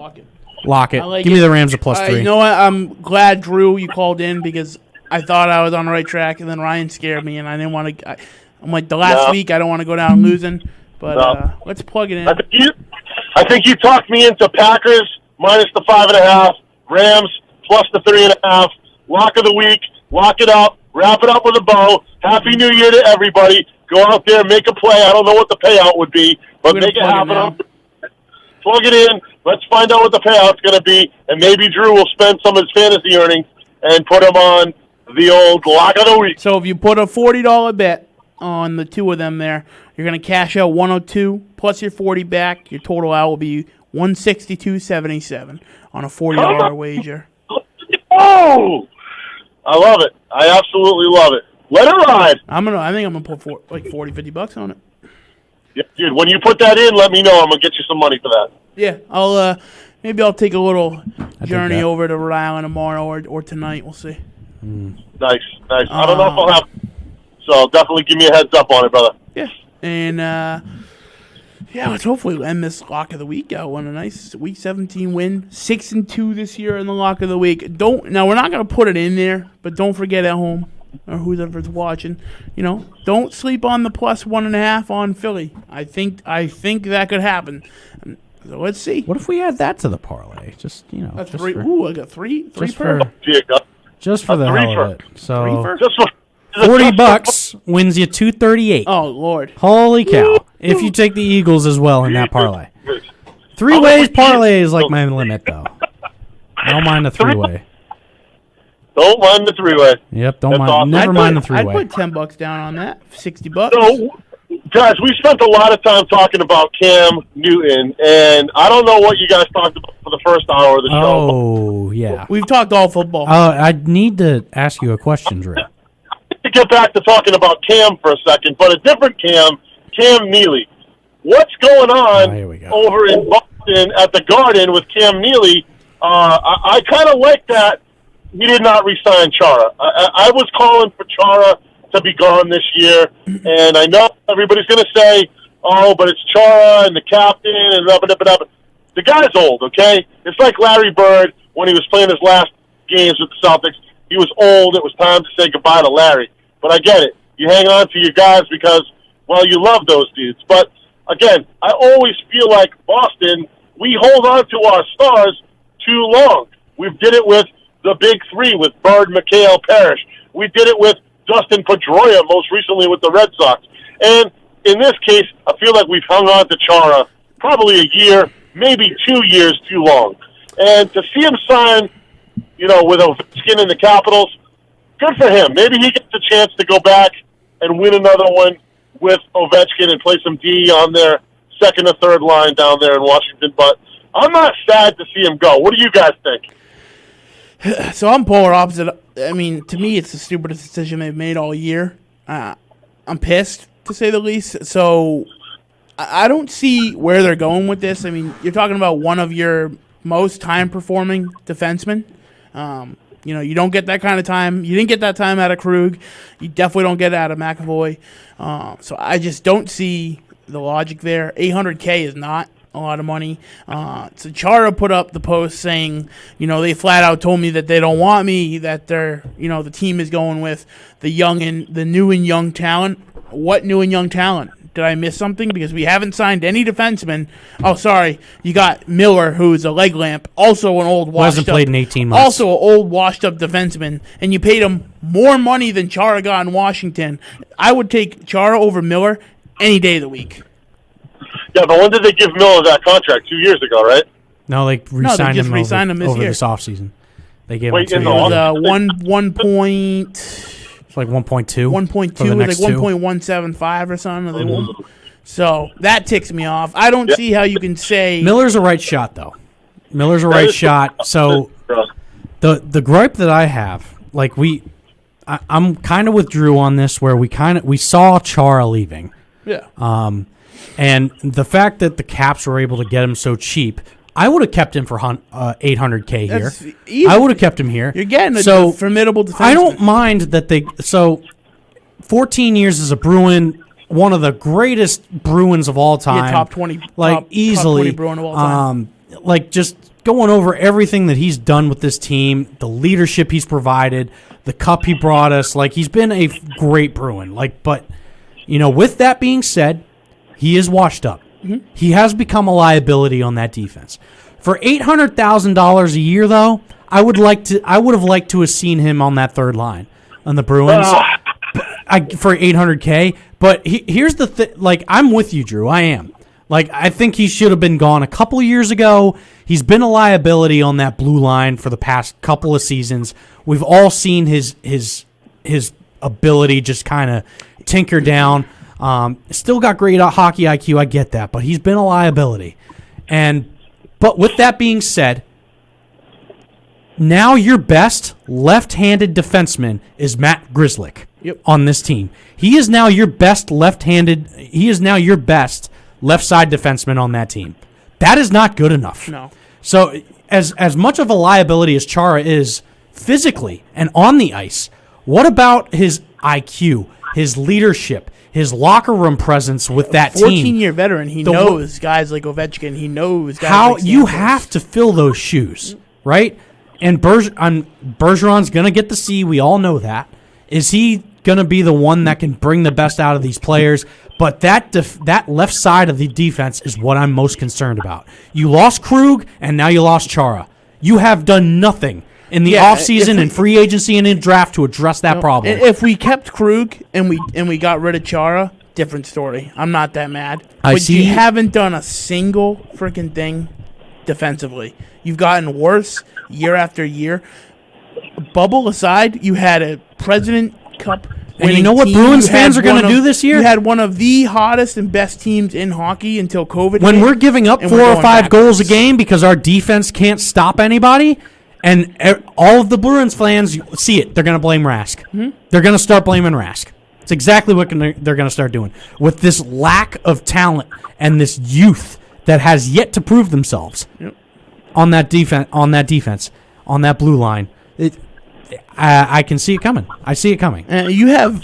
Speaker 2: Lock it. Give me the Rams at +3.
Speaker 1: You know what? I'm glad, Drew, you called in because I thought I was on the right track, and then Ryan scared me, and I didn't want to. I'm like, the last week, I don't want to go down losing, but let's plug it in.
Speaker 4: I think you talked me into Packers minus the 5.5, Rams plus the 3.5, lock of the week, lock it up, wrap it up with a bow. Happy New Year to everybody. Go out there, make a play. I don't know what the payout would be, but make it happen. Plug it in. Let's find out what the payout's going to be, and maybe Drew will spend some of his fantasy earnings and put them on the old lock of the week.
Speaker 1: So if you put a $40 bet on the two of them there, you're going to cash out 102 plus your 40 back. Your total out will be 162.77 on a $40 wager.
Speaker 4: Oh, I love it. I absolutely love it. Let it ride.
Speaker 1: I think I'm gonna put like $40-$50 on it.
Speaker 4: Yeah, dude, when you put that in, let me know. I'm gonna get you some money for that.
Speaker 1: Yeah, maybe I'll take a little journey over to Rhode Island tomorrow or tonight. We'll see.
Speaker 4: Nice. I don't know if I'll have. So definitely give me a heads up on it, brother.
Speaker 1: Yeah, and Yeah, let's hopefully end this lock of the week out on a nice Week 17 win. 6-2 this year in the lock of the week. Now we're not gonna put it in there, but don't forget at home or whoever's watching, don't sleep on the plus 1.5 on Philly. I think that could happen. So let's see.
Speaker 2: What if we add that to the parlay? Just
Speaker 1: That's
Speaker 2: just
Speaker 1: three.
Speaker 2: for,
Speaker 1: I got three
Speaker 2: just
Speaker 1: per.
Speaker 2: for just for the hell of it. So
Speaker 4: Just for
Speaker 2: $40 wins you $238.
Speaker 1: Oh Lord!
Speaker 2: Holy cow! If you take the Eagles as well in that parlay, three
Speaker 4: How
Speaker 2: ways
Speaker 4: about
Speaker 2: parlay is like my limit though. I don't mind the three-way.
Speaker 4: Don't mind the three-way.
Speaker 2: Yep, don't
Speaker 4: That's
Speaker 2: mind.
Speaker 4: awesome.
Speaker 2: Never mind the
Speaker 1: I'd
Speaker 2: three-way.
Speaker 1: put $10 down on that. $60.
Speaker 4: So, guys, we spent a lot of time talking about Cam Newton, and I don't know what you guys talked about for the first hour of the show.
Speaker 2: Oh yeah.
Speaker 1: We've talked all football.
Speaker 2: I need to ask you a question, Drew.
Speaker 4: To get back to talking about Cam for a second, but a different Cam Neely. What's going on
Speaker 2: here we go.
Speaker 4: over in Boston at the Garden with Cam Neely? I kind of like that he did not re-sign Chara. I was calling for Chara to be gone this year, and I know everybody's going to say, oh, but it's Chara and the captain and blah, blah, blah, blah. The guy's old, okay? It's like Larry Bird when he was playing his last games with the Celtics. He was old. It was time to say goodbye to Larry. But I get it. You hang on to your guys because, well, you love those dudes. But, again, I always feel like Boston, we hold on to our stars too long. We did it with the big three, with Bird, McHale, Parrish. We did it with Dustin Pedroia most recently with the Red Sox. And in this case, I feel like we've hung on to Chara probably a year, maybe 2 years too long. And to see him sign, with Ovechkin in the Capitals, good for him. Maybe he gets a chance to go back and win another one with Ovechkin and play some D on their second or third line down there in Washington. But I'm not sad to see him go. What do you guys think?
Speaker 1: So I'm polar opposite. I mean, to me, it's the stupidest decision they've made all year. I'm pissed, to say the least. So I don't see where they're going with this. I mean, you're talking about one of your most time-performing defensemen. You don't get that kind of time. You didn't get that time out of Krug. You definitely don't get it out of McAvoy. So I just don't see the logic there. $800K is not a lot of money. So Chara put up the post saying, they flat out told me that they don't want me, that they're, the team is going with the new and young talent. What new and young talent? Did I miss something? Because we haven't signed any defensemen. Oh, sorry. You got Miller, who's a leg lamp, also an old washed
Speaker 2: Hasn't
Speaker 1: up.
Speaker 2: played in 18 months.
Speaker 1: Also an old washed up defenseman, and you paid him more money than Chara got in Washington. I would take Chara over Miller any day of the week.
Speaker 4: Yeah, but when did they give Miller that contract? 2 years ago, right?
Speaker 2: No, they re-signed
Speaker 1: just
Speaker 2: him
Speaker 1: re-signed him this
Speaker 2: over
Speaker 1: year.
Speaker 2: this offseason. They gave
Speaker 4: Wait,
Speaker 2: him 2
Speaker 4: in the
Speaker 2: years.
Speaker 1: It was 1 point.
Speaker 2: It's like 1.2.
Speaker 1: 1.2
Speaker 2: for the
Speaker 1: was
Speaker 2: next
Speaker 1: like
Speaker 2: two.
Speaker 1: 1.175 or something. So that ticks me off. I don't see how you can say
Speaker 2: Miller's a right shot, though. Miller's a right shot. So the gripe that I have, like I'm kind of with Drew on this, where we saw Chara leaving.
Speaker 1: Yeah.
Speaker 2: And the fact that the Caps were able to get him so cheap, I would have kept him for $800K here.
Speaker 1: That's easy.
Speaker 2: I would have kept him here.
Speaker 1: You're getting a formidable defenseman.
Speaker 2: I don't mind that so 14 years as a Bruin, one of the greatest Bruins of all time.
Speaker 1: Yeah, top 20,
Speaker 2: easily.
Speaker 1: top 20 Bruin of all time.
Speaker 2: Just going over everything that he's done with this team, the leadership he's provided, the cup he brought us. He's been a great Bruin. But with that being said, he is washed up. Mm-hmm. He has become a liability on that defense. For $800,000 a year, though, I would have liked to have seen him on that third line on the Bruins for $800K. But here's the thing: I'm with you, Drew. I am. I think he should have been gone a couple of years ago. He's been a liability on that blue line for the past couple of seasons. We've all seen his ability just kind of tinker down. Still got great hockey IQ, I get that, but he's been a liability. But with that being said, now your best left-handed defenseman is Matt Grzelcyk on this team. He is now your best left-handed. He is now your best left-side defenseman on that team. That is not good enough.
Speaker 1: No.
Speaker 2: So as much of a liability as Chara is physically and on the ice, what about his IQ, his leadership, his locker room presence with that
Speaker 1: 14-year veteran. He knows guys like Ovechkin. He knows guys
Speaker 2: how
Speaker 1: like
Speaker 2: you
Speaker 1: Stamkos.
Speaker 2: have to fill those shoes, right? And Bergeron's going to get the C. We all know that. Is he going to be the one that can bring the best out of these players? But that left side of the defense is what I'm most concerned about. You lost Krug, and now you lost Chara. You have done nothing in the offseason and free agency and in draft to address that problem.
Speaker 1: If we kept Krug and we got rid of Chara, different story. I'm not that mad. But you haven't done a single freaking thing defensively. You've gotten worse year after year. Bubble aside, you had a President Cup
Speaker 2: and you know what Bruins fans are going to do this year?
Speaker 1: You had one of the hottest and best teams in hockey until COVID
Speaker 2: When
Speaker 1: hit,
Speaker 2: we're giving up 4 or 5 goals a game because our defense can't stop anybody, and all of the Bruins fans see it, they're going to blame Rask. Mm-hmm. They're going to start blaming Rask. It's exactly what they're going to start doing. With this lack of talent and this youth that has yet to prove themselves on that defense, on that blue line, I can see it coming. I see it coming.
Speaker 1: You have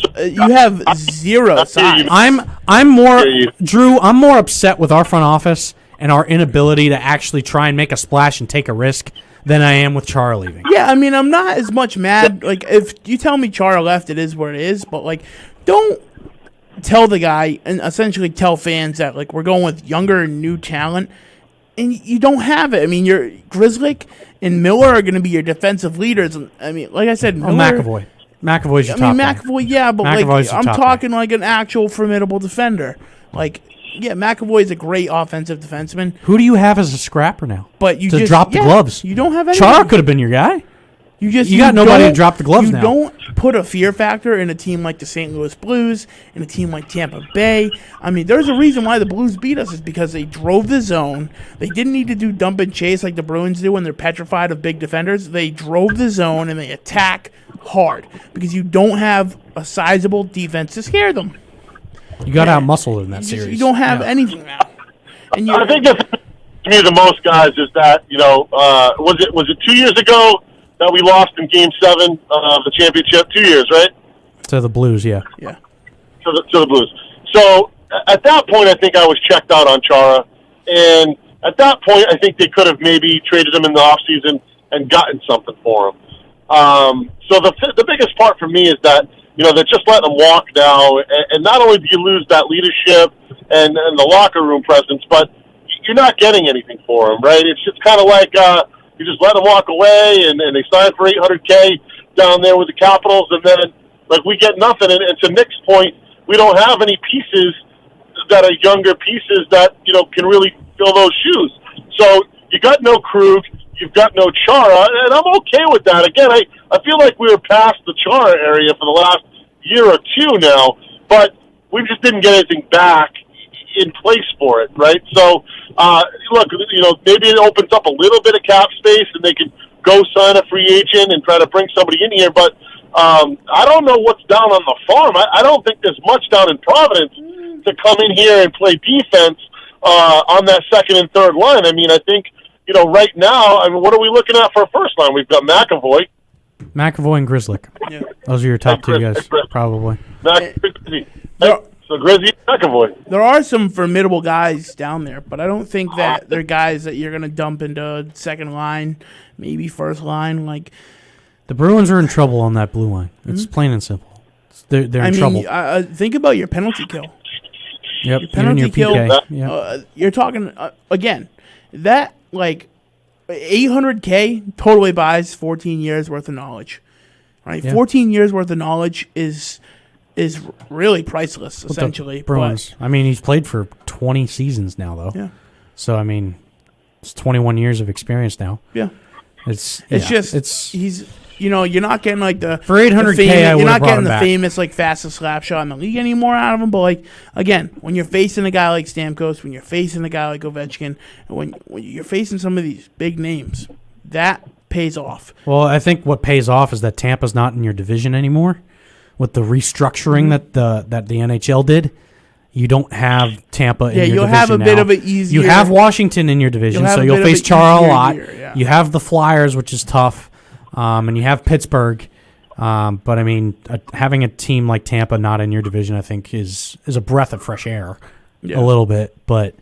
Speaker 1: zero size.
Speaker 2: I'm more Drew. I'm more upset with our front office and our inability to actually try and make a splash and take a risk than I am with Chara leaving.
Speaker 1: Yeah, I mean, I'm not as much mad. Like, if you tell me Chara left, it is what it is. But like, don't tell the guy and essentially tell fans that like we're going with younger and new talent, and you don't have it. I mean, your Grzelcyk and Miller are going to be your defensive leaders. And I mean, like I said, Miller,
Speaker 2: McAvoy's your top guy.
Speaker 1: McAvoy, yeah, but like I'm talking like an actual formidable defender. Like, yeah, McAvoy is a great offensive defenseman.
Speaker 2: Who do you have as a scrapper now?
Speaker 1: But you
Speaker 2: to
Speaker 1: just
Speaker 2: drop the gloves.
Speaker 1: You don't have any.
Speaker 2: Chara could have been your guy.
Speaker 1: You
Speaker 2: got nobody to drop the gloves now.
Speaker 1: You don't put a fear factor in a team like the St. Louis Blues, in a team like Tampa Bay. I mean, there's a reason why the Blues beat us is because they drove the zone. They didn't need to do dump and chase like the Bruins do when they're petrified of big defenders. They drove the zone and they attack hard because you don't have a sizable defense to scare them.
Speaker 2: You got out muscled in that series.
Speaker 1: You don't have anything now. And
Speaker 4: I think that's to me the most, guys, is that was it 2 years ago that we lost in Game 7 of the championship? 2 years, right?
Speaker 2: To the Blues, yeah.
Speaker 1: Yeah.
Speaker 4: To the Blues. So at that point, I think I was checked out on Chara, and at that point, I think they could have maybe traded him in the offseason and gotten something for him. So the biggest part for me is that they're just letting him walk now, and not only do you lose that leadership and the locker room presence, but you're not getting anything for him, right? It's just kind of like you just let him walk away, and they sign for $800K down there with the Capitals, and then like we get nothing. And to Nick's point, we don't have any pieces that are younger pieces that can really fill those shoes. So you got no Krug, you've got no Chara, and I'm okay with that. Again, I feel like we were past the Chara area for the last year or two now, but we just didn't get anything back in place for it, right? So, look, maybe it opens up a little bit of cap space and they can go sign a free agent and try to bring somebody in here, but I don't know what's down on the farm. I don't think there's much down in Providence to come in here and play defense on that second and third line. I mean, I think, right now, what are we looking at for a first line? We've got McAvoy
Speaker 2: and Grzelcyk. Yeah. Those are your top two guys, probably.
Speaker 4: So Grizzy, McAvoy.
Speaker 1: There are some formidable guys down there, but I don't think that they're guys that you're going to dump into second line, maybe first line. Like
Speaker 2: the Bruins are in trouble on that blue line. It's plain and simple. They're in trouble.
Speaker 1: Think about your penalty kill.
Speaker 2: Yep,
Speaker 1: your penalty kill.
Speaker 2: Yep.
Speaker 1: You're talking again. That like $800K totally buys 14 years worth of knowledge. Right, yeah. 14 years worth of knowledge is really priceless, essentially.
Speaker 2: Bruins. I mean, he's played for 20 seasons now, though.
Speaker 1: Yeah.
Speaker 2: So I mean, it's 21 years of experience now.
Speaker 1: Yeah. He's you're not getting like the
Speaker 2: for $800K.
Speaker 1: You're not getting the famous like fastest slap shot in the league anymore out of him. But like again, when you're facing a guy like Stamkos, when you're facing a guy like Ovechkin, when you're facing some of these big names, that pays off.
Speaker 2: Well, I think what pays off is that Tampa's not in your division anymore. With the restructuring that the NHL did, you don't have Tampa in your division.
Speaker 1: You'll have a bit of an easier.
Speaker 2: You have Washington in your division, so you'll face Chara a lot. You have the Flyers, which is tough, and you have Pittsburgh. But I mean, having a team like Tampa not in your division, I think, is a breath of fresh air, a little bit. But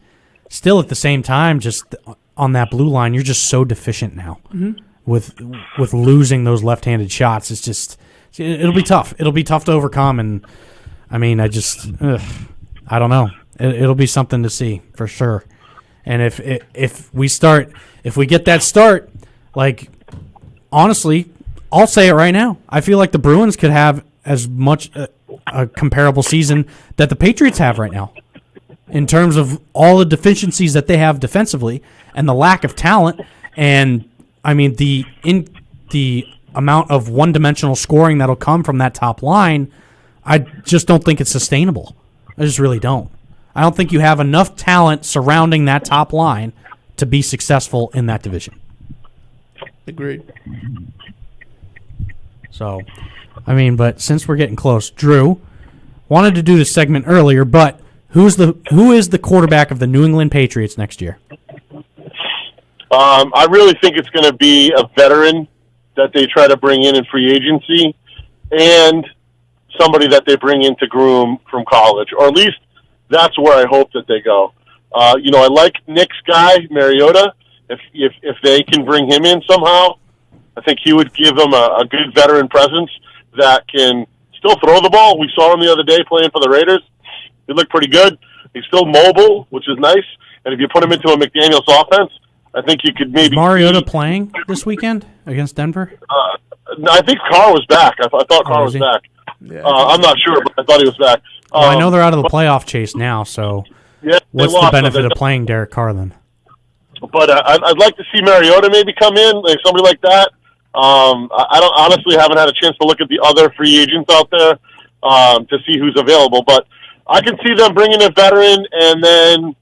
Speaker 2: still, at the same time, just on that blue line, you're just so deficient now. Mm-hmm. With losing those left-handed shots. It's just it'll be tough. It'll be tough to overcome. And I mean, I don't know. It'll be something to see for sure. And if we get that start, like, honestly, I'll say it right now. I feel like the Bruins could have as much a comparable season that the Patriots have right now in terms of all the deficiencies that they have defensively and the lack of talent. And, I mean, the amount of one-dimensional scoring that'll come from that top line, I just don't think it's sustainable. I just really don't. I don't think you have enough talent surrounding that top line to be successful in that division.
Speaker 1: Agreed.
Speaker 2: So, I mean, but since we're getting close, Drew wanted to do this segment earlier, but who is the quarterback of the New England Patriots next year?
Speaker 4: I really think it's going to be a veteran that they try to bring in free agency, and somebody that they bring in to groom from college, or at least that's where I hope that they go. I like Nick's guy, Mariota. If they can bring him in somehow, I think he would give them a good veteran presence that can still throw the ball. We saw him the other day playing for the Raiders. He looked pretty good. He's still mobile, which is nice. And if you put him into a McDaniels offense, I think you could maybe...
Speaker 2: Is Mariota playing this weekend against Denver?
Speaker 4: I think Carr was back. I thought Carr was back. Yeah, I'm not sure, but I thought he was back.
Speaker 2: Well, I know they're out of the playoff chase now, so what's the benefit of playing Derek Carr then?
Speaker 4: But I'd like to see Mariota maybe come in, like somebody like that. I haven't had a chance to look at the other free agents out there to see who's available. But I can see them bringing a veteran and then,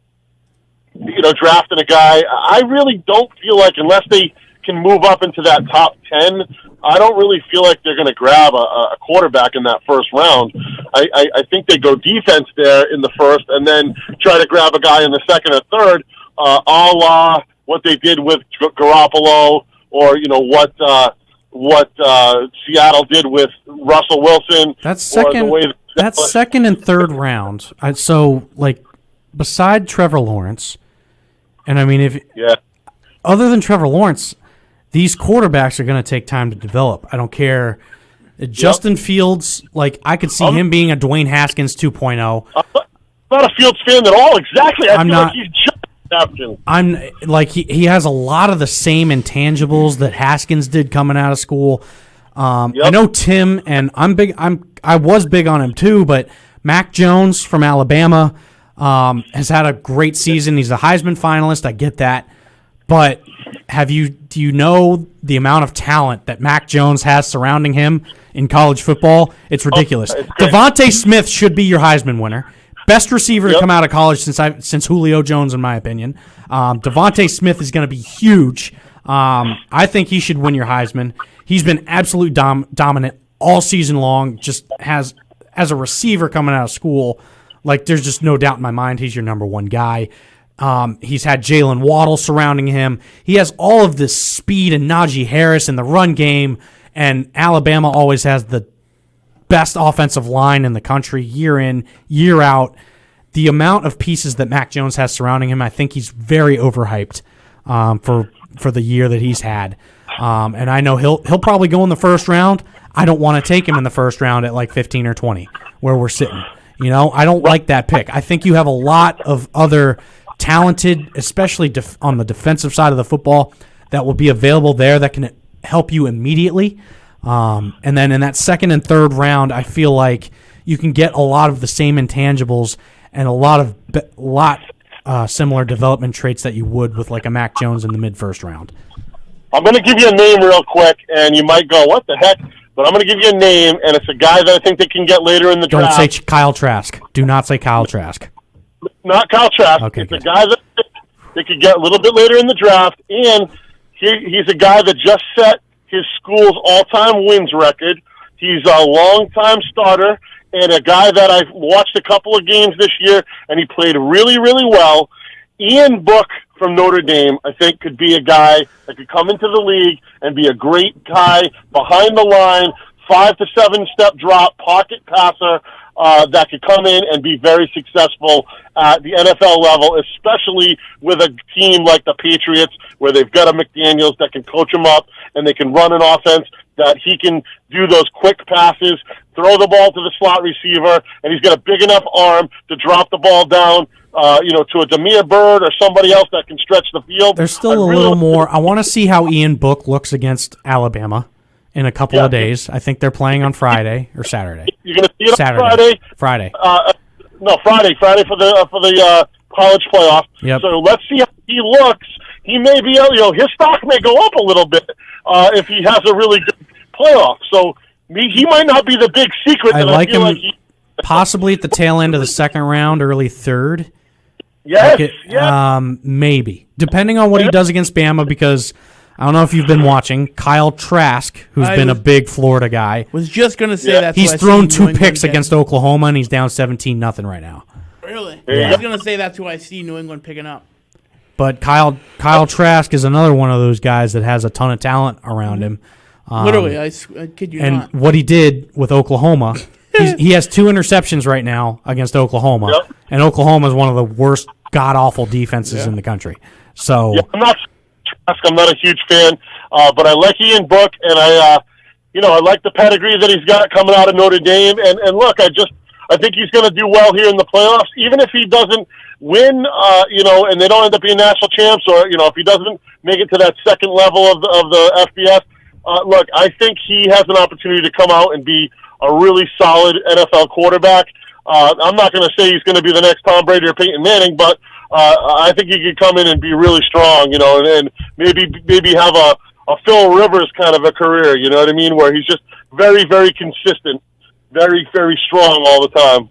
Speaker 4: drafting a guy. I really don't feel like, unless they can move up into that top 10, I don't really feel like they're going to grab a quarterback in that first round. I think they go defense there in the first and then try to grab a guy in the second or third, a la what they did with Garoppolo, or what Seattle did with Russell Wilson.
Speaker 2: That's second and third round. So, like, beside Trevor Lawrence, and I mean, other than Trevor Lawrence, these quarterbacks are going to take time to develop. I don't care. Justin Fields, like, I could see him being a Dwayne Haskins 2.0.
Speaker 4: I'm not a Fields fan at all. Exactly. I feel like he's just
Speaker 2: I'm like he has a lot of the same intangibles that Haskins did coming out of school. I know Tim, and I was big on him too, but Mac Jones from Alabama has had a great season. He's a Heisman finalist. I get that, but do you know the amount of talent that Mac Jones has surrounding him in college football? It's ridiculous. Devontae Smith should be your Heisman winner. Best receiver to come out of college since Julio Jones, in my opinion. Devontae Smith is going to be huge. I think he should win your Heisman. He's been absolute dominant all season long. Just as a receiver coming out of school, like, there's just no doubt in my mind he's your number one guy. He's had Jalen Waddle surrounding him. He has all of this speed and Najee Harris in the run game, and Alabama always has the best offensive line in the country year in, year out. The amount of pieces that Mac Jones has surrounding him, I think he's very overhyped for the year that he's had. And I know he'll probably go in the first round. I don't want to take him in the first round at like 15 or 20 where we're sitting. I don't like that pick. I think you have a lot of other talented, especially on the defensive side of the football, that will be available there that can help you immediately. And then in that second and third round, I feel like you can get a lot of the same intangibles and a lot similar development traits that you would with like a Mac Jones in the mid-first round.
Speaker 4: I'm going to give you a name real quick, and you might go, what the heck? But I'm going to give you a name, and it's a guy that I think they can get later in the draft.
Speaker 2: Don't say Kyle Trask. Do not say Kyle Trask.
Speaker 4: Not Kyle Trask.
Speaker 2: Okay,
Speaker 4: it's a guy that they could get a little bit later in the draft, and he's a guy that just set his school's all-time wins record. He's a long-time starter and a guy that I've watched a couple of games this year, and he played really, really well. Ian Book from Notre Dame, I think, could be a guy that could come into the league and be a great guy behind the line, 5 to 7 step drop pocket passer that could come in and be very successful at the NFL level, especially with a team like the Patriots, where they've got a McDaniels that can coach him up and they can run an offense that he can do those quick passes, throw the ball to the slot receiver, and he's got a big enough arm to drop the ball down, to a Demir Bird or somebody else that can stretch the field.
Speaker 2: There's still a little more. I want to see how Ian Book looks against Alabama in a couple of days. I think they're playing on Friday or Saturday.
Speaker 4: You're going to see it
Speaker 2: Saturday.
Speaker 4: on Friday.
Speaker 2: Friday.
Speaker 4: Friday for the college playoff.
Speaker 2: Yep.
Speaker 4: So let's see how he looks. He may be, his stock may go up a little bit if he has a really good playoff. So he might not be the big secret.
Speaker 2: I like him possibly at the tail end of the second round, early third.
Speaker 4: Yes,
Speaker 2: maybe. Depending on what he does against Bama, because I don't know if you've been watching, Kyle Trask, who's been a big Florida guy.
Speaker 1: Was just going to say that.
Speaker 2: He's thrown 2 picks against Oklahoma, and he's down 17-0 right now.
Speaker 1: Really?
Speaker 2: Yeah.
Speaker 1: I was going to say that's who I see New England picking up.
Speaker 2: But Kyle Trask is another one of those guys that has a ton of talent around him.
Speaker 1: Literally, I kid you not.
Speaker 2: And what he did with Oklahoma, he has 2 interceptions right now against Oklahoma, and Oklahoma is one of the worst, god-awful defenses in the country. So
Speaker 4: I'm not a huge fan, but I like Ian Book, and I like the pedigree that he's got coming out of Notre Dame. And look, I think he's going to do well here in the playoffs, even if he doesn't win, and they don't end up being national champs, or if he doesn't make it to that second level of the FBS. Look, I think he has an opportunity to come out and be a really solid NFL quarterback. I'm not going to say he's going to be the next Tom Brady or Peyton Manning, but I think he could come in and be really strong, and maybe have a Phil Rivers kind of a career, you know what I mean, where he's just very, very consistent, very, very strong all the time.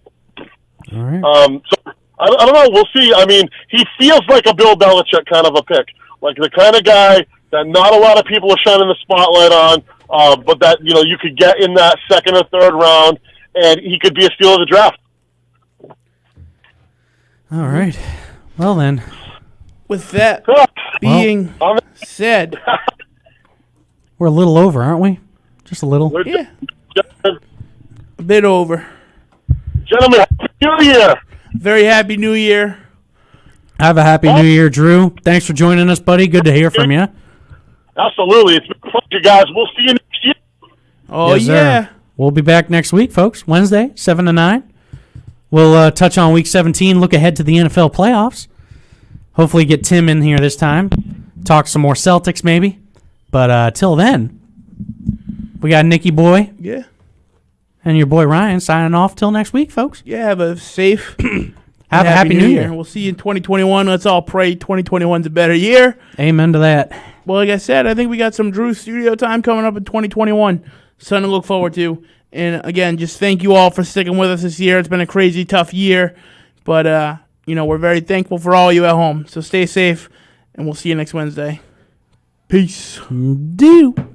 Speaker 2: All right.
Speaker 4: So I don't know. We'll see. I mean, he feels like a Bill Belichick kind of a pick, like the kind of guy that not a lot of people are shining the spotlight on, but that you could get in that second or third round, and he could be a steal of the draft.
Speaker 2: All right. Well then,
Speaker 1: with that being said,
Speaker 2: we're a little over, aren't we? Just a little.
Speaker 1: Yeah. A bit over.
Speaker 4: Gentlemen, Happy New Year.
Speaker 1: Very Happy New Year.
Speaker 2: Have a Happy New Year, Drew. Thanks for joining us, buddy. Good to hear from you.
Speaker 4: Absolutely. It's been a pleasure, guys. We'll see you next year.
Speaker 1: Oh,
Speaker 2: yes,
Speaker 1: yeah.
Speaker 2: Sir. We'll be back next week, folks. Wednesday, 7 to 9. We'll touch on Week 17, look ahead to the NFL playoffs. Hopefully get Tim in here this time. Talk some more Celtics, maybe. But till then, we got Nicky Boy.
Speaker 1: Yeah.
Speaker 2: And your boy Ryan signing off till next week, folks.
Speaker 1: Yeah, have a safe,
Speaker 2: have a happy New Year.
Speaker 1: We'll see you in 2021. Let's all pray 2021's a better year.
Speaker 2: Amen to that.
Speaker 1: Well, like I said, I think we got some Drew studio time coming up in 2021. Something to look forward to. And again, just thank you all for sticking with us this year. It's been a crazy, tough year. But, we're very thankful for all you at home. So stay safe, and we'll see you next Wednesday. Peace.
Speaker 2: Do.